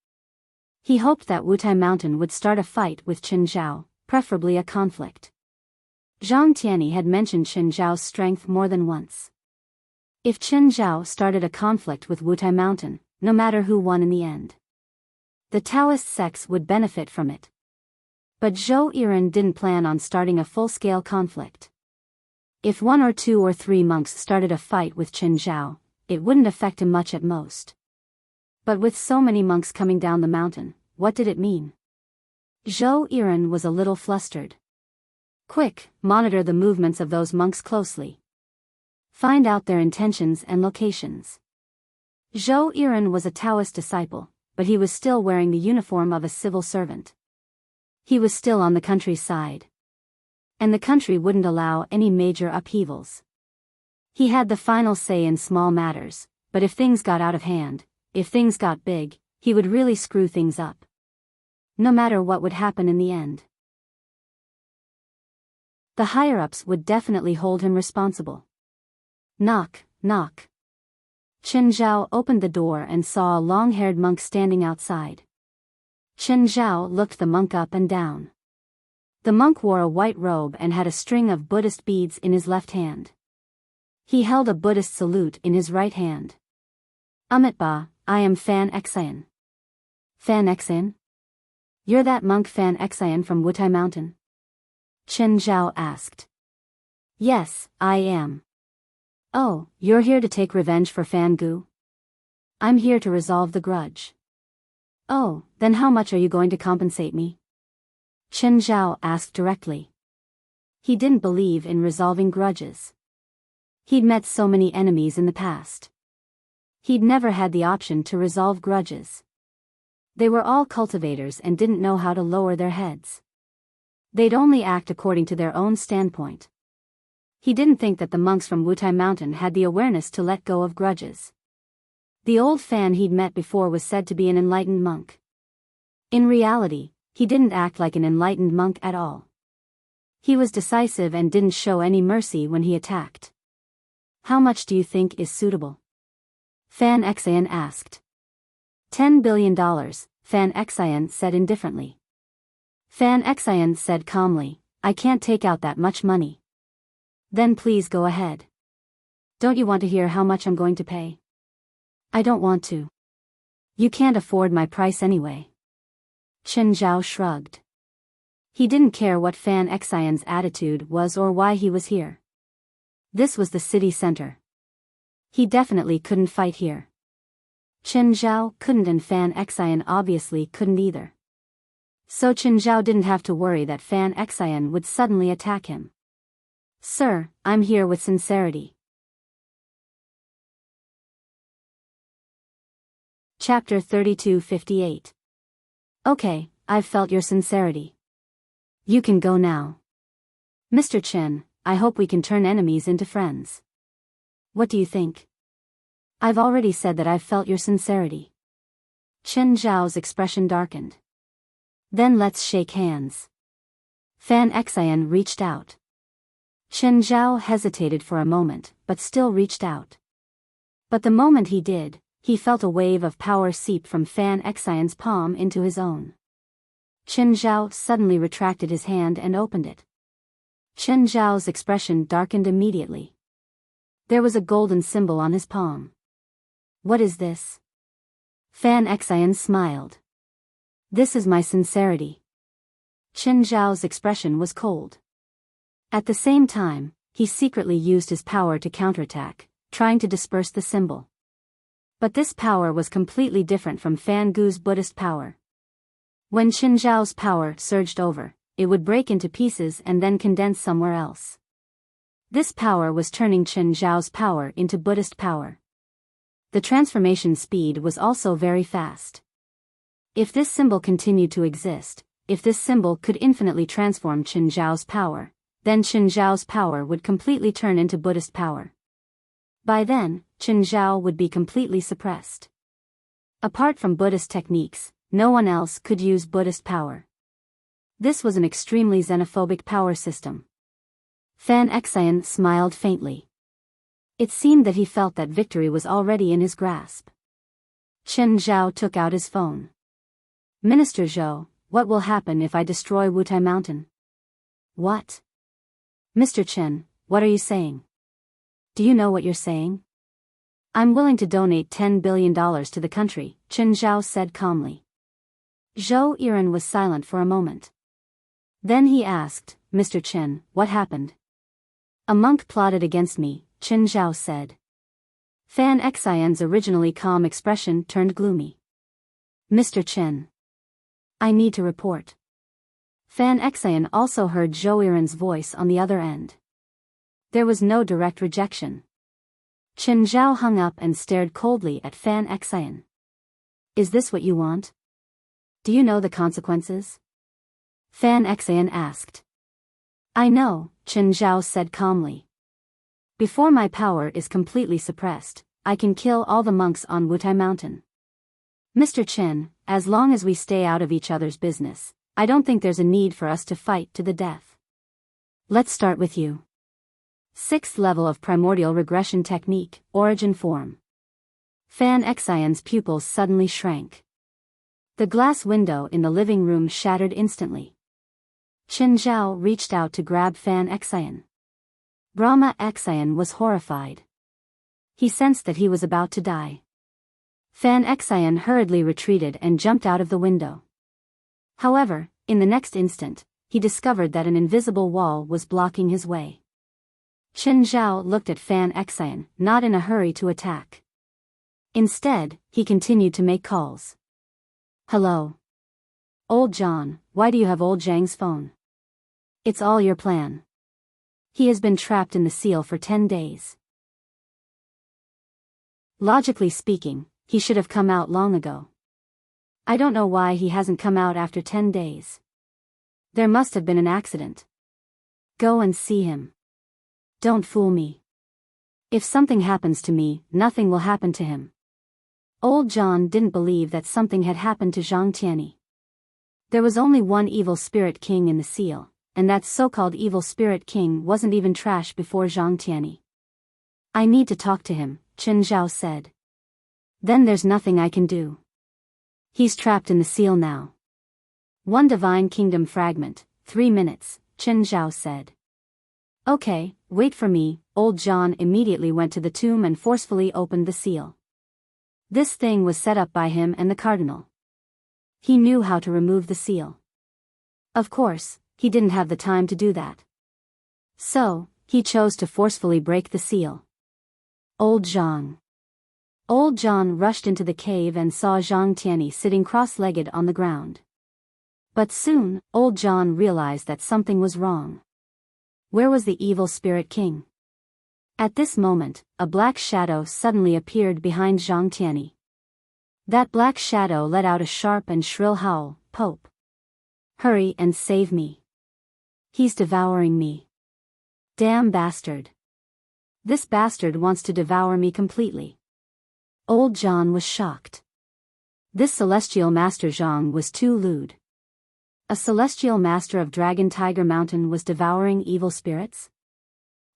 He hoped that Wutai Mountain would start a fight with Chen Zhao, preferably a conflict. Zhang Tianyi had mentioned Chen Zhao's strength more than once. If Chen Zhao started a conflict with Wutai Mountain, no matter who won in the end, the Taoist sects would benefit from it. But Zhou Yiren didn't plan on starting a full-scale conflict. If 1 or 2 or 3 monks started a fight with Chen Zhao, it wouldn't affect him much at most. But with so many monks coming down the mountain, what did it mean? Zhou Yiren was a little flustered. Quick, monitor the movements of those monks closely. Find out their intentions and locations. Zhou Yiren was a Taoist disciple, but he was still wearing the uniform of a civil servant. He was still on the country's side. And the country wouldn't allow any major upheavals. He had the final say in small matters, but if things got out of hand, if things got big, he would really screw things up. No matter what would happen in the end. The higher-ups would definitely hold him responsible. Knock, knock. Chen Zhao opened the door and saw a long-haired monk standing outside. Chen Zhao looked the monk up and down. The monk wore a white robe and had a string of Buddhist beads in his left hand. He held a Buddhist salute in his right hand. Amitabha, I am Fan Xian. Fan Xian? You're that monk Fan Xian from Wutai Mountain? Chen Zhao asked. Yes, I am. Oh, you're here to take revenge for Fan Gu? I'm here to resolve the grudge. Oh, then how much are you going to compensate me? Chen Zhao asked directly. He didn't believe in resolving grudges. He'd met so many enemies in the past. He'd never had the option to resolve grudges. They were all cultivators and didn't know how to lower their heads. They'd only act according to their own standpoint. He didn't think that the monks from Wutai Mountain had the awareness to let go of grudges. The old Fan he'd met before was said to be an enlightened monk. In reality, he didn't act like an enlightened monk at all. He was decisive and didn't show any mercy when he attacked. How much do you think is suitable? Fan Xian asked. $10 billion, Fan Xian said indifferently. Fan Xian said calmly, I can't take out that much money. Then please go ahead. Don't you want to hear how much I'm going to pay? I don't want to. You can't afford my price anyway. Chen Zhao shrugged. He didn't care what Fan Xian's attitude was or why he was here. This was the city center. He definitely couldn't fight here. Chen Zhao couldn't and Fan Xian obviously couldn't either. So Chen Zhao didn't have to worry that Fan Xian would suddenly attack him. Sir, I'm here with sincerity. Chapter 3258. Okay, I've felt your sincerity. You can go now. Mr. Chen, I hope we can turn enemies into friends. What do you think? I've already said that I've felt your sincerity. Chen Zhao's expression darkened. Then let's shake hands. Fan Xian reached out. Chen Zhao hesitated for a moment, but still reached out. But the moment he did, he felt a wave of power seep from Fan Xian's palm into his own. Chen Zhao suddenly retracted his hand and opened it. Chen Zhao's expression darkened immediately. There was a golden symbol on his palm. What is this? Fan Xian smiled. This is my sincerity. Chen Zhao's expression was cold. At the same time, he secretly used his power to counterattack, trying to disperse the symbol. But this power was completely different from Fan Gu's Buddhist power. When Chen Zhao's power surged over, it would break into pieces and then condense somewhere else. This power was turning Chen Zhao's power into Buddhist power. The transformation speed was also very fast. If this symbol continued to exist, if this symbol could infinitely transform Chen Zhao's power, then Chen Zhao's power would completely turn into Buddhist power. By then, Chen Zhao would be completely suppressed. Apart from Buddhist techniques, no one else could use Buddhist power. This was an extremely xenophobic power system. Fan Xian smiled faintly. It seemed that he felt that victory was already in his grasp. Chen Zhao took out his phone. Minister Zhou, what will happen if I destroy Wutai Mountain? What? Mr. Chen, what are you saying? Do you know what you're saying? I'm willing to donate $10 billion to the country, Chen Zhao said calmly. Zhou Yiren was silent for a moment. Then he asked, Mr. Chen, what happened? A monk plotted against me, Chen Zhao said. Fan Xian's originally calm expression turned gloomy. Mr. Chen. I need to report. Fan Xian also heard Zhou Yiren's voice on the other end. There was no direct rejection. Chen Zhao hung up and stared coldly at Fan Xian. Is this what you want? Do you know the consequences? Fan Xian asked. I know, Chen Zhao said calmly. Before my power is completely suppressed, I can kill all the monks on Wutai Mountain. Mr. Chen, as long as we stay out of each other's business, I don't think there's a need for us to fight to the death. Let's start with you. 6th level of primordial regression technique, origin form. Fan Xian's pupils suddenly shrank. The glass window in the living room shattered instantly. Chen Zhao reached out to grab Fan Xian. Brahma Xian was horrified. He sensed that he was about to die. Fan Xian hurriedly retreated and jumped out of the window. However, in the next instant, he discovered that an invisible wall was blocking his way. Chen Zhao looked at Fan Xian, not in a hurry to attack. Instead, he continued to make calls. Hello. Old John, why do you have old Zhang's phone? It's all your plan. He has been trapped in the seal for 10 days. Logically speaking, he should have come out long ago. I don't know why he hasn't come out after 10 days. There must have been an accident. Go and see him. Don't fool me. If something happens to me, nothing will happen to him. Old John didn't believe that something had happened to Zhang Tianyi. There was only one evil spirit king in the seal, and that so-called evil spirit king wasn't even trash before Zhang Tianyi. I need to talk to him, Chen Zhao said. Then there's nothing I can do. He's trapped in the seal now. One divine kingdom fragment, 3 minutes, Chen Zhao said. Okay, wait for me. Old John immediately went to the tomb and forcefully opened the seal. This thing was set up by him and the cardinal. He knew how to remove the seal. Of course, he didn't have the time to do that. So, he chose to forcefully break the seal. Old John rushed into the cave and saw Zhang Tianyi sitting cross-legged on the ground. But soon, Old John realized that something was wrong. Where was the evil spirit king? At this moment, a black shadow suddenly appeared behind Zhang Tianyi. That black shadow let out a sharp and shrill howl. Pope! Hurry and save me. He's devouring me. Damn bastard. This bastard wants to devour me completely. Old John was shocked. This celestial master Zhang was too lewd. A celestial master of Dragon Tiger Mountain was devouring evil spirits?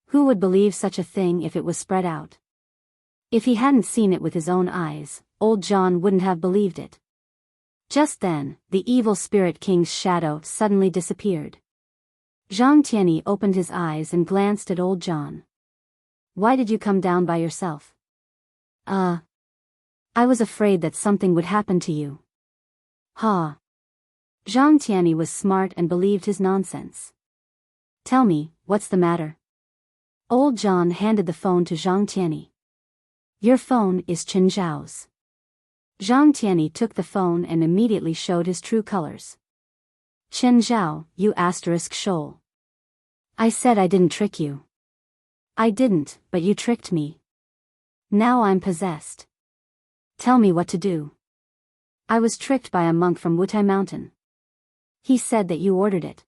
Who would believe such a thing if it was spread out? If he hadn't seen it with his own eyes, Old John wouldn't have believed it. Just then, the evil spirit king's shadow suddenly disappeared. Zhang Tianyi opened his eyes and glanced at Old John. Why did you come down by yourself? I was afraid that something would happen to you. Ha! Zhang Tianyi was smart and believed his nonsense. Tell me, what's the matter? Old John handed the phone to Zhang Tianyi. Your phone is Chen Zhao's. Zhang Tianyi took the phone and immediately showed his true colors. Chen Zhao, you *shoal. I said I didn't trick you. I didn't, but you tricked me. Now I'm possessed. Tell me what to do. I was tricked by a monk from Wutai Mountain. He said that you ordered it.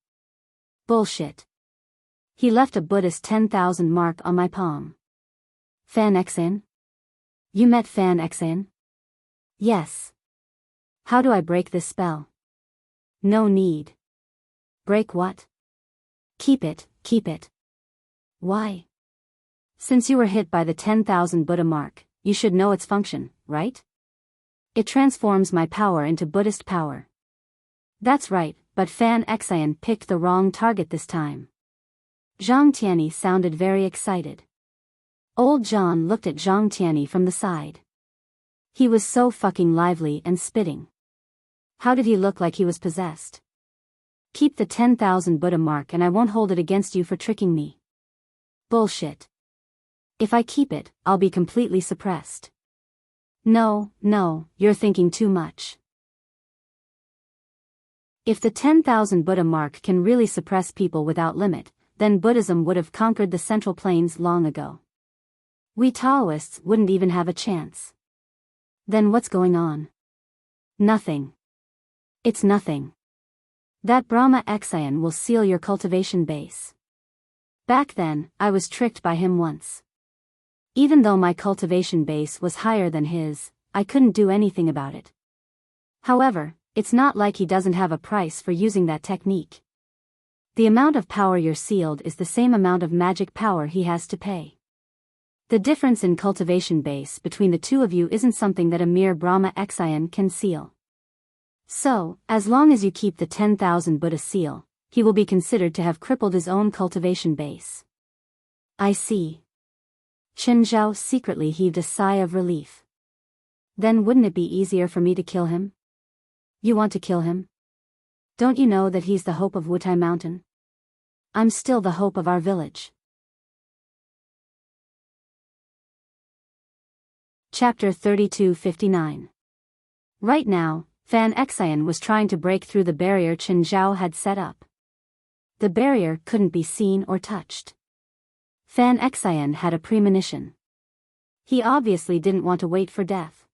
Bullshit. He left a Buddhist 10,000 mark on my palm. Fan Xian? You met Fan Xian? Yes. How do I break this spell? No need. Break what? Keep it, keep it. Why? Since you were hit by the 10,000 Buddha mark, you should know its function, right? It transforms my power into Buddhist power. That's right, but Fan Xian picked the wrong target this time. Zhang Tianyi sounded very excited. Old John looked at Zhang Tianyi from the side. He was so fucking lively and spitting. How did he look like he was possessed? Keep the 10,000 Buddha mark and I won't hold it against you for tricking me. Bullshit. If I keep it, I'll be completely suppressed. No, you're thinking too much. If the 10,000 Buddha mark can really suppress people without limit, then Buddhism would have conquered the Central Plains long ago. We Taoists wouldn't even have a chance. Then what's going on? Nothing. It's nothing. That Brahma Exayan will seal your cultivation base. Back then, I was tricked by him once. Even though my cultivation base was higher than his, I couldn't do anything about it. However, it's not like he doesn't have a price for using that technique. The amount of power you're sealed is the same amount of magic power he has to pay. The difference in cultivation base between the two of you isn't something that a mere Brahma Exayan can seal. So, as long as you keep the 10,000 Buddha seal, he will be considered to have crippled his own cultivation base. I see. Chen Zhao secretly heaved a sigh of relief. Then wouldn't it be easier for me to kill him? You want to kill him? Don't you know that he's the hope of Wutai Mountain? I'm still the hope of our village. Chapter 32:59. Right now, Fan Exayan was trying to break through the barrier Chen Zhao had set up. The barrier couldn't be seen or touched. Fan Exayan had a premonition. He obviously didn't want to wait for death.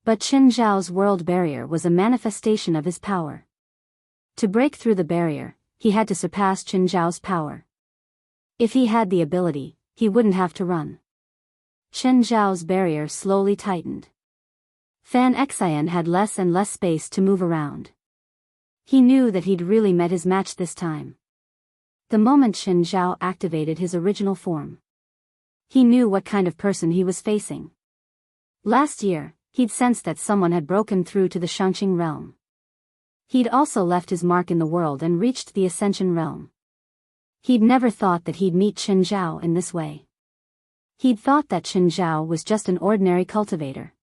But Chen Zhao's world barrier was a manifestation of his power. To break through the barrier, he had to surpass Chen Zhao's power. If he had the ability, he wouldn't have to run. Chen Zhao's barrier slowly tightened. Fan Exayan had less and less space to move around. He knew that he'd really met his match this time. The moment Chen Zhao activated his original form, he knew what kind of person he was facing. Last year, he'd sensed that someone had broken through to the Shangqing realm. He'd also left his mark in the world and reached the Ascension realm. He'd never thought that he'd meet Chen Zhao in this way. He'd thought that Chen Zhao was just an ordinary cultivator.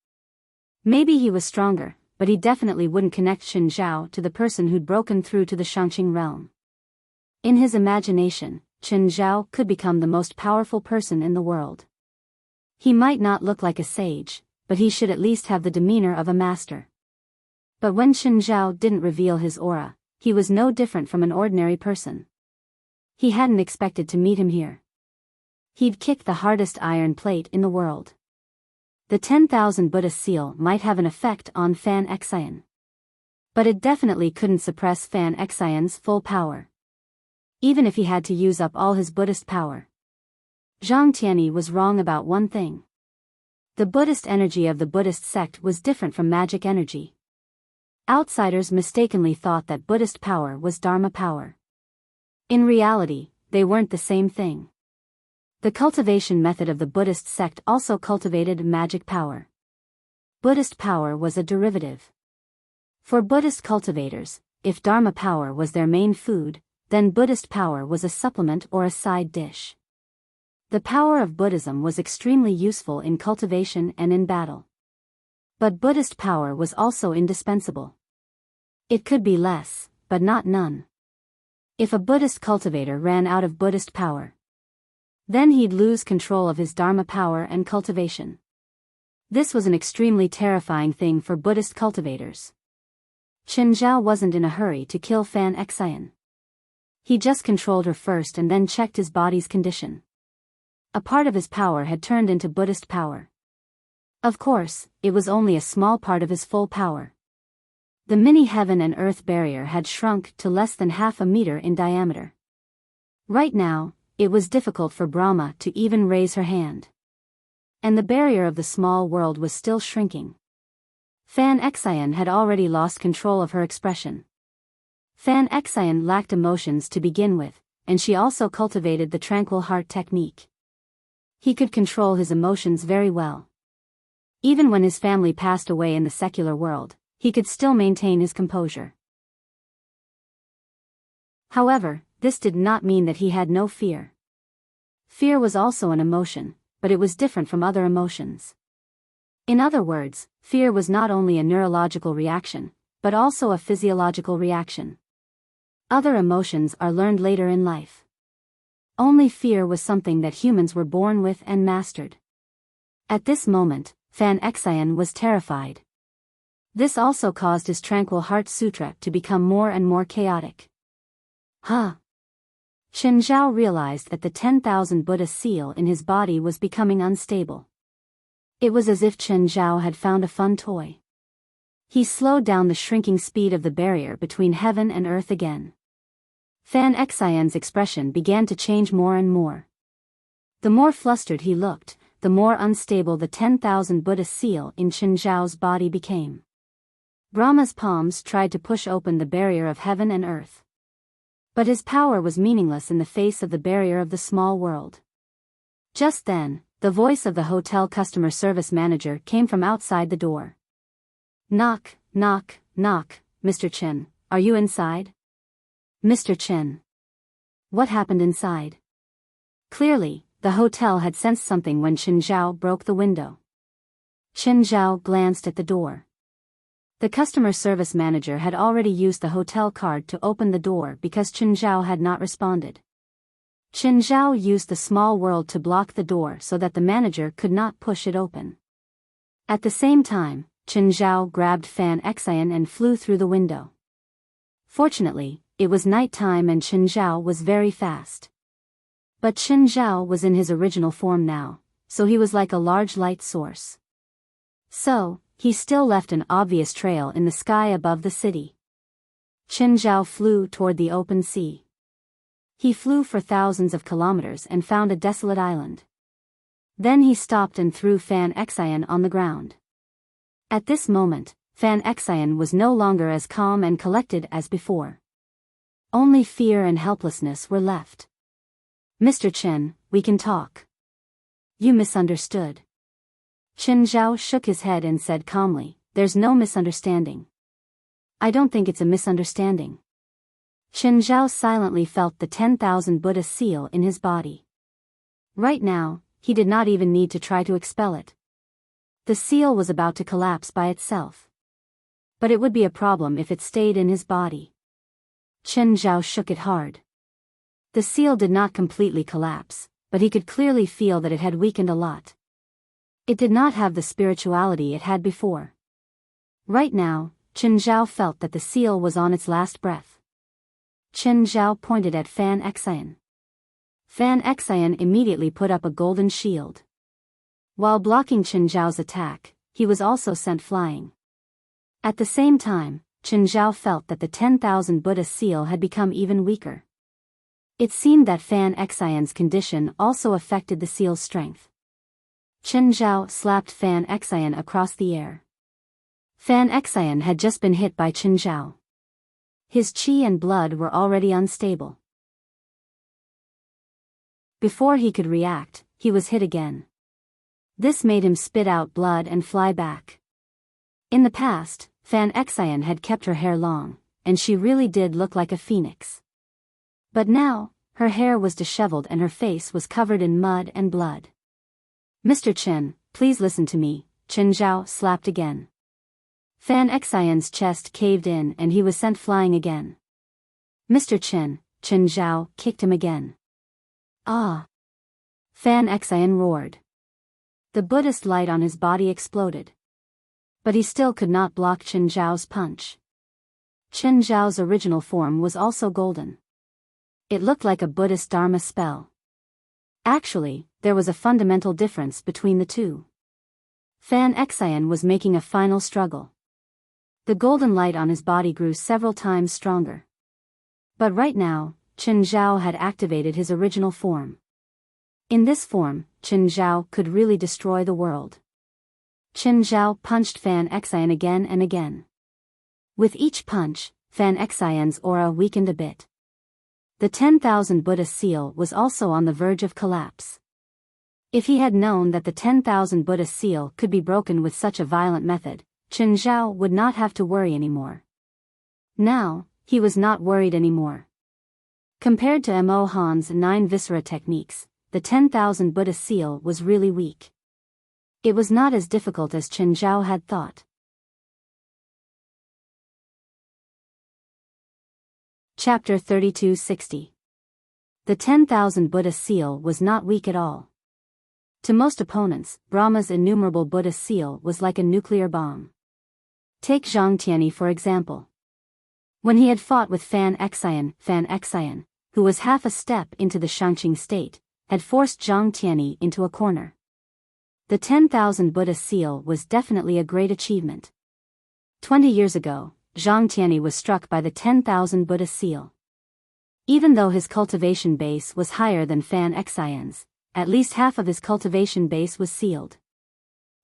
Maybe he was stronger, but he definitely wouldn't connect Chen Zhao to the person who'd broken through to the Shangqing realm. In his imagination, Chen Zhao could become the most powerful person in the world. He might not look like a sage, but he should at least have the demeanor of a master. But when Chen Zhao didn't reveal his aura, he was no different from an ordinary person. He hadn't expected to meet him here. He'd kicked the hardest iron plate in the world. The 10,000 Buddha seal might have an effect on Fan Exayan. But it definitely couldn't suppress Fan Exayan's full power. Even if he had to use up all his Buddhist power. Zhang Tianyi was wrong about one thing. The Buddhist energy of the Buddhist sect was different from magic energy. Outsiders mistakenly thought that Buddhist power was Dharma power. In reality, they weren't the same thing. The cultivation method of the Buddhist sect also cultivated magic power. Buddhist power was a derivative. For Buddhist cultivators, if Dharma power was their main food, then Buddhist power was a supplement or a side dish. The power of Buddhism was extremely useful in cultivation and in battle. But Buddhist power was also indispensable. It could be less, but not none. If a Buddhist cultivator ran out of Buddhist power, then he'd lose control of his Dharma power and cultivation. This was an extremely terrifying thing for Buddhist cultivators. Chen Zhao wasn't in a hurry to kill Fan Exayan. He just controlled her first and then checked his body's condition. A part of his power had turned into Buddhist power. Of course, it was only a small part of his full power. The mini heaven and earth barrier had shrunk to less than half a meter in diameter. Right now, it was difficult for Brahma to even raise her hand. And the barrier of the small world was still shrinking. Fan Exayan had already lost control of her expression. Fan Exayan lacked emotions to begin with, and she also cultivated the tranquil heart technique. He could control his emotions very well. Even when his family passed away in the secular world, he could still maintain his composure. However, this did not mean that he had no fear. Fear was also an emotion, but it was different from other emotions. In other words, fear was not only a neurological reaction, but also a physiological reaction. Other emotions are learned later in life. Only fear was something that humans were born with and mastered. At this moment, Fan Xian was terrified. This also caused his tranquil heart sutra to become more and more chaotic. Huh? Chen Zhao realized that the 10,000 Buddha seal in his body was becoming unstable. It was as if Chen Zhao had found a fun toy. He slowed down the shrinking speed of the barrier between heaven and earth again. Fan Xian's expression began to change more and more. The more flustered he looked, the more unstable the 10,000 Buddha seal in Chen Zhao's body became. Brahma's palms tried to push open the barrier of heaven and earth. But his power was meaningless in the face of the barrier of the small world. Just then, the voice of the hotel customer service manager came from outside the door. Knock, knock, knock, Mr. Chen, are you inside? Mr. Chen. What happened inside? Clearly, the hotel had sensed something when Chen Zhao broke the window. Chen Zhao glanced at the door. The customer service manager had already used the hotel card to open the door because Chen Zhao had not responded. Chen Zhao used the small world to block the door so that the manager could not push it open. At the same time, Chen Zhao grabbed Fan Xian and flew through the window. Fortunately, it was night time and Chen Zhao was very fast. But Chen Zhao was in his original form now, so he was like a large light source. So, he still left an obvious trail in the sky above the city. Chen Zhao flew toward the open sea. He flew for thousands of kilometers and found a desolate island. Then he stopped and threw Fan Xian on the ground. At this moment, Fan Xian was no longer as calm and collected as before. Only fear and helplessness were left. Mr. Chen, we can talk. You misunderstood. Chen Zhao shook his head and said calmly, there's no misunderstanding. I don't think it's a misunderstanding. Chen Zhao silently felt the 10,000 Buddha seal in his body. Right now, he did not even need to try to expel it. The seal was about to collapse by itself. But it would be a problem if it stayed in his body. Chen Zhao shook it hard. The seal did not completely collapse, but he could clearly feel that it had weakened a lot. It did not have the spirituality it had before. Right now, Chen Zhao felt that the seal was on its last breath. Chen Zhao pointed at Fan Xian. Fan Xian immediately put up a golden shield. While blocking Chen Zhao's attack, he was also sent flying. At the same time, Chen Zhao felt that the 10,000 Buddha seal had become even weaker. It seemed that Fan Xian's condition also affected the seal's strength. Chen Zhao slapped Fan Xian across the air. Fan Xian had just been hit by Chen Zhao. His qi and blood were already unstable. Before he could react, he was hit again. This made him spit out blood and fly back. In the past, Fan Xian had kept her hair long, and she really did look like a phoenix. But now, her hair was disheveled and her face was covered in mud and blood. Mr. Chen, please listen to me, Chen Zhao slapped again. Fan Xian's chest caved in and he was sent flying again. Mr. Chen, Chen Zhao kicked him again. Ah! Fan Xian roared. The Buddhist light on his body exploded. But he still could not block Chen Zhao's punch. Chen Zhao's original form was also golden. It looked like a Buddhist Dharma spell. Actually, there was a fundamental difference between the two. Fan Xian was making a final struggle. The golden light on his body grew several times stronger. But right now, Chen Zhao had activated his original form. In this form, Chen Zhao could really destroy the world. Chen Zhao punched Fan Xian again and again. With each punch, Fan Xian's aura weakened a bit. The 10,000 Buddha seal was also on the verge of collapse. If he had known that the 10,000 Buddha seal could be broken with such a violent method, Chen Zhao would not have to worry anymore. Now, he was not worried anymore. Compared to Mo Han's 9 Viscera techniques, the 10,000 Buddha seal was really weak. It was not as difficult as Chen Zhao had thought. Chapter 3260. The 10,000 Buddhist seal was not weak at all. To most opponents, Brahma's innumerable Buddhist seal was like a nuclear bomb. Take Zhang Tianyi for example. When he had fought with Fan Xian, who was half a step into the Shangqing state, had forced Zhang Tianyi into a corner. The 10,000 Buddhist seal was definitely a great achievement. 20 years ago, Zhang Tianyi was struck by the 10,000 Buddhist seal. Even though his cultivation base was higher than Fan Xian's, at least half of his cultivation base was sealed.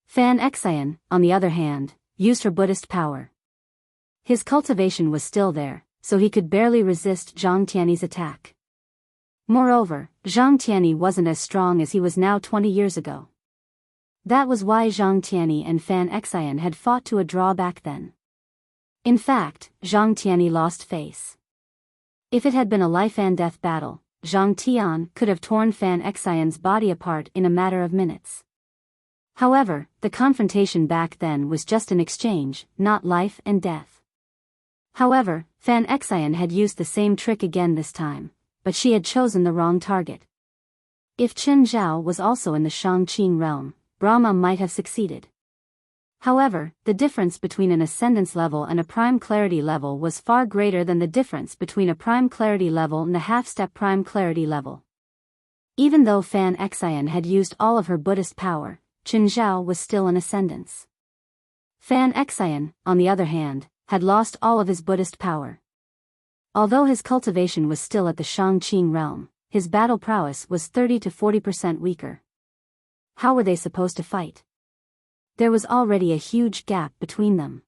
Fan Xian, on the other hand, used her Buddhist power. His cultivation was still there, so he could barely resist Zhang Tianyi's attack. Moreover, Zhang Tianyi wasn't as strong as he was now 20 years ago. That was why Zhang Tianyi and Fan Xian had fought to a draw back then. In fact, Zhang Tianyi lost face. If it had been a life-and-death battle, Zhang Tian could have torn Fan Xian's body apart in a matter of minutes. However, the confrontation back then was just an exchange, not life and death. However, Fan Xian had used the same trick again this time, but she had chosen the wrong target. If Chen Zhao was also in the Shangqing realm, Brahma might have succeeded. However, the difference between an ascendance level and a prime clarity level was far greater than the difference between a prime clarity level and a half-step prime clarity level. Even though Fan Xian had used all of her Buddhist power, Chen Zhao was still in ascendance. Fan Xian, on the other hand, had lost all of his Buddhist power. Although his cultivation was still at the Shangqing realm, his battle prowess was 30 to 40% weaker. How were they supposed to fight? There was already a huge gap between them.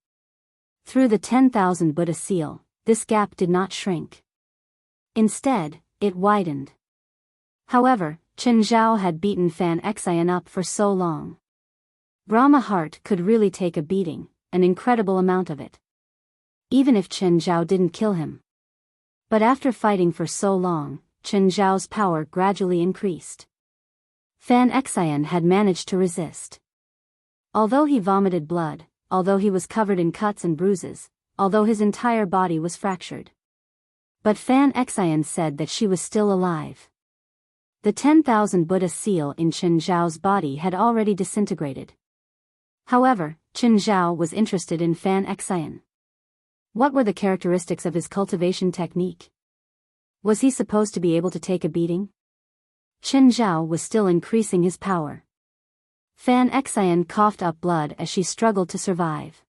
Through the 10,000 Buddha seal, this gap did not shrink. Instead, it widened. However, Chen Zhao had beaten Fan Xian up for so long. Brahma heart could really take a beating, an incredible amount of it. Even if Chen Zhao didn't kill him. But after fighting for so long, Chen Zhao's power gradually increased. Fan Xian had managed to resist. Although he vomited blood, although he was covered in cuts and bruises, although his entire body was fractured. But Fan Xian said that she was still alive. The 10,000 Buddha seal in Chen Zhao's body had already disintegrated. However, Chen Zhao was interested in Fan Xian. What were the characteristics of his cultivation technique? Was he supposed to be able to take a beating? Chen Zhao was still increasing his power. Fan Xian coughed up blood as she struggled to survive.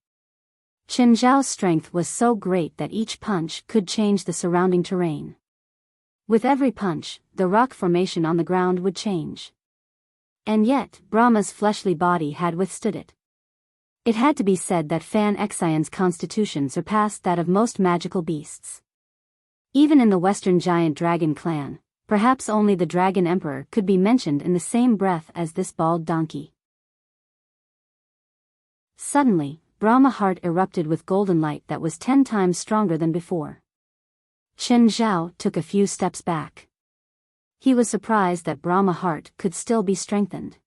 Chen Zhao's strength was so great that each punch could change the surrounding terrain. With every punch, the rock formation on the ground would change. And yet, Brahma's fleshly body had withstood it. It had to be said that Fan Xian's constitution surpassed that of most magical beasts. Even in the Western giant dragon clan, perhaps only the Dragon Emperor could be mentioned in the same breath as this bald donkey. Suddenly, Brahma heart erupted with golden light that was 10 times stronger than before. Chen Zhao took a few steps back. He was surprised that Brahma heart could still be strengthened.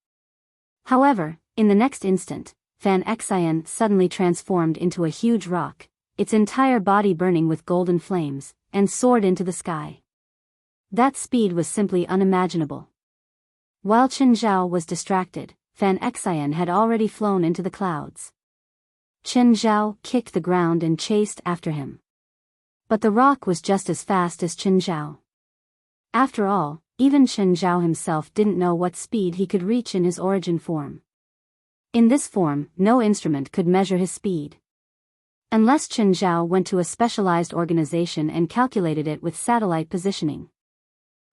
However, in the next instant, Fan Xian suddenly transformed into a huge rock, its entire body burning with golden flames, and soared into the sky. That speed was simply unimaginable. While Chen Zhao was distracted, Fan Xian had already flown into the clouds. Chen Zhao kicked the ground and chased after him. But the rock was just as fast as Chen Zhao. After all, even Chen Zhao himself didn't know what speed he could reach in his origin form. In this form, no instrument could measure his speed. Unless Chen Zhao went to a specialized organization and calculated it with satellite positioning.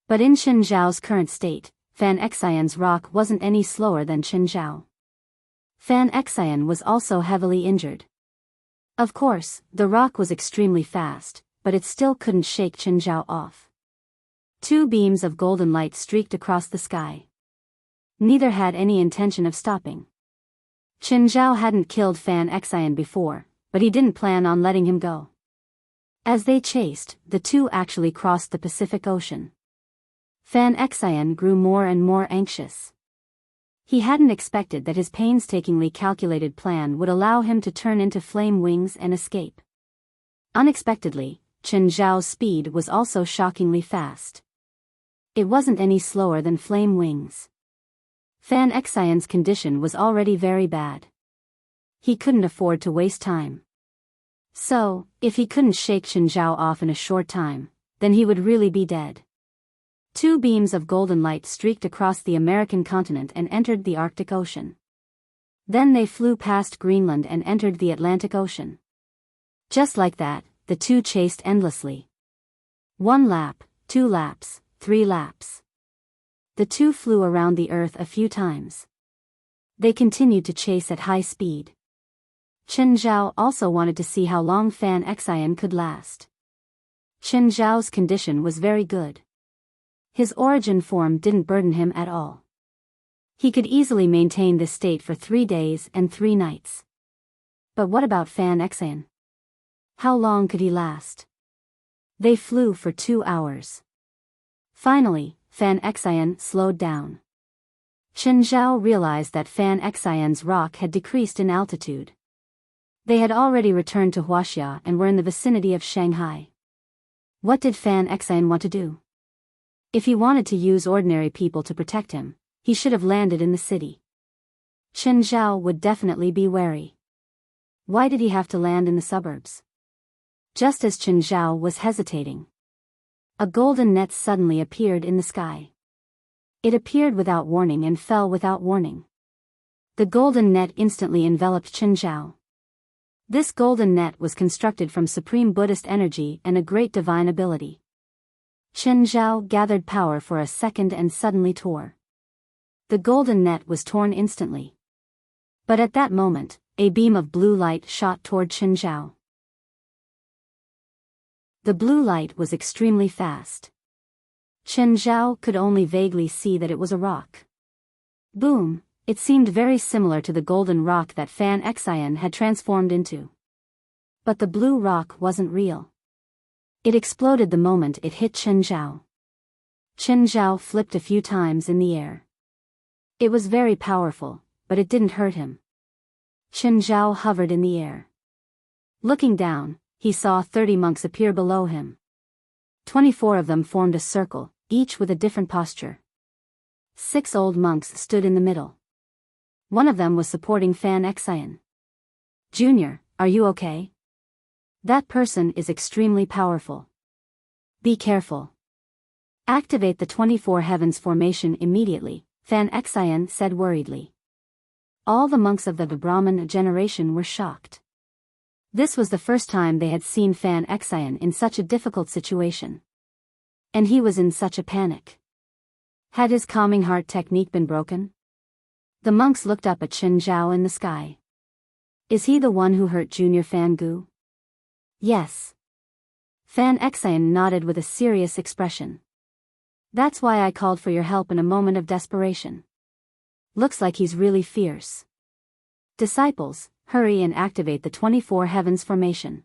But in Chen Zhao's current state, Fan Xian's rock wasn't any slower than Chen Zhao. Fan Xian was also heavily injured. Of course, the rock was extremely fast, but it still couldn't shake Chen Zhao off. 2 beams of golden light streaked across the sky. Neither had any intention of stopping. Chen Zhao hadn't killed Fan Xian before, but he didn't plan on letting him go. As they chased, the two actually crossed the Pacific Ocean. Fan Xian grew more and more anxious. He hadn't expected that his painstakingly calculated plan would allow him to turn into flame wings and escape. Unexpectedly, Chen Zhao's speed was also shockingly fast. It wasn't any slower than flame wings. Fan Xian's condition was already very bad. He couldn't afford to waste time. So, if he couldn't shake Chen Zhao off in a short time, then he would really be dead. 2 beams of golden light streaked across the American continent and entered the Arctic Ocean. Then they flew past Greenland and entered the Atlantic Ocean. Just like that, the 2 chased endlessly. 1 lap, 2 laps, 3 laps. The 2 flew around the Earth a few times. They continued to chase at high speed. Chen Zhao also wanted to see how long Fan Xian could last. Chen Zhao's condition was very good. His origin form didn't burden him at all. He could easily maintain this state for 3 days and 3 nights. But what about Fan Xian? How long could he last? They flew for 2 hours. Finally, Fan Xian slowed down. Chen Zhao realized that Fan Xian's rock had decreased in altitude. They had already returned to Huaxia and were in the vicinity of Shanghai. What did Fan Xian want to do? If he wanted to use ordinary people to protect him, he should have landed in the city. Chen Zhao would definitely be wary. Why did he have to land in the suburbs? Just as Chen Zhao was hesitating, a golden net suddenly appeared in the sky. It appeared without warning and fell without warning. The golden net instantly enveloped Chen Zhao. This golden net was constructed from supreme Buddhist energy and a great divine ability. Chen Zhao gathered power for a second and suddenly tore. The golden net was torn instantly. But at that moment, a beam of blue light shot toward Chen Zhao. The blue light was extremely fast. Chen Zhao could only vaguely see that it was a rock. Boom! It seemed very similar to the golden rock that Fan Xian had transformed into. But the blue rock wasn't real. It exploded the moment it hit Chen Zhao. Chen Zhao flipped a few times in the air. It was very powerful, but it didn't hurt him. Chen Zhao hovered in the air. Looking down, he saw 30 monks appear below him. 24 of them formed a circle, each with a different posture. 6 old monks stood in the middle. One of them was supporting Fan Xian. "Junior, are you okay? That person is extremely powerful. Be careful. Activate the 24 heavens formation immediately," Fan Xian said worriedly. All the monks of the Brahman generation were shocked. This was the first time they had seen Fan Xian in such a difficult situation. And he was in such a panic. Had his calming heart technique been broken? The monks looked up at Chen Zhao in the sky. Is he the one who hurt Junior Fan Gu? Yes. Fan Xian nodded with a serious expression. That's why I called for your help in a moment of desperation. Looks like he's really fierce. Disciples, hurry and activate the 24 heavens formation.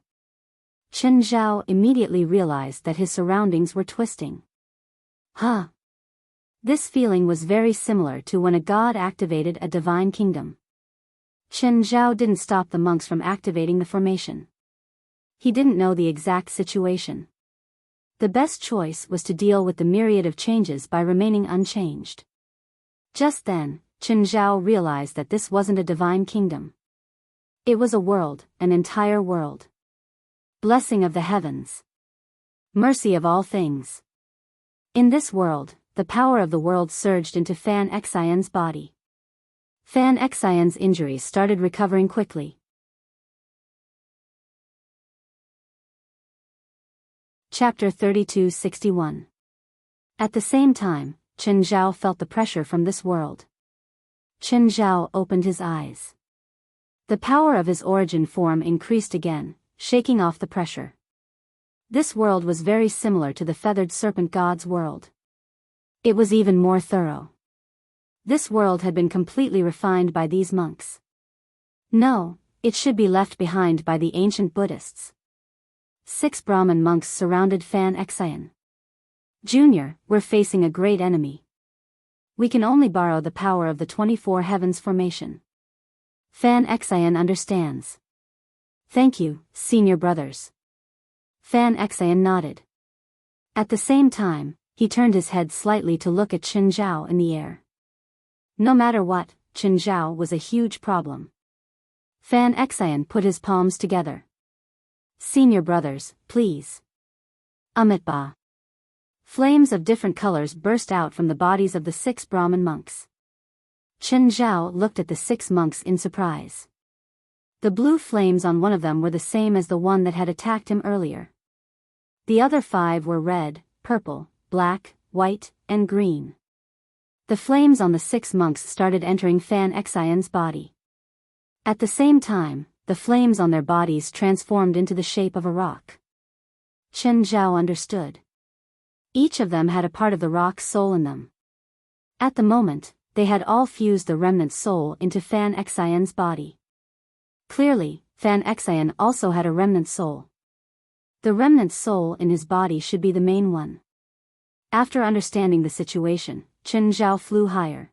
Chen Zhao immediately realized that his surroundings were twisting. Huh. This feeling was very similar to when a god activated a divine kingdom. Chen Zhao didn't stop the monks from activating the formation. He didn't know the exact situation. The best choice was to deal with the myriad of changes by remaining unchanged. Just then, Chen Zhao realized that this wasn't a divine kingdom. It was a world, an entire world. Blessing of the heavens. Mercy of all things. In this world, the power of the world surged into Fan Xian's body. Fan Xian's injuries started recovering quickly. Chapter 3261. At the same time, Chen Zhao felt the pressure from this world. Chen Zhao opened his eyes. The power of his origin form increased again, shaking off the pressure. This world was very similar to the feathered serpent god's world. It was even more thorough. This world had been completely refined by these monks. No, it should be left behind by the ancient Buddhists. 6 Brahmin monks surrounded Fan Xian. Junior, we're facing a great enemy. We can only borrow the power of the 24 heavens formation. Fan Xian understands. Thank you, senior brothers. Fan Xian nodded. At the same time, he turned his head slightly to look at Chen Zhao in the air. No matter what, Chen Zhao was a huge problem. Fan Xian put his palms together. Senior brothers, please. Amitba. Flames of different colors burst out from the bodies of the 6 Brahmin monks. Chen Zhao looked at the 6 monks in surprise. The blue flames on one of them were the same as the one that had attacked him earlier. The other 5 were red, purple, black, white, and green. The flames on the 6 monks started entering Fan Xian's body. At the same time, the flames on their bodies transformed into the shape of a rock. Chen Zhao understood. Each of them had a part of the rock's soul in them. At the moment, they had all fused the remnant soul into Fan Xian's body. Clearly, Fan Xian also had a remnant soul. The remnant soul in his body should be the main one. After understanding the situation, Chen Zhao flew higher.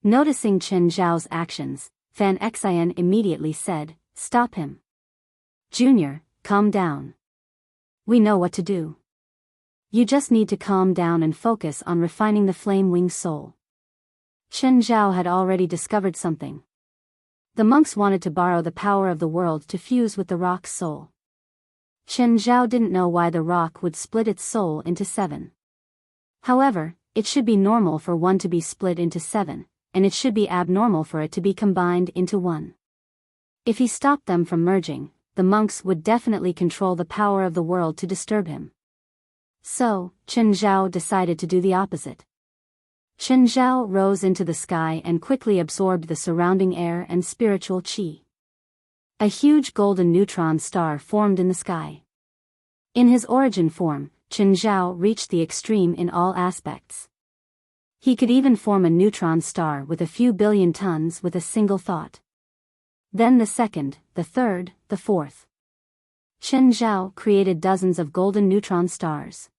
Noticing Chen Zhao's actions, Fan Xian immediately said, "Stop him. Junior, calm down. We know what to do. You just need to calm down and focus on refining the flame wing soul." Chen Zhao had already discovered something. The monks wanted to borrow the power of the world to fuse with the rock's soul. Chen Zhao didn't know why the rock would split its soul into 7. However, it should be normal for one to be split into 7, and it should be abnormal for it to be combined into 1. If he stopped them from merging, the monks would definitely control the power of the world to disturb him. So, Chen Zhao decided to do the opposite. Chen Zhao rose into the sky and quickly absorbed the surrounding air and spiritual qi. A huge golden neutron star formed in the sky. In his origin form, Chen Zhao reached the extreme in all aspects. He could even form a neutron star with a few billion tons with a single thought. Then the second, the third, the fourth. Chen Zhao created dozens of golden neutron stars.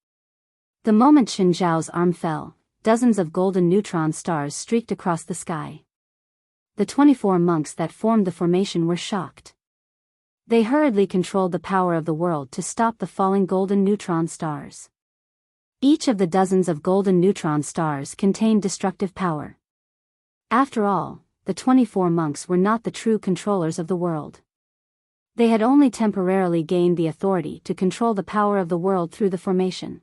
The moment Chen Zhao's arm fell, dozens of golden neutron stars streaked across the sky. The 24 monks that formed the formation were shocked. They hurriedly controlled the power of the world to stop the falling golden neutron stars. Each of the dozens of golden neutron stars contained destructive power. After all, the 24 monks were not the true controllers of the world. They had only temporarily gained the authority to control the power of the world through the formation.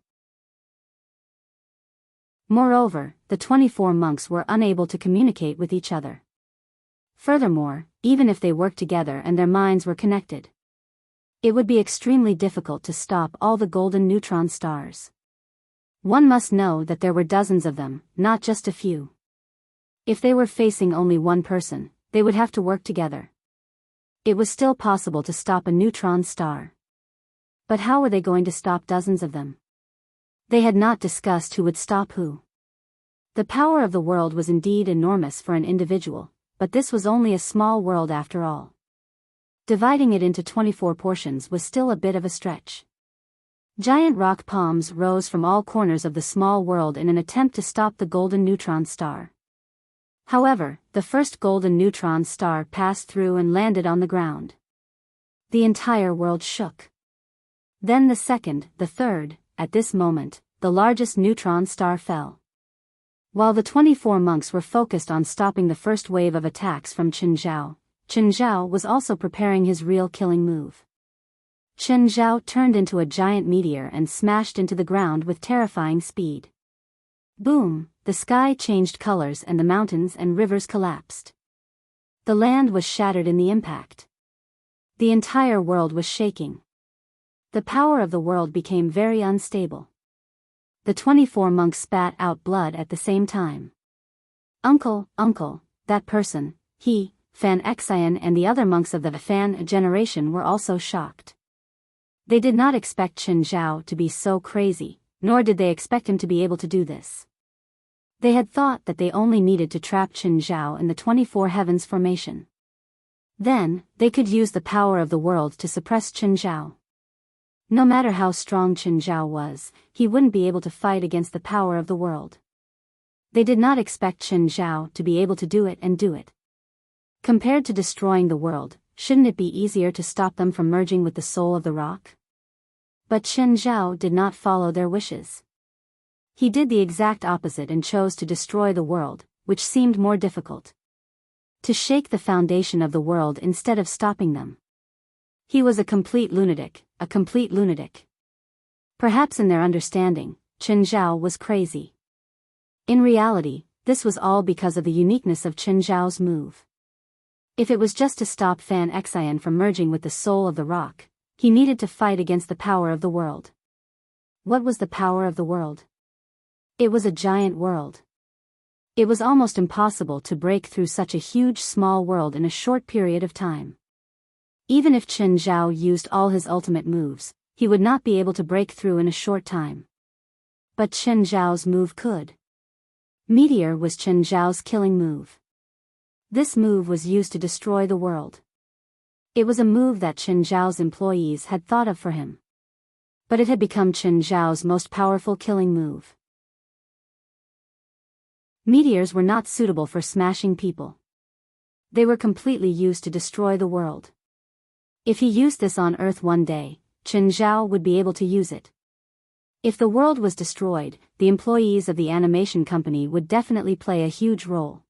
Moreover, the 24 monks were unable to communicate with each other. Furthermore, even if they worked together and their minds were connected, it would be extremely difficult to stop all the golden neutron stars. One must know that there were dozens of them, not just a few. If they were facing only one person, they would have to work together. It was still possible to stop a neutron star. But how were they going to stop dozens of them? They had not discussed who would stop who. The power of the world was indeed enormous for an individual, but this was only a small world after all. Dividing it into 24 portions was still a bit of a stretch. Giant rock palms rose from all corners of the small world in an attempt to stop the golden neutron star. However, the first golden neutron star passed through and landed on the ground. The entire world shook. Then the second, the third. At this moment, the largest neutron star fell. While the 24 monks were focused on stopping the first wave of attacks from Chen Zhao was also preparing his real killing move. Chen Zhao turned into a giant meteor and smashed into the ground with terrifying speed. Boom, the sky changed colors and the mountains and rivers collapsed. The land was shattered in the impact. The entire world was shaking. The power of the world became very unstable. The 24 monks spat out blood at the same time. Uncle, that person, he, Fan Xian and the other monks of the Fan generation were also shocked. They did not expect Chen Zhao to be so crazy, nor did they expect him to be able to do this. They had thought that they only needed to trap Chen Zhao in the 24 heavens formation. Then, they could use the power of the world to suppress Chen Zhao. No matter how strong Chen Zhao was, he wouldn't be able to fight against the power of the world. They did not expect Chen Zhao to be able to do it and do it. Compared to destroying the world, shouldn't it be easier to stop them from merging with the soul of the rock? But Chen Zhao did not follow their wishes. He did the exact opposite and chose to destroy the world, which seemed more difficult. To shake the foundation of the world instead of stopping them. He was a complete lunatic, a complete lunatic. Perhaps in their understanding, Chen Zhao was crazy. In reality, this was all because of the uniqueness of Chen Zhao's move. If it was just to stop Fan Xian from merging with the soul of the rock, he needed to fight against the power of the world. What was the power of the world? It was a giant world. It was almost impossible to break through such a huge small world in a short period of time. Even if Chen Zhao used all his ultimate moves, he would not be able to break through in a short time. But Chen Zhao's move could. Meteor was Chen Zhao's killing move. This move was used to destroy the world. It was a move that Chen Zhao's employees had thought of for him. But it had become Chen Zhao's most powerful killing move. Meteors were not suitable for smashing people. They were completely used to destroy the world. If he used this on Earth one day, Chen Zhao would be able to use it. If the world was destroyed, the employees of the animation company would definitely play a huge role.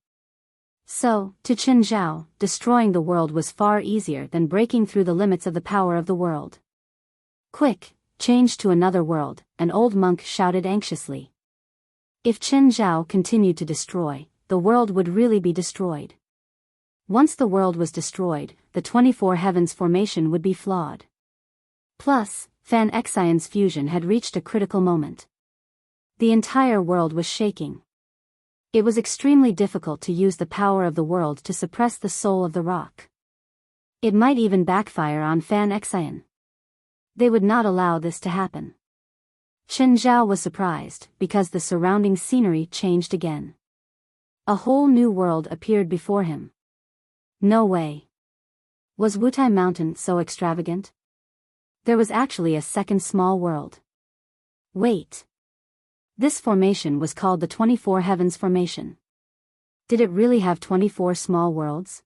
So, to Chen Zhao, destroying the world was far easier than breaking through the limits of the power of the world. Quick, change to another world, an old monk shouted anxiously. If Chen Zhao continued to destroy, the world would really be destroyed. Once the world was destroyed, the 24 heavens formation would be flawed. Plus, Fan Xian's fusion had reached a critical moment. The entire world was shaking. It was extremely difficult to use the power of the world to suppress the soul of the rock. It might even backfire on Fan Xian. They would not allow this to happen. Chen Zhao was surprised, because the surrounding scenery changed again. A whole new world appeared before him. No way. Was Wutai Mountain so extravagant? There was actually a second small world. Wait. This formation was called the 24 Heavens Formation. Did it really have 24 small worlds?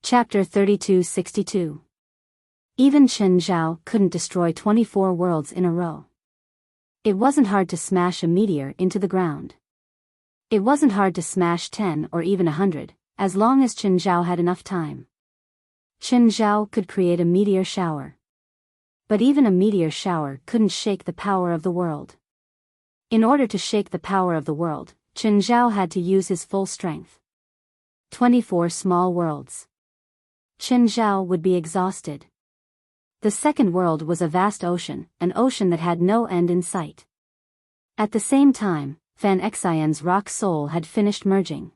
Chapter 3262. Even Chen Zhao couldn't destroy 24 worlds in a row. It wasn't hard to smash a meteor into the ground. It wasn't hard to smash 10 or even 100, as long as Chen Zhao had enough time. Chen Zhao could create a meteor shower. But even a meteor shower couldn't shake the power of the world. In order to shake the power of the world, Chen Zhao had to use his full strength. 24 small worlds. Chen Zhao would be exhausted. The second world was a vast ocean, an ocean that had no end in sight. At the same time, Fan Xian's rock soul had finished merging.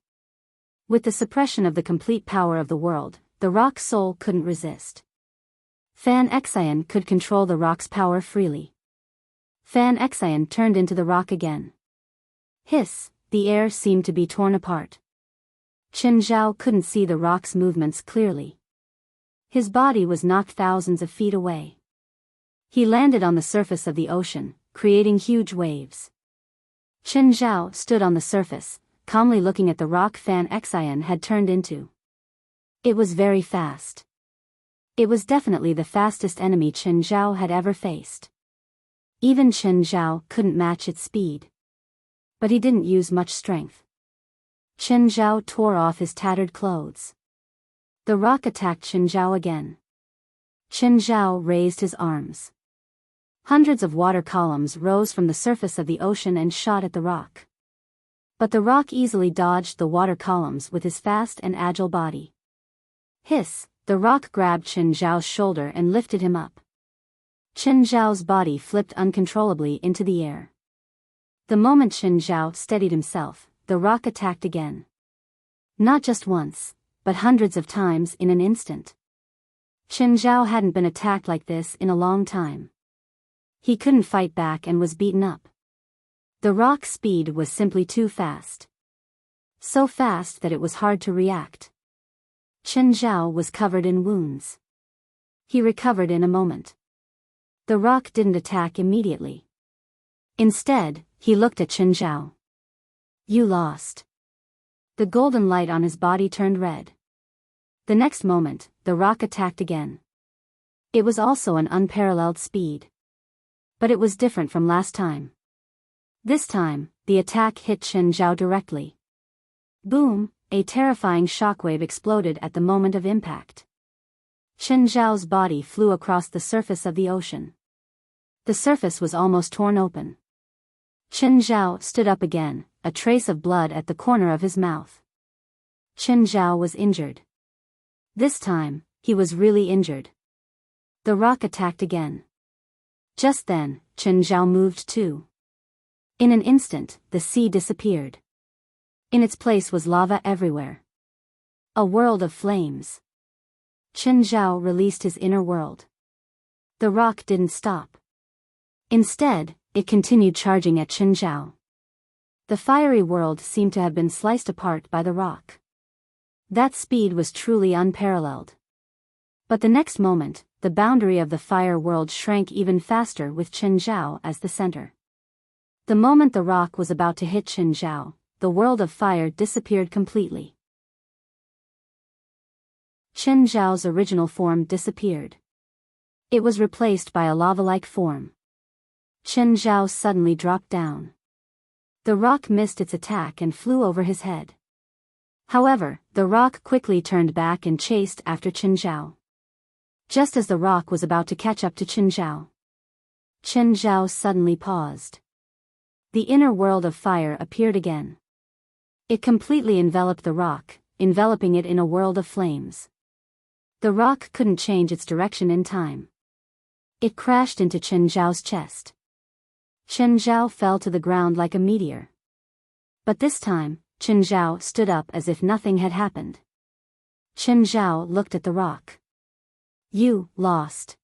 With the suppression of the complete power of the world, the rock soul couldn't resist. Fan Xian could control the rock's power freely. Fan Xian turned into the rock again. Hiss, the air seemed to be torn apart. Chen Zhao couldn't see the rock's movements clearly. His body was knocked thousands of feet away. He landed on the surface of the ocean, creating huge waves. Chen Zhao stood on the surface, calmly looking at the rock Fan Xian had turned into. It was very fast. It was definitely the fastest enemy Chen Zhao had ever faced. Even Chen Zhao couldn't match its speed. But he didn't use much strength. Chen Zhao tore off his tattered clothes. The rock attacked Chen Zhao again. Chen Zhao raised his arms. Hundreds of water columns rose from the surface of the ocean and shot at the rock. But the rock easily dodged the water columns with his fast and agile body. Hiss, the rock grabbed Chen Zhao's shoulder and lifted him up. Chen Zhao's body flipped uncontrollably into the air. The moment Chen Zhao steadied himself, the rock attacked again. Not just once, but hundreds of times in an instant. Chen Zhao hadn't been attacked like this in a long time. He couldn't fight back and was beaten up. The rock's speed was simply too fast. So fast that it was hard to react. Chen Zhao was covered in wounds. He recovered in a moment. The rock didn't attack immediately. Instead, he looked at Chen Zhao. You lost. The golden light on his body turned red. The next moment, the rock attacked again. It was also an unparalleled speed. But it was different from last time. This time, the attack hit Chen Zhao directly. Boom, a terrifying shockwave exploded at the moment of impact. Chen Zhao's body flew across the surface of the ocean. The surface was almost torn open. Chen Zhao stood up again, a trace of blood at the corner of his mouth. Chen Zhao was injured. This time, he was really injured. The rock attacked again. Just then, Chen Zhao moved too. In an instant, the sea disappeared. In its place was lava everywhere. A world of flames. Chen Zhao released his inner world. The rock didn't stop. Instead, it continued charging at Chen Zhao. The fiery world seemed to have been sliced apart by the rock. That speed was truly unparalleled. But the next moment, the boundary of the fire world shrank even faster with Chen Zhao as the center. The moment the rock was about to hit Chen Zhao, the world of fire disappeared completely. Chen Zhao's original form disappeared. It was replaced by a lava-like form. Chen Zhao suddenly dropped down. The rock missed its attack and flew over his head. However, the rock quickly turned back and chased after Chen Zhao. Just as the rock was about to catch up to Chen Zhao, Chen Zhao suddenly paused. The inner world of fire appeared again. It completely enveloped the rock, enveloping it in a world of flames. The rock couldn't change its direction in time. It crashed into Chen Zhao's chest. Chen Zhao fell to the ground like a meteor. But this time, Chen Zhao stood up as if nothing had happened. Chen Zhao looked at the rock. "You lost."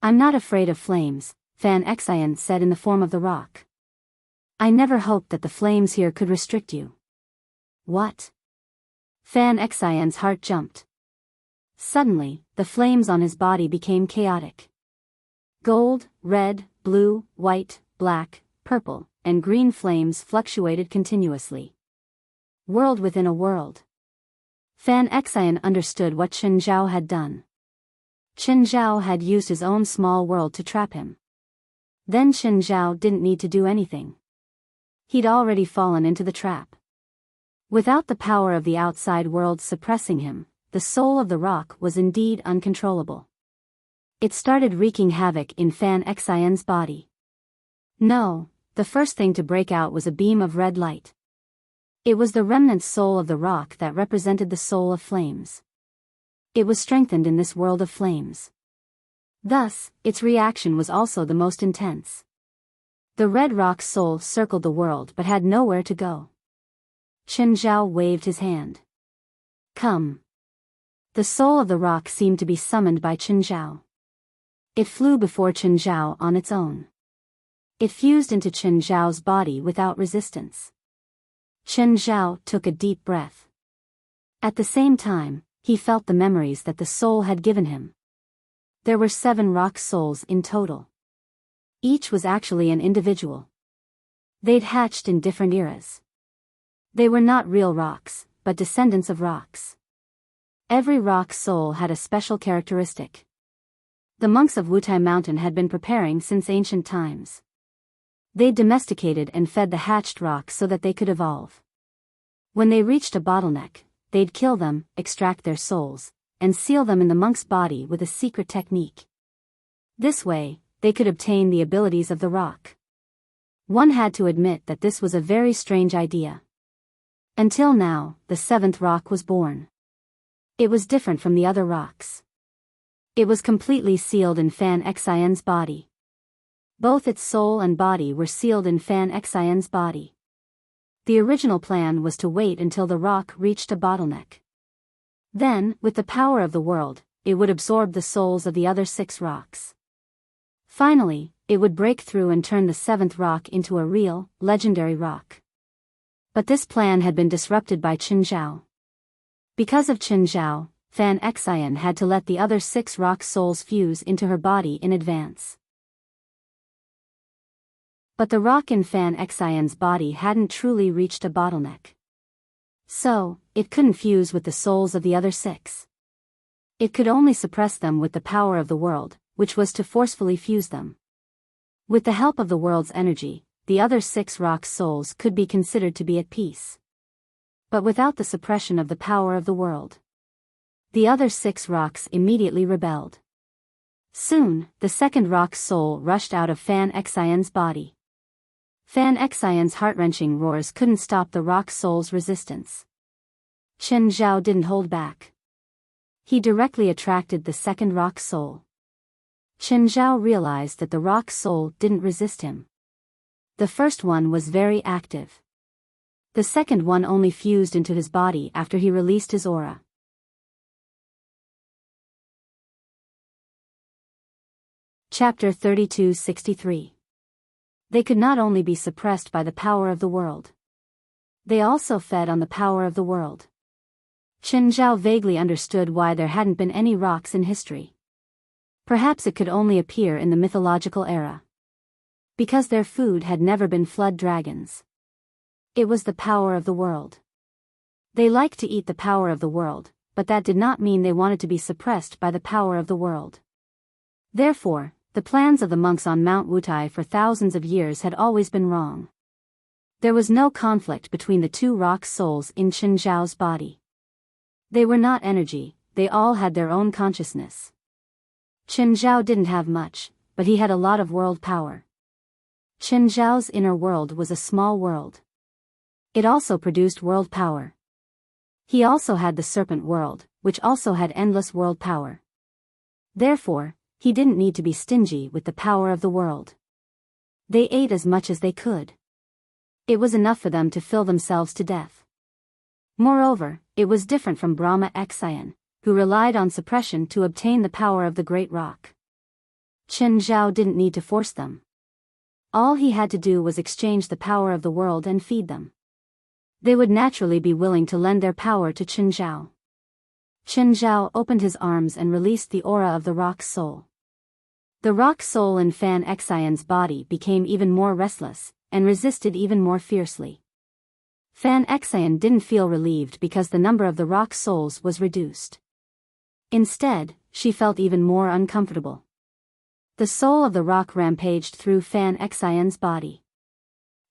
"I'm not afraid of flames," Fan Xian said in the form of the rock. "I never hoped that the flames here could restrict you." "What?" Fan Xian's heart jumped. Suddenly, the flames on his body became chaotic. Gold, red, blue, white, black, purple, and green flames fluctuated continuously. World within a world. Fan Xian understood what Chen Zhao had done. Chen Zhao had used his own small world to trap him. Then Chen Zhao didn't need to do anything. He'd already fallen into the trap. Without the power of the outside world suppressing him, the soul of the rock was indeed uncontrollable. It started wreaking havoc in Fan Xian's body. No, the first thing to break out was a beam of red light. It was the remnant soul of the rock that represented the soul of flames. It was strengthened in this world of flames. Thus, its reaction was also the most intense. The red rock's soul circled the world but had nowhere to go. Chen Zhao waved his hand. "Come." The soul of the rock seemed to be summoned by Chen Zhao. It flew before Chen Zhao on its own. It fused into Chen Zhao's body without resistance. Chen Zhao took a deep breath. At the same time, he felt the memories that the soul had given him. There were 7 rock souls in total. Each was actually an individual. They'd hatched in different eras. They were not real rocks, but descendants of rocks. Every rock soul had a special characteristic. The monks of Wutai Mountain had been preparing since ancient times. They domesticated and fed the hatched rocks so that they could evolve. When they reached a bottleneck, they'd kill them, extract their souls, and seal them in the monk's body with a secret technique. This way, they could obtain the abilities of the rock. One had to admit that this was a very strange idea. Until now, the 7th rock was born. It was different from the other rocks. It was completely sealed in Fan Xian's body. Both its soul and body were sealed in Fan Xian's body. The original plan was to wait until the rock reached a bottleneck. Then, with the power of the world, it would absorb the souls of the other 6 rocks. Finally, it would break through and turn the 7th rock into a real, legendary rock. But this plan had been disrupted by Chen Zhao. Because of Chen Zhao, Fan Xian had to let the other 6 rock souls fuse into her body in advance. But the rock in Fan Xian's body hadn't truly reached a bottleneck. So, it couldn't fuse with the souls of the other 6. It could only suppress them with the power of the world, which was to forcefully fuse them. With the help of the world's energy, the other 6 rock souls could be considered to be at peace. But without the suppression of the power of the world, the other 6 rocks immediately rebelled. Soon, the second rock soul rushed out of Fan Xian's body. Fan Xian's heart-wrenching roars couldn't stop the rock soul's resistance. Chen Zhao didn't hold back. He directly attracted the second rock soul. Chen Zhao realized that the rock soul didn't resist him. The first one was very active. The second one only fused into his body after he released his aura. Chapter 3263. They could not only be suppressed by the power of the world. They also fed on the power of the world. Chen Zhao vaguely understood why there hadn't been any rocks in history. Perhaps it could only appear in the mythological era. Because their food had never been flood dragons. It was the power of the world. They liked to eat the power of the world, but that did not mean they wanted to be suppressed by the power of the world. Therefore, the plans of the monks on Mount Wutai for thousands of years had always been wrong. There was no conflict between the 2 rock souls in Chen Zhao's body. They were not energy, they all had their own consciousness. Chen Zhao didn't have much, but he had a lot of world power. Chen Zhao's inner world was a small world. It also produced world power. He also had the serpent world, which also had endless world power. Therefore, he didn't need to be stingy with the power of the world. They ate as much as they could. It was enough for them to fill themselves to death. Moreover, it was different from Brahma Xian, who relied on suppression to obtain the power of the great rock. Chen Zhao didn't need to force them. All he had to do was exchange the power of the world and feed them. They would naturally be willing to lend their power to Chen Zhao. Chen Zhao opened his arms and released the aura of the rock soul. The rock soul in Fan Xian's body became even more restless, and resisted even more fiercely. Fan Xian didn't feel relieved because the number of the rock souls was reduced. Instead, she felt even more uncomfortable. The soul of the rock rampaged through Fan Xian's body.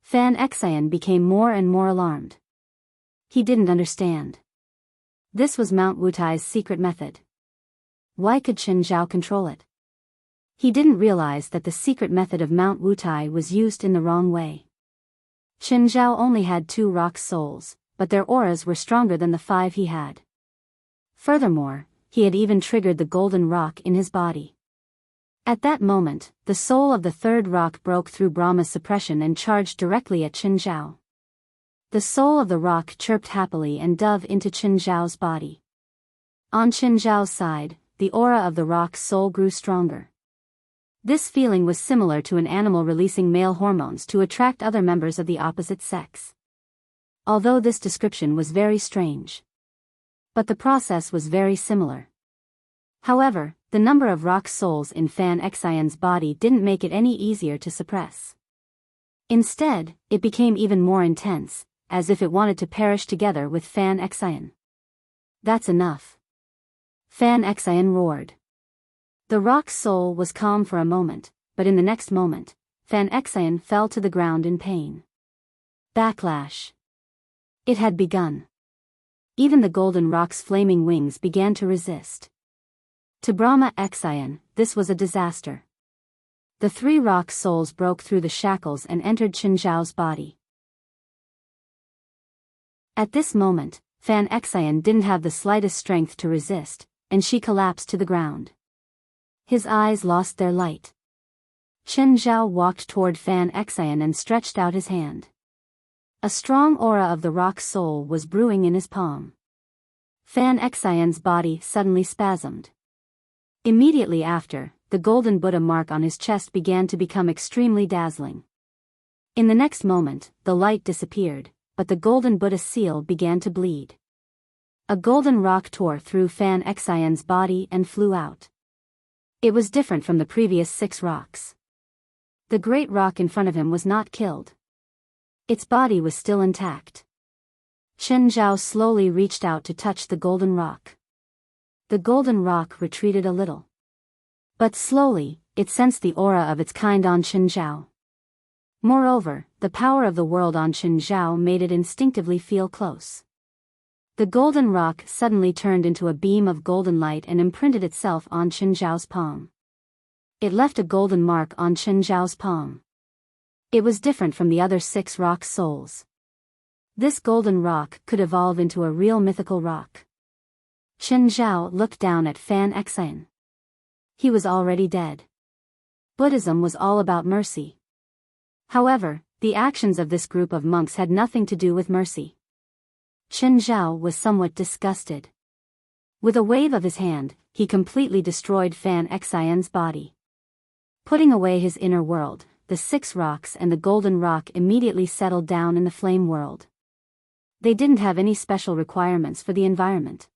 Fan Xian became more and more alarmed. He didn't understand. This was Mount Wutai's secret method. Why could Chen Zhao control it? He didn't realize that the secret method of Mount Wutai was used in the wrong way. Chen Zhao only had 2 rock souls, but their auras were stronger than the 5 he had. Furthermore, he had even triggered the golden rock in his body. At that moment, the soul of the 3rd rock broke through Brahma's suppression and charged directly at Chen Zhao. The soul of the rock chirped happily and dove into Chen Zhao's body. On Chen Zhao's side, the aura of the rock soul grew stronger. This feeling was similar to an animal releasing male hormones to attract other members of the opposite sex. Although this description was very strange. But the process was very similar. However, the number of rock souls in Fan Xian's body didn't make it any easier to suppress. Instead, it became even more intense, as if it wanted to perish together with Fan Xian. That's enough. Fan Xian roared. The rock soul was calm for a moment, but in the next moment, Fan Xian fell to the ground in pain. Backlash. It had begun. Even the golden rock's flaming wings began to resist. To Brahma Xian, this was a disaster. The 3 rock souls broke through the shackles and entered Chen Zhao's body. At this moment, Fan Xian didn't have the slightest strength to resist, and she collapsed to the ground. His eyes lost their light. Chen Zhao walked toward Fan Xian and stretched out his hand. A strong aura of the rock soul was brewing in his palm. Fan Xian's body suddenly spasmed. Immediately after, the golden Buddha mark on his chest began to become extremely dazzling. In the next moment, the light disappeared, but the golden Buddha seal began to bleed. A golden rock tore through Fan Xian's body and flew out. It was different from the previous 6 rocks. The great rock in front of him was not killed. Its body was still intact. Chen Zhao slowly reached out to touch the golden rock. The golden rock retreated a little. But slowly, it sensed the aura of its kind on Qinzhao. Moreover, the power of the world on Qinzhao made it instinctively feel close. The golden rock suddenly turned into a beam of golden light and imprinted itself on Qinzhao's palm. It left a golden mark on Qinzhao's palm. It was different from the other 6 rock souls. This golden rock could evolve into a real mythical rock. Qinzhao looked down at Fan Xian. He was already dead. Buddhism was all about mercy. However, the actions of this group of monks had nothing to do with mercy. Qinzhao was somewhat disgusted. With a wave of his hand, he completely destroyed Fan Xian's body. Putting away his inner world, the 6 rocks and the golden rock immediately settled down in the flame world. They didn't have any special requirements for the environment.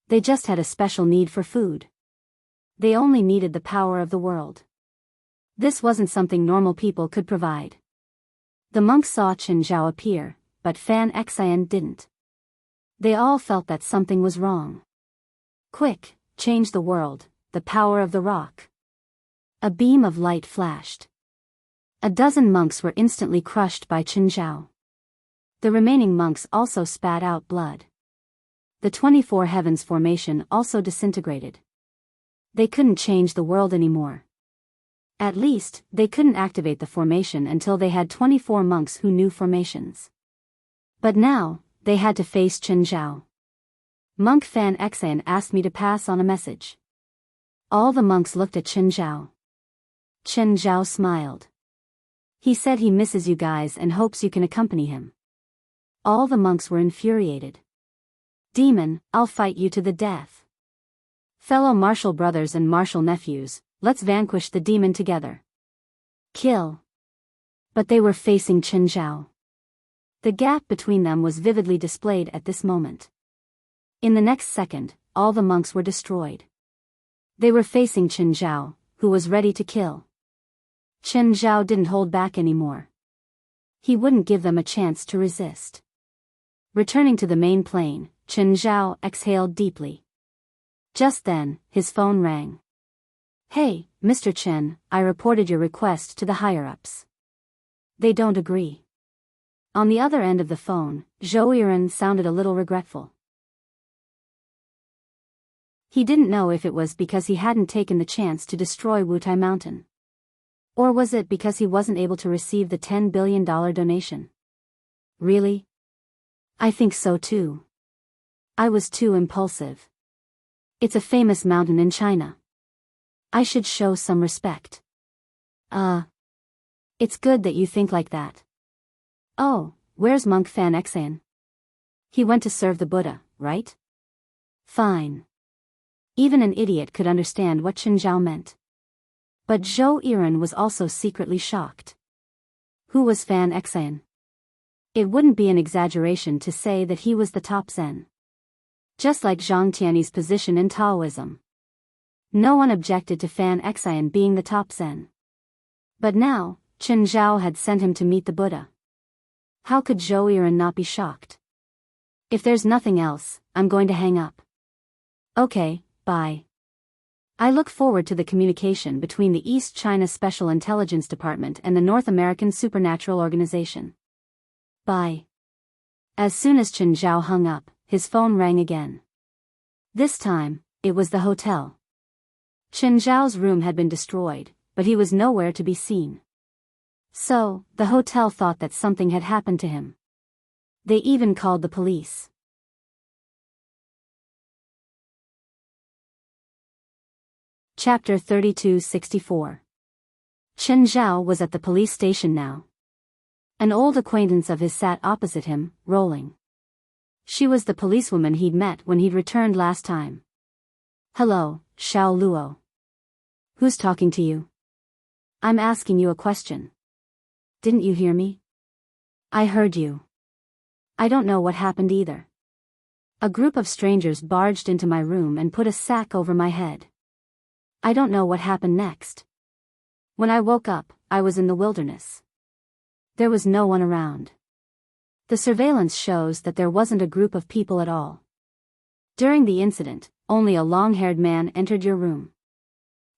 They just had a special need for food. They only needed the power of the world. This wasn't something normal people could provide. The monks saw Qinzhao appear, but Fan Xian didn't. They all felt that something was wrong. Quick, change the world, the power of the rock. A beam of light flashed. A dozen monks were instantly crushed by Qinzhao. The remaining monks also spat out blood. The 24 heavens formation also disintegrated. They couldn't change the world anymore. At least, they couldn't activate the formation until they had 24 monks who knew formations. But now, they had to face Qinzhao. Monk Fan Xian asked me to pass on a message. All the monks looked at Qinzhao. Qinzhao smiled. He said he misses you guys and hopes you can accompany him. All the monks were infuriated. Demon, I'll fight you to the death. Fellow martial brothers and martial nephews, let's vanquish the demon together. Kill. But they were facing Qinzhao. The gap between them was vividly displayed at this moment. In the next second, all the monks were destroyed. They were facing Qinzhao, who was ready to kill. Qinzhao didn't hold back anymore. He wouldn't give them a chance to resist. Returning to the main plane, Qinzhao exhaled deeply. Just then, his phone rang. Hey, Mr. Chen, I reported your request to the higher-ups. They don't agree. On the other end of the phone, Zhou Yiren sounded a little regretful. He didn't know if it was because he hadn't taken the chance to destroy Wutai Mountain. Or was it because he wasn't able to receive the $10 billion donation? Really? I think so too. I was too impulsive. It's a famous mountain in China. I should show some respect. It's good that you think like that. Oh, where's Monk Fan Xian? He went to serve the Buddha, right? Fine. Even an idiot could understand what Qinzhao meant. But Zhou Yiren was also secretly shocked. Who was Fan Xian? It wouldn't be an exaggeration to say that he was the top Zen. Just like Zhang Tiany's position in Taoism. No one objected to Fan Xian being the top Zen. But now, Qinzhao had sent him to meet the Buddha. How could Zhou Yiren not be shocked? If there's nothing else, I'm going to hang up. Okay, bye. I look forward to the communication between the East China Special Intelligence Department and the North American Supernatural Organization. Bye. As soon as Qinzhao hung up, his phone rang again. This time, it was the hotel. Qinzhao's room had been destroyed, but he was nowhere to be seen. So, the hotel thought that something had happened to him. They even called the police. Chapter 3264. Qinzhao was at the police station now. An old acquaintance of his sat opposite him, rolling. She was the policewoman he'd met when he'd returned last time. Hello, Xiao Luo. Who's talking to you? I'm asking you a question. Didn't you hear me? I heard you. I don't know what happened either. A group of strangers barged into my room and put a sack over my head. I don't know what happened next. When I woke up, I was in the wilderness. There was no one around. The surveillance shows that there wasn't a group of people at all. During the incident, only a long-haired man entered your room.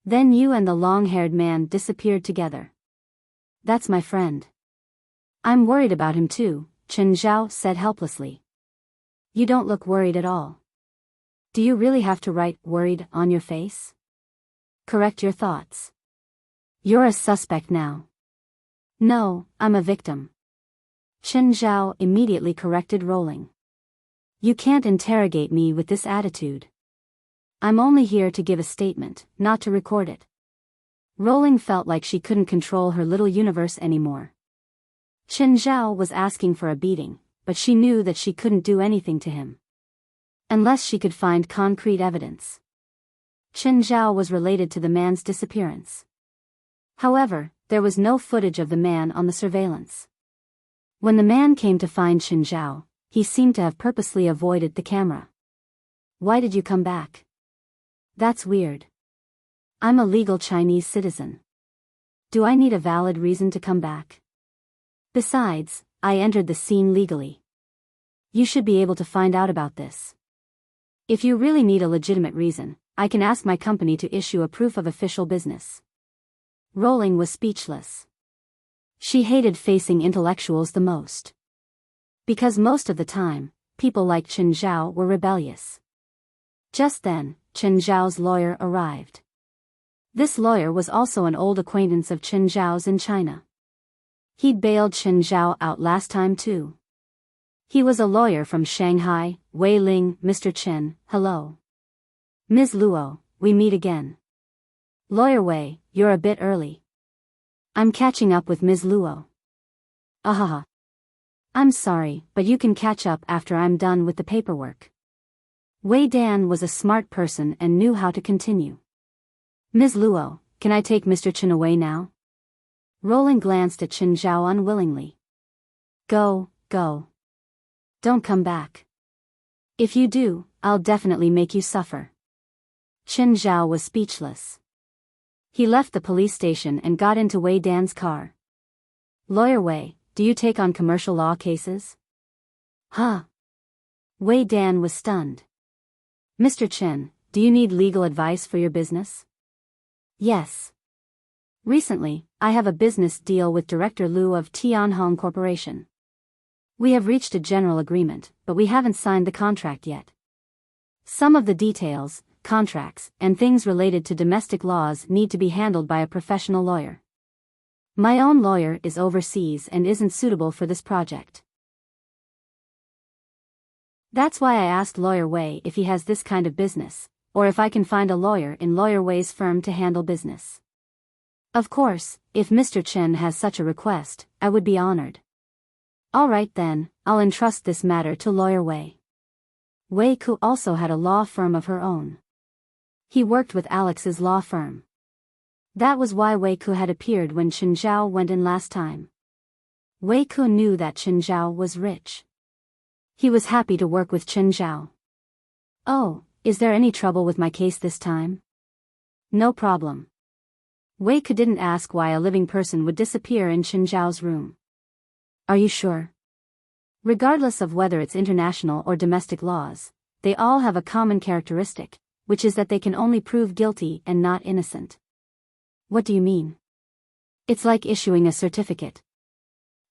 Then you and the long-haired man disappeared together. That's my friend. I'm worried about him too, Chen Zhao said helplessly. You don't look worried at all. Do you really have to write worried on your face? Correct your thoughts. You're a suspect now. No, I'm a victim. Chen Zhao immediately corrected Rolling. You can't interrogate me with this attitude. I'm only here to give a statement, not to record it. Rolling felt like she couldn't control her little universe anymore. Chen Zhao was asking for a beating, but she knew that she couldn't do anything to him. Unless she could find concrete evidence. Chen Zhao was related to the man's disappearance. However, there was no footage of the man on the surveillance. When the man came to find Chen Zhao, he seemed to have purposely avoided the camera. Why did you come back? That's weird. I'm a legal Chinese citizen. Do I need a valid reason to come back? Besides, I entered the scene legally. You should be able to find out about this. If you really need a legitimate reason, I can ask my company to issue a proof of official business. Rolling was speechless. She hated facing intellectuals the most. Because most of the time, people like Chen Zhao were rebellious. Just then, Chen Zhao's lawyer arrived. This lawyer was also an old acquaintance of Chen Zhao's in China. He'd bailed Chen Zhao out last time too. He was a lawyer from Shanghai. Wei Ling. Mr. Chen, hello. Ms. Luo, we meet again. Lawyer Wei, you're a bit early. I'm catching up with Ms. Luo. Ahaha. I'm sorry, but you can catch up after I'm done with the paperwork. Wei Dan was a smart person and knew how to continue. Ms. Luo, can I take Mr. Chen away now? Rolling glanced at Chen Zhao unwillingly. Go. Don't come back. If you do, I'll definitely make you suffer. Chen Zhao was speechless. He left the police station and got into Wei Dan's car. Lawyer Wei, do you take on commercial law cases? Huh? Wei Dan was stunned. Mr. Chen, do you need legal advice for your business? Yes. Recently, I have a business deal with Director Liu of Tianhong Corporation. We have reached a general agreement, but we haven't signed the contract yet. Some of the details, contracts, and things related to domestic laws need to be handled by a professional lawyer. My own lawyer is overseas and isn't suitable for this project. That's why I asked Lawyer Wei if he has this kind of business, or if I can find a lawyer in Lawyer Wei's firm to handle business. Of course, if Mr. Chen has such a request, I would be honored. All right then, I'll entrust this matter to Lawyer Wei. Wei Ku also had a law firm of her own. He worked with Alex's law firm. That was why Wei Ku had appeared when Chen Zhao went in last time. Wei Ku knew that Chen Zhao was rich. He was happy to work with Chen Zhao. Oh, is there any trouble with my case this time? No problem. Wei Ku didn't ask why a living person would disappear in Chen Zhao's room. Are you sure? Regardless of whether it's international or domestic laws, they all have a common characteristic, which is that they can only prove guilty and not innocent. What do you mean? It's like issuing a certificate.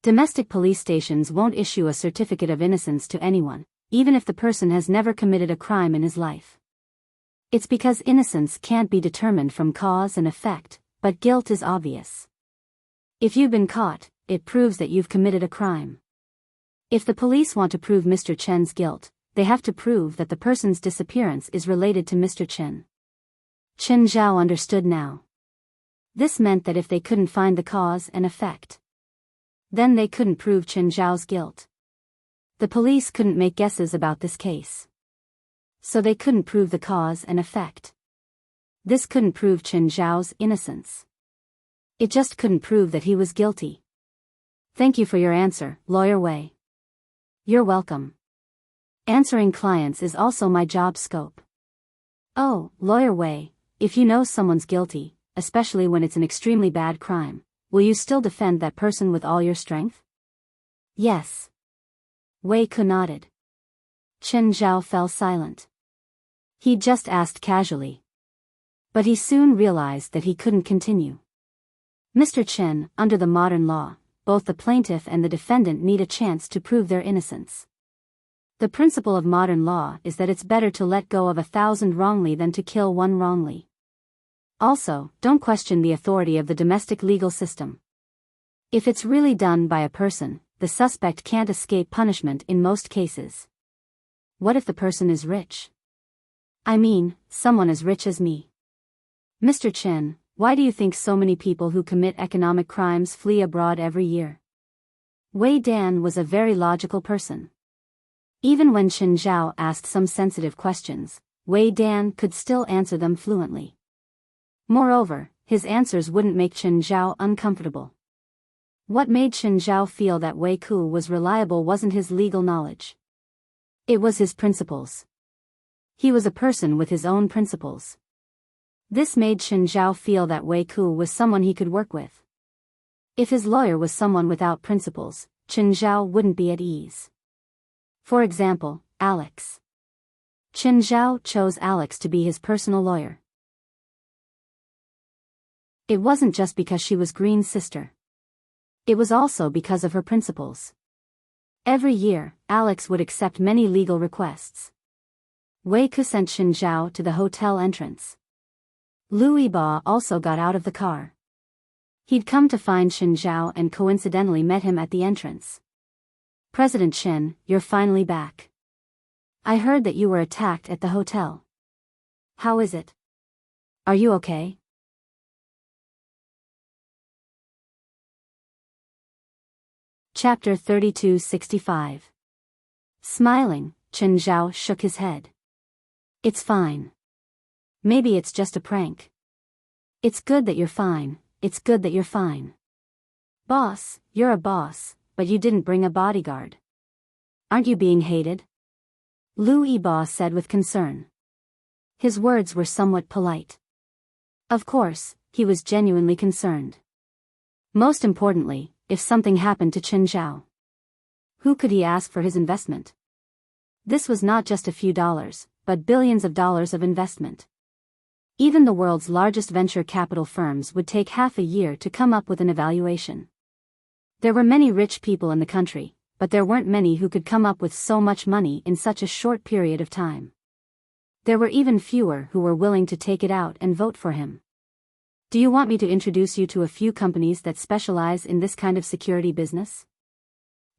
Domestic police stations won't issue a certificate of innocence to anyone, even if the person has never committed a crime in his life. It's because innocence can't be determined from cause and effect, but guilt is obvious. If you've been caught, it proves that you've committed a crime. If the police want to prove Mr. Chen's guilt, they have to prove that the person's disappearance is related to Mr. Chen. Chen Zhao understood now. This meant that if they couldn't find the cause and effect, then they couldn't prove Chen Zhao's guilt. The police couldn't make guesses about this case. So they couldn't prove the cause and effect. This couldn't prove Chen Zhao's innocence. It just couldn't prove that he was guilty. Thank you for your answer, Lawyer Wei. You're welcome. Answering clients is also my job scope. Oh, Lawyer Wei, if you know someone's guilty, especially when it's an extremely bad crime, will you still defend that person with all your strength? Yes. Wei Ku nodded. Chen Zhao fell silent. He just asked casually. But he soon realized that he couldn't continue. Mr. Chen, under the modern law, both the plaintiff and the defendant need a chance to prove their innocence. The principle of modern law is that it's better to let go of 1,000 wrongly than to kill one wrongly. Also, don't question the authority of the domestic legal system. If it's really done by a person, the suspect can't escape punishment in most cases. What if the person is rich? I mean, someone as rich as me. Mr. Chen, why do you think so many people who commit economic crimes flee abroad every year? Wei Dan was a very logical person. Even when Chen Zhao asked some sensitive questions, Wei Dan could still answer them fluently. Moreover, his answers wouldn't make Chen Zhao uncomfortable. What made Chen Zhao feel that Wei Ku was reliable wasn't his legal knowledge. It was his principles. He was a person with his own principles. This made Chen Zhao feel that Wei Ku was someone he could work with. If his lawyer was someone without principles, Chen Zhao wouldn't be at ease. For example, Alex. Chen Zhao chose Alex to be his personal lawyer. It wasn't just because she was Green's sister. It was also because of her principles. Every year, Alex would accept many legal requests. Wei Ku sent Chen Zhao to the hotel entrance. Lu Yiba also got out of the car. He'd come to find Chen Zhao and coincidentally met him at the entrance. President Chen, you're finally back. I heard that you were attacked at the hotel. How is it? Are you okay? Chapter 3265. Smiling, Chen Zhao shook his head. It's fine. Maybe it's just a prank. It's good that you're fine, it's good that you're fine. Boss, you're a boss, but you didn't bring a bodyguard. Aren't you being hated? Lu Yiba said with concern. His words were somewhat polite. Of course, he was genuinely concerned. Most importantly, if something happened to Chen Zhao, who could he ask for his investment? This was not just a few dollars, but billions of dollars of investment. Even the world's largest venture capital firms would take half a year to come up with an evaluation. There were many rich people in the country, but there weren't many who could come up with so much money in such a short period of time. There were even fewer who were willing to take it out and vote for him. Do you want me to introduce you to a few companies that specialize in this kind of security business?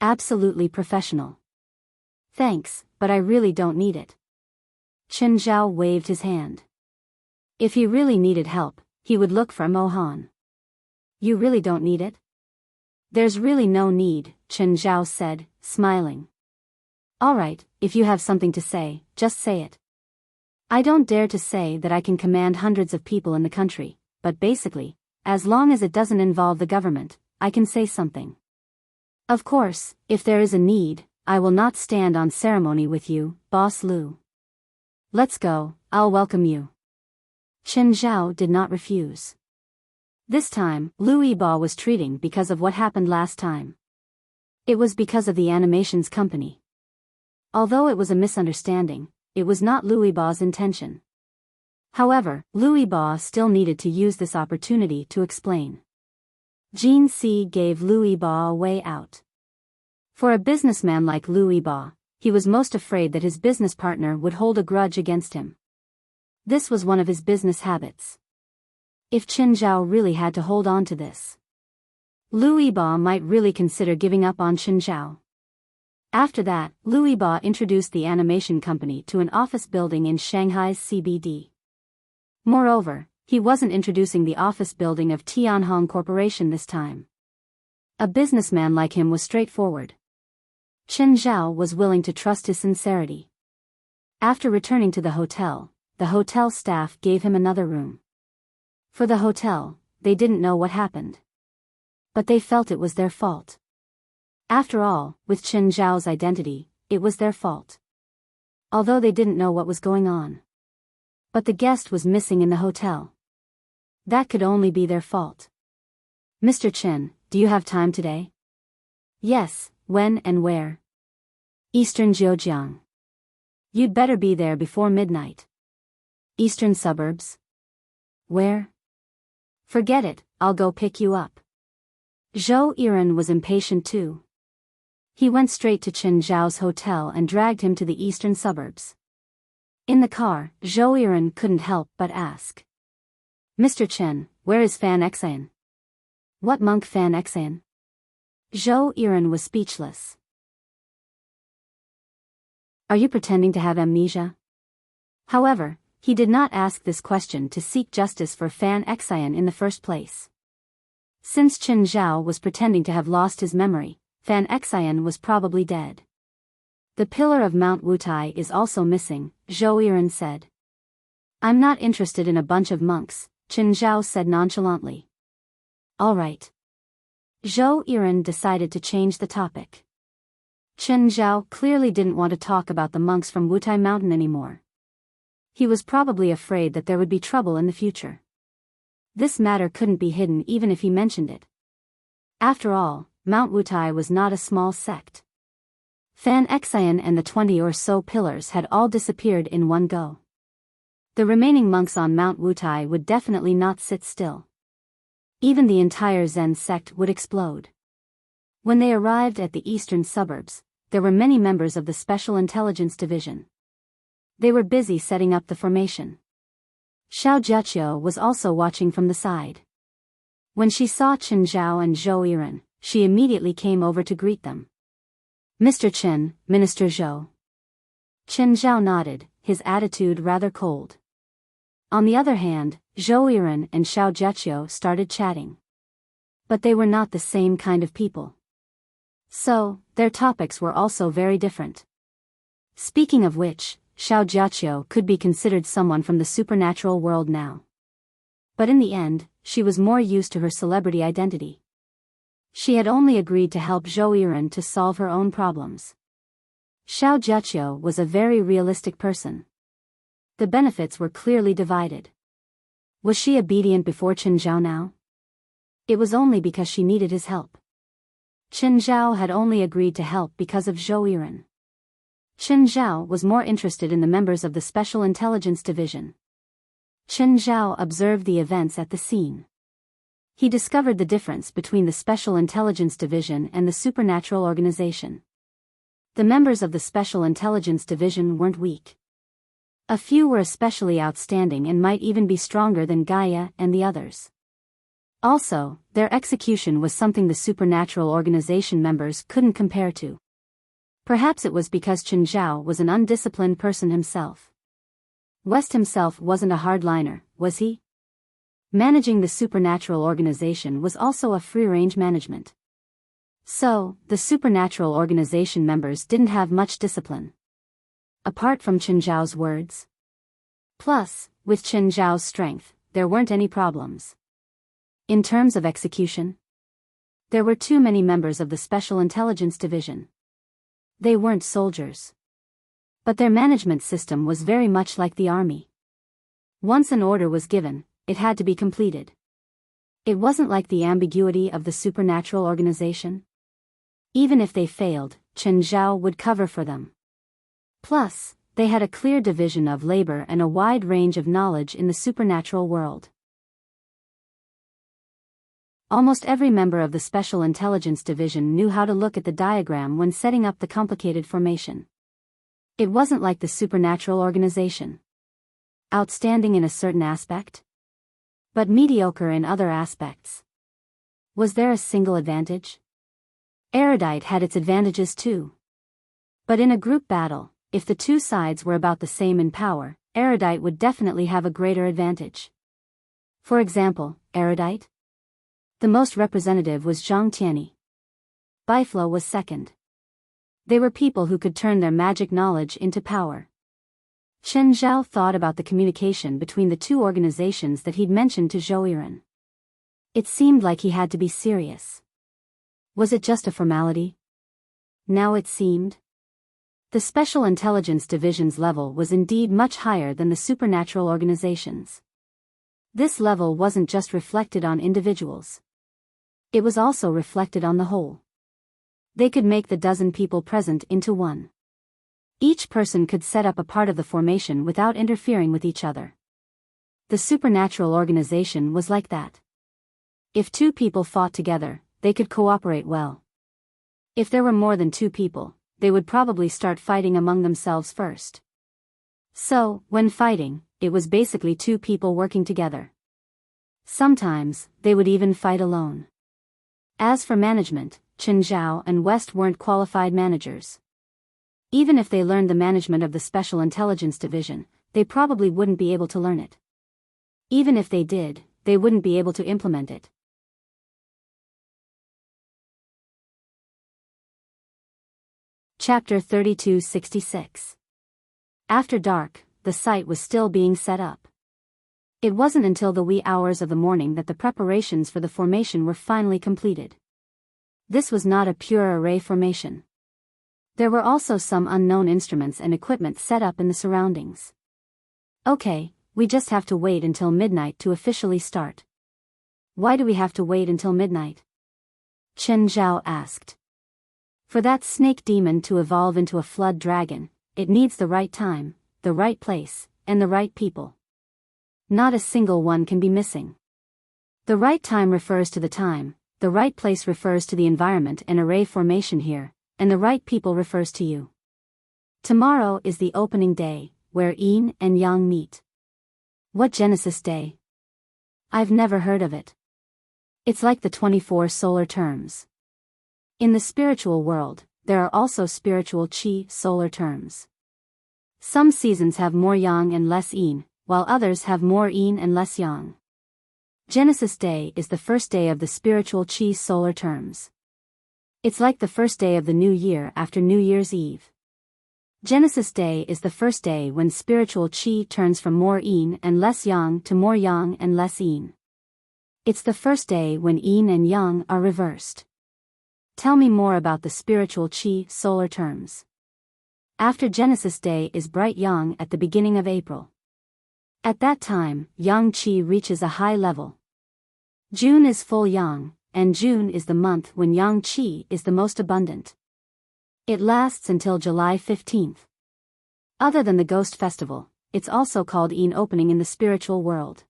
Absolutely professional. Thanks, but I really don't need it. Chen Zhao waved his hand. If he really needed help, he would look for Mohan. You really don't need it? There's really no need, Chen Zhao said, smiling. All right, if you have something to say, just say it. I don't dare to say that I can command hundreds of people in the country, but basically, as long as it doesn't involve the government, I can say something. Of course, if there is a need, I will not stand on ceremony with you, Boss Lu. Let's go, I'll welcome you. Chen Zhao did not refuse. This time, Lu Yiba was treating because of what happened last time. It was because of the animations company. Although it was a misunderstanding, it was not Lu Yiba's intention. However, Lu Yiba still needed to use this opportunity to explain. Jin Si gave Lu Yiba a way out. For a businessman like Lu Yiba, he was most afraid that his business partner would hold a grudge against him. This was one of his business habits. If Chen Zhao really had to hold on to this, Lu Yiba might really consider giving up on Chen Zhao. After that, Lu Yiba introduced the animation company to an office building in Shanghai's CBD. Moreover, he wasn't introducing the office building of Tianhong Corporation this time. A businessman like him was straightforward. Chen Zhao was willing to trust his sincerity. After returning to the hotel staff gave him another room. For the hotel, they didn't know what happened. But they felt it was their fault. After all, with Chen Zhao's identity, it was their fault. Although they didn't know what was going on. But the guest was missing in the hotel. That could only be their fault. Mr. Chen, do you have time today? Yes, when and where? Eastern Zhejiang. You'd better be there before midnight. Eastern suburbs? Where? Forget it, I'll go pick you up. Zhou Yiren was impatient too. He went straight to Chen Zhao's hotel and dragged him to the eastern suburbs. In the car, Zhou Yiren couldn't help but ask. Mr. Chen, where is Fan Xian? What monk Fan Xian? Zhou Yiren was speechless. Are you pretending to have amnesia? However, he did not ask this question to seek justice for Fan Xian in the first place. Since Chen Zhao was pretending to have lost his memory, Fan Xian was probably dead. The pillar of Mount Wutai is also missing, Zhou Yiren said. I'm not interested in a bunch of monks, Chen Zhao said nonchalantly. All right. Zhou Yiren decided to change the topic. Chen Zhao clearly didn't want to talk about the monks from Wutai Mountain anymore. He was probably afraid that there would be trouble in the future. This matter couldn't be hidden even if he mentioned it. After all, Mount Wutai was not a small sect. Fan Xian and the 20 or so pillars had all disappeared in one go. The remaining monks on Mount Wutai would definitely not sit still. Even the entire Zen sect would explode. When they arrived at the eastern suburbs, there were many members of the Special Intelligence Division. They were busy setting up the formation. Xiao Jiaqiu was also watching from the side. When she saw Chen Zhao and Zhou Yiren, she immediately came over to greet them. Mr. Chen, Minister Zhou. Chen Zhao nodded, his attitude rather cold. On the other hand, Zhou Yiren and Xiao Jiaqiu started chatting. But they were not the same kind of people. So, their topics were also very different. Speaking of which, Xiao Jiaqiu could be considered someone from the supernatural world now. But in the end, she was more used to her celebrity identity. She had only agreed to help Zhou Yiren to solve her own problems. Xiao Jiaqiu was a very realistic person. The benefits were clearly divided. Was she obedient before Chen Zhao now? It was only because she needed his help. Chen Zhao had only agreed to help because of Zhou Yiren. Chen Zhao was more interested in the members of the Special Intelligence Division. Chen Zhao observed the events at the scene. He discovered the difference between the Special Intelligence Division and the Supernatural Organization. The members of the Special Intelligence Division weren't weak. A few were especially outstanding and might even be stronger than Gaia and the others. Also, their execution was something the Supernatural Organization members couldn't compare to. Perhaps it was because Chen Zhao was an undisciplined person himself. West himself wasn't a hardliner, was he? Managing the Supernatural Organization was also a free-range management. So, the Supernatural Organization members didn't have much discipline. Apart from Chen Zhao's words. Plus, with Chen Zhao's strength, there weren't any problems. In terms of execution, there were too many members of the Special Intelligence Division. They weren't soldiers. But their management system was very much like the army. Once an order was given, it had to be completed. It wasn't like the ambiguity of the Supernatural Organization. Even if they failed, Chen Zhao would cover for them. Plus, they had a clear division of labor and a wide range of knowledge in the supernatural world. Almost every member of the Special Intelligence Division knew how to look at the diagram when setting up the complicated formation. It wasn't like the Supernatural Organization. Outstanding in a certain aspect, but mediocre in other aspects. Was there a single advantage? Erudite had its advantages too. But in a group battle, if the two sides were about the same in power, Erudite would definitely have a greater advantage. For example, Erudite? The most representative was Zhang Tianyi. Biflo was second. They were people who could turn their magic knowledge into power. Chen Zhao thought about the communication between the two organizations that he'd mentioned to Zhou Yiren. It seemed like he had to be serious. Was it just a formality? Now it seemed. The Special Intelligence Division's level was indeed much higher than the supernatural organizations. This level wasn't just reflected on individuals. It was also reflected on the whole. They could make the dozen people present into one. Each person could set up a part of the formation without interfering with each other. The supernatural organization was like that. If two people fought together, they could cooperate well. If there were more than two people, they would probably start fighting among themselves first. So, when fighting, it was basically two people working together. Sometimes, they would even fight alone. As for management, Chen Zhao and West weren't qualified managers. Even if they learned the management of the Special Intelligence Division, they probably wouldn't be able to learn it. Even if they did, they wouldn't be able to implement it. Chapter 3266. After dark, the site was still being set up. It wasn't until the wee hours of the morning that the preparations for the formation were finally completed. This was not a pure array formation. There were also some unknown instruments and equipment set up in the surroundings. Okay, we just have to wait until midnight to officially start. Why do we have to wait until midnight? Chen Zhao asked. For that snake demon to evolve into a flood dragon, it needs the right time, the right place, and the right people. Not a single one can be missing. The right time refers to the time, the right place refers to the environment and array formation here, and the right people refers to you. Tomorrow is the opening day, where Yin and Yang meet. What Genesis Day? I've never heard of it. It's like the 24 solar terms. In the spiritual world, there are also spiritual qi solar terms. Some seasons have more yang and less yin, while others have more yin and less yang. Genesis Day is the first day of the spiritual qi solar terms. It's like the first day of the new year after New Year's Eve. Genesis Day is the first day when spiritual qi turns from more yin and less yang to more yang and less yin. It's the first day when yin and yang are reversed. Tell me more about the spiritual qi solar terms. After Genesis Day is bright yang at the beginning of April. At that time, yang qi reaches a high level. June is full yang, and June is the month when yang qi is the most abundant. It lasts until July 15th. Other than the Ghost Festival, it's also called Yin Opening in the spiritual world.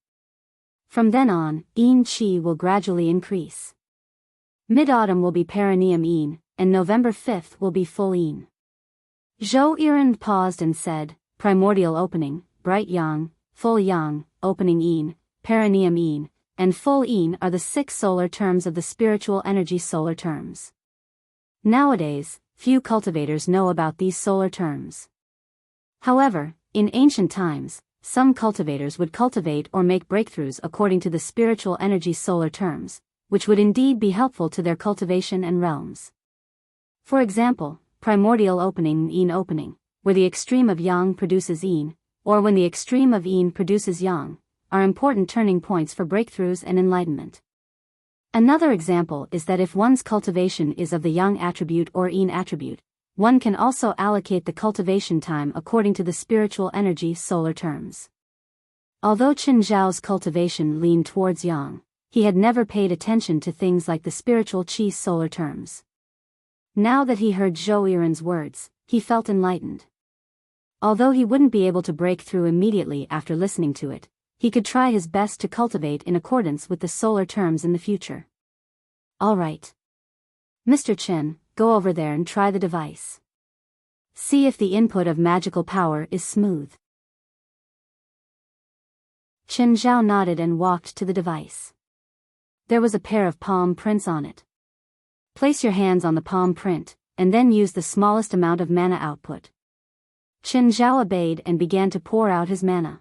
From then on, Yin qi will gradually increase. Mid-autumn will be perineum yin, and November 5th will be full yin. Zhou Yiren paused and said, primordial opening, bright yang, full yang, opening yin, perineum yin, and full yin are the 6 solar terms of the spiritual energy solar terms. Nowadays, few cultivators know about these solar terms. However, in ancient times, some cultivators would cultivate or make breakthroughs according to the spiritual energy solar terms, which would indeed be helpful to their cultivation and realms. For example, primordial opening, yin opening, where the extreme of yang produces yin, or when the extreme of yin produces yang, are important turning points for breakthroughs and enlightenment. Another example is that if one's cultivation is of the yang attribute or yin attribute, one can also allocate the cultivation time according to the spiritual energy solar terms. Although Chen Zhao's cultivation leaned towards yang, he had never paid attention to things like the spiritual qi solar terms. Now that he heard Zhou Yiren's words, he felt enlightened. Although he wouldn't be able to break through immediately after listening to it, he could try his best to cultivate in accordance with the solar terms in the future. All right. Mr. Chen, go over there and try the device. See if the input of magical power is smooth. Chen Zhao nodded and walked to the device. There was a pair of palm prints on it. Place your hands on the palm print, and then use the smallest amount of mana output. Chen Zhao obeyed and began to pour out his mana.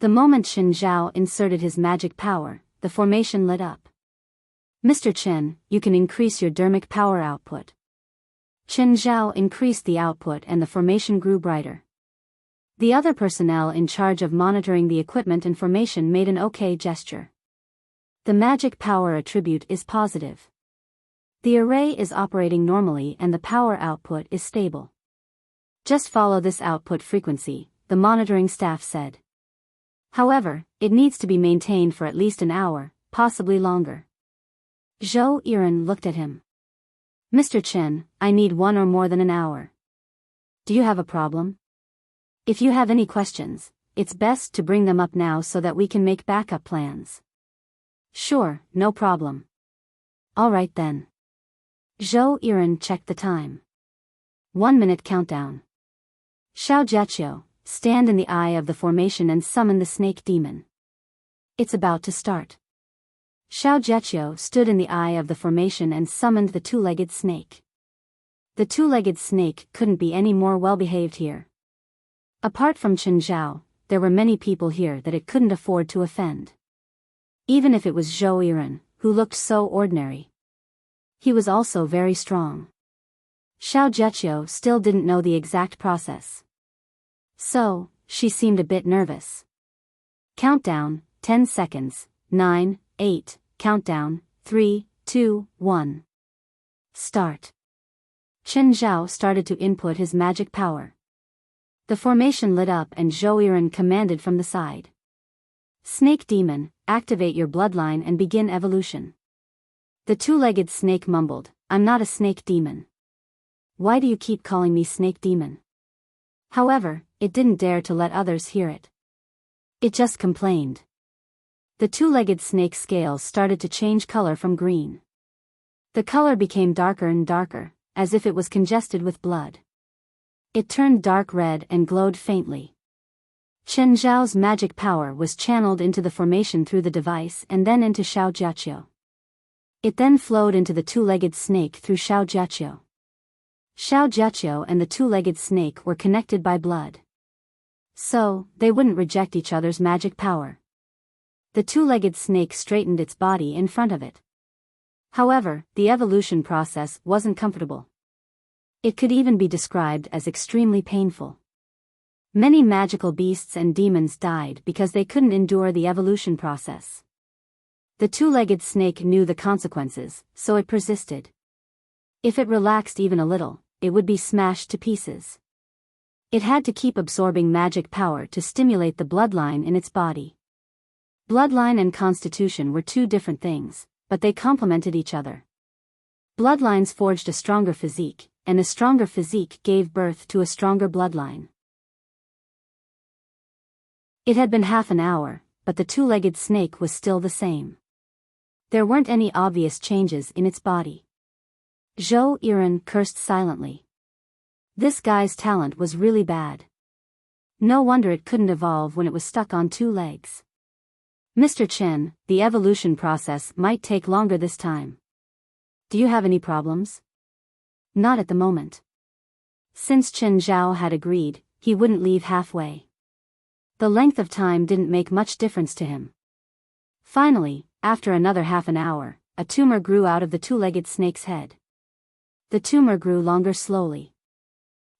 The moment Chen Zhao inserted his magic power, the formation lit up. Mr. Chen, you can increase your dermic power output. Chen Zhao increased the output and the formation grew brighter. The other personnel in charge of monitoring the equipment and formation made an okay gesture. The magic power attribute is positive. The array is operating normally and the power output is stable. Just follow this output frequency, the monitoring staff said. However, it needs to be maintained for at least an hour, possibly longer. Zhou Yiren looked at him. Mr. Chen, I need 1 or more than an hour. Do you have a problem? If you have any questions, it's best to bring them up now so that we can make backup plans. Sure, no problem. All right then. Zhou Yiren checked the time. 1 minute countdown. Xiao Jiaqiu, stand in the eye of the formation and summon the snake demon. It's about to start. Xiao Jiaqiu stood in the eye of the formation and summoned the two-legged snake. The two-legged snake couldn't be any more well-behaved here. Apart from Chen Zhao, there were many people here that it couldn't afford to offend. Even if it was Zhou Yiren, who looked so ordinary. He was also very strong. Xiao Jiaqiu still didn't know the exact process. So, she seemed a bit nervous. Countdown, 10 seconds, 9, 8, countdown, 3, 2, 1. Start. Chen Zhao started to input his magic power. The formation lit up and Zhou Yiren commanded from the side. Snake Demon, activate your bloodline and begin evolution. The two-legged snake mumbled, I'm not a snake demon. Why do you keep calling me Snake Demon? However, it didn't dare to let others hear it. It just complained. The two-legged snake's scales started to change color from green. The color became darker and darker, as if it was congested with blood. It turned dark red and glowed faintly. Chen Zhao's magic power was channeled into the formation through the device and then into Xiao Jiaqiu. It then flowed into the two-legged snake through Xiao Jiaqiu. Xiao Jiaqiu and the two-legged snake were connected by blood. So, they wouldn't reject each other's magic power. The two-legged snake straightened its body in front of it. However, the evolution process wasn't comfortable. It could even be described as extremely painful. Many magical beasts and demons died because they couldn't endure the evolution process. The two-legged snake knew the consequences, so it persisted. If it relaxed even a little, it would be smashed to pieces. It had to keep absorbing magic power to stimulate the bloodline in its body. Bloodline and constitution were two different things, but they complemented each other. Bloodlines forged a stronger physique, and a stronger physique gave birth to a stronger bloodline. It had been half an hour, but the two-legged snake was still the same. There weren't any obvious changes in its body. Zhou Yiren cursed silently. This guy's talent was really bad. No wonder it couldn't evolve when it was stuck on two legs. Mr. Chen, the evolution process might take longer this time. Do you have any problems? Not at the moment. Since Chen Zhao had agreed, he wouldn't leave halfway. The length of time didn't make much difference to him. Finally, after another half an hour, a tumor grew out of the two-legged snake's head. The tumor grew longer slowly.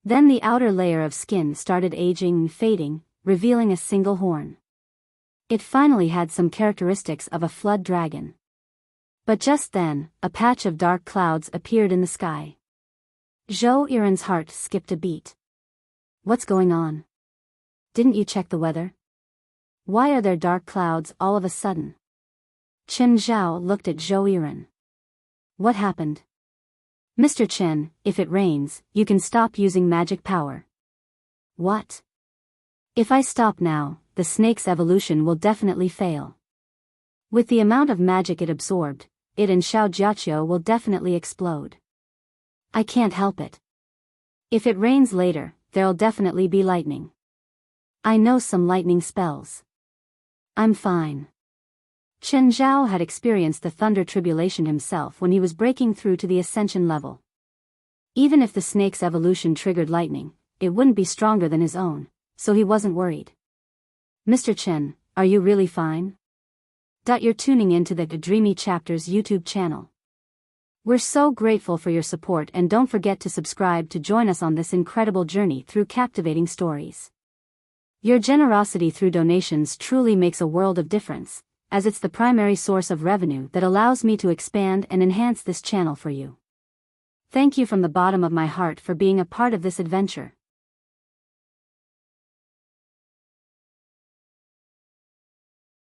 Then the outer layer of skin started aging and fading, revealing a single horn. It finally had some characteristics of a flood dragon. But just then, a patch of dark clouds appeared in the sky. Zhou Yiren's heart skipped a beat. What's going on? Didn't you check the weather? Why are there dark clouds all of a sudden? Chen Zhao looked at Zhou Yiren. What happened? Mr. Chen, if it rains, you can stop using magic power. What? If I stop now, the snake's evolution will definitely fail. With the amount of magic it absorbed, it and Xiao Jiaqiu will definitely explode. I can't help it. If it rains later, there'll definitely be lightning. I know some lightning spells. I'm fine. Chen Zhao had experienced the thunder tribulation himself when he was breaking through to the ascension level. Even if the snake's evolution triggered lightning, it wouldn't be stronger than his own, so he wasn't worried. Mr. Chen, are you really fine? You're tuning into the Dreamy Chapters YouTube channel. We're so grateful for your support, and don't forget to subscribe to join us on this incredible journey through captivating stories. Your generosity through donations truly makes a world of difference, as it's the primary source of revenue that allows me to expand and enhance this channel for you. Thank you from the bottom of my heart for being a part of this adventure.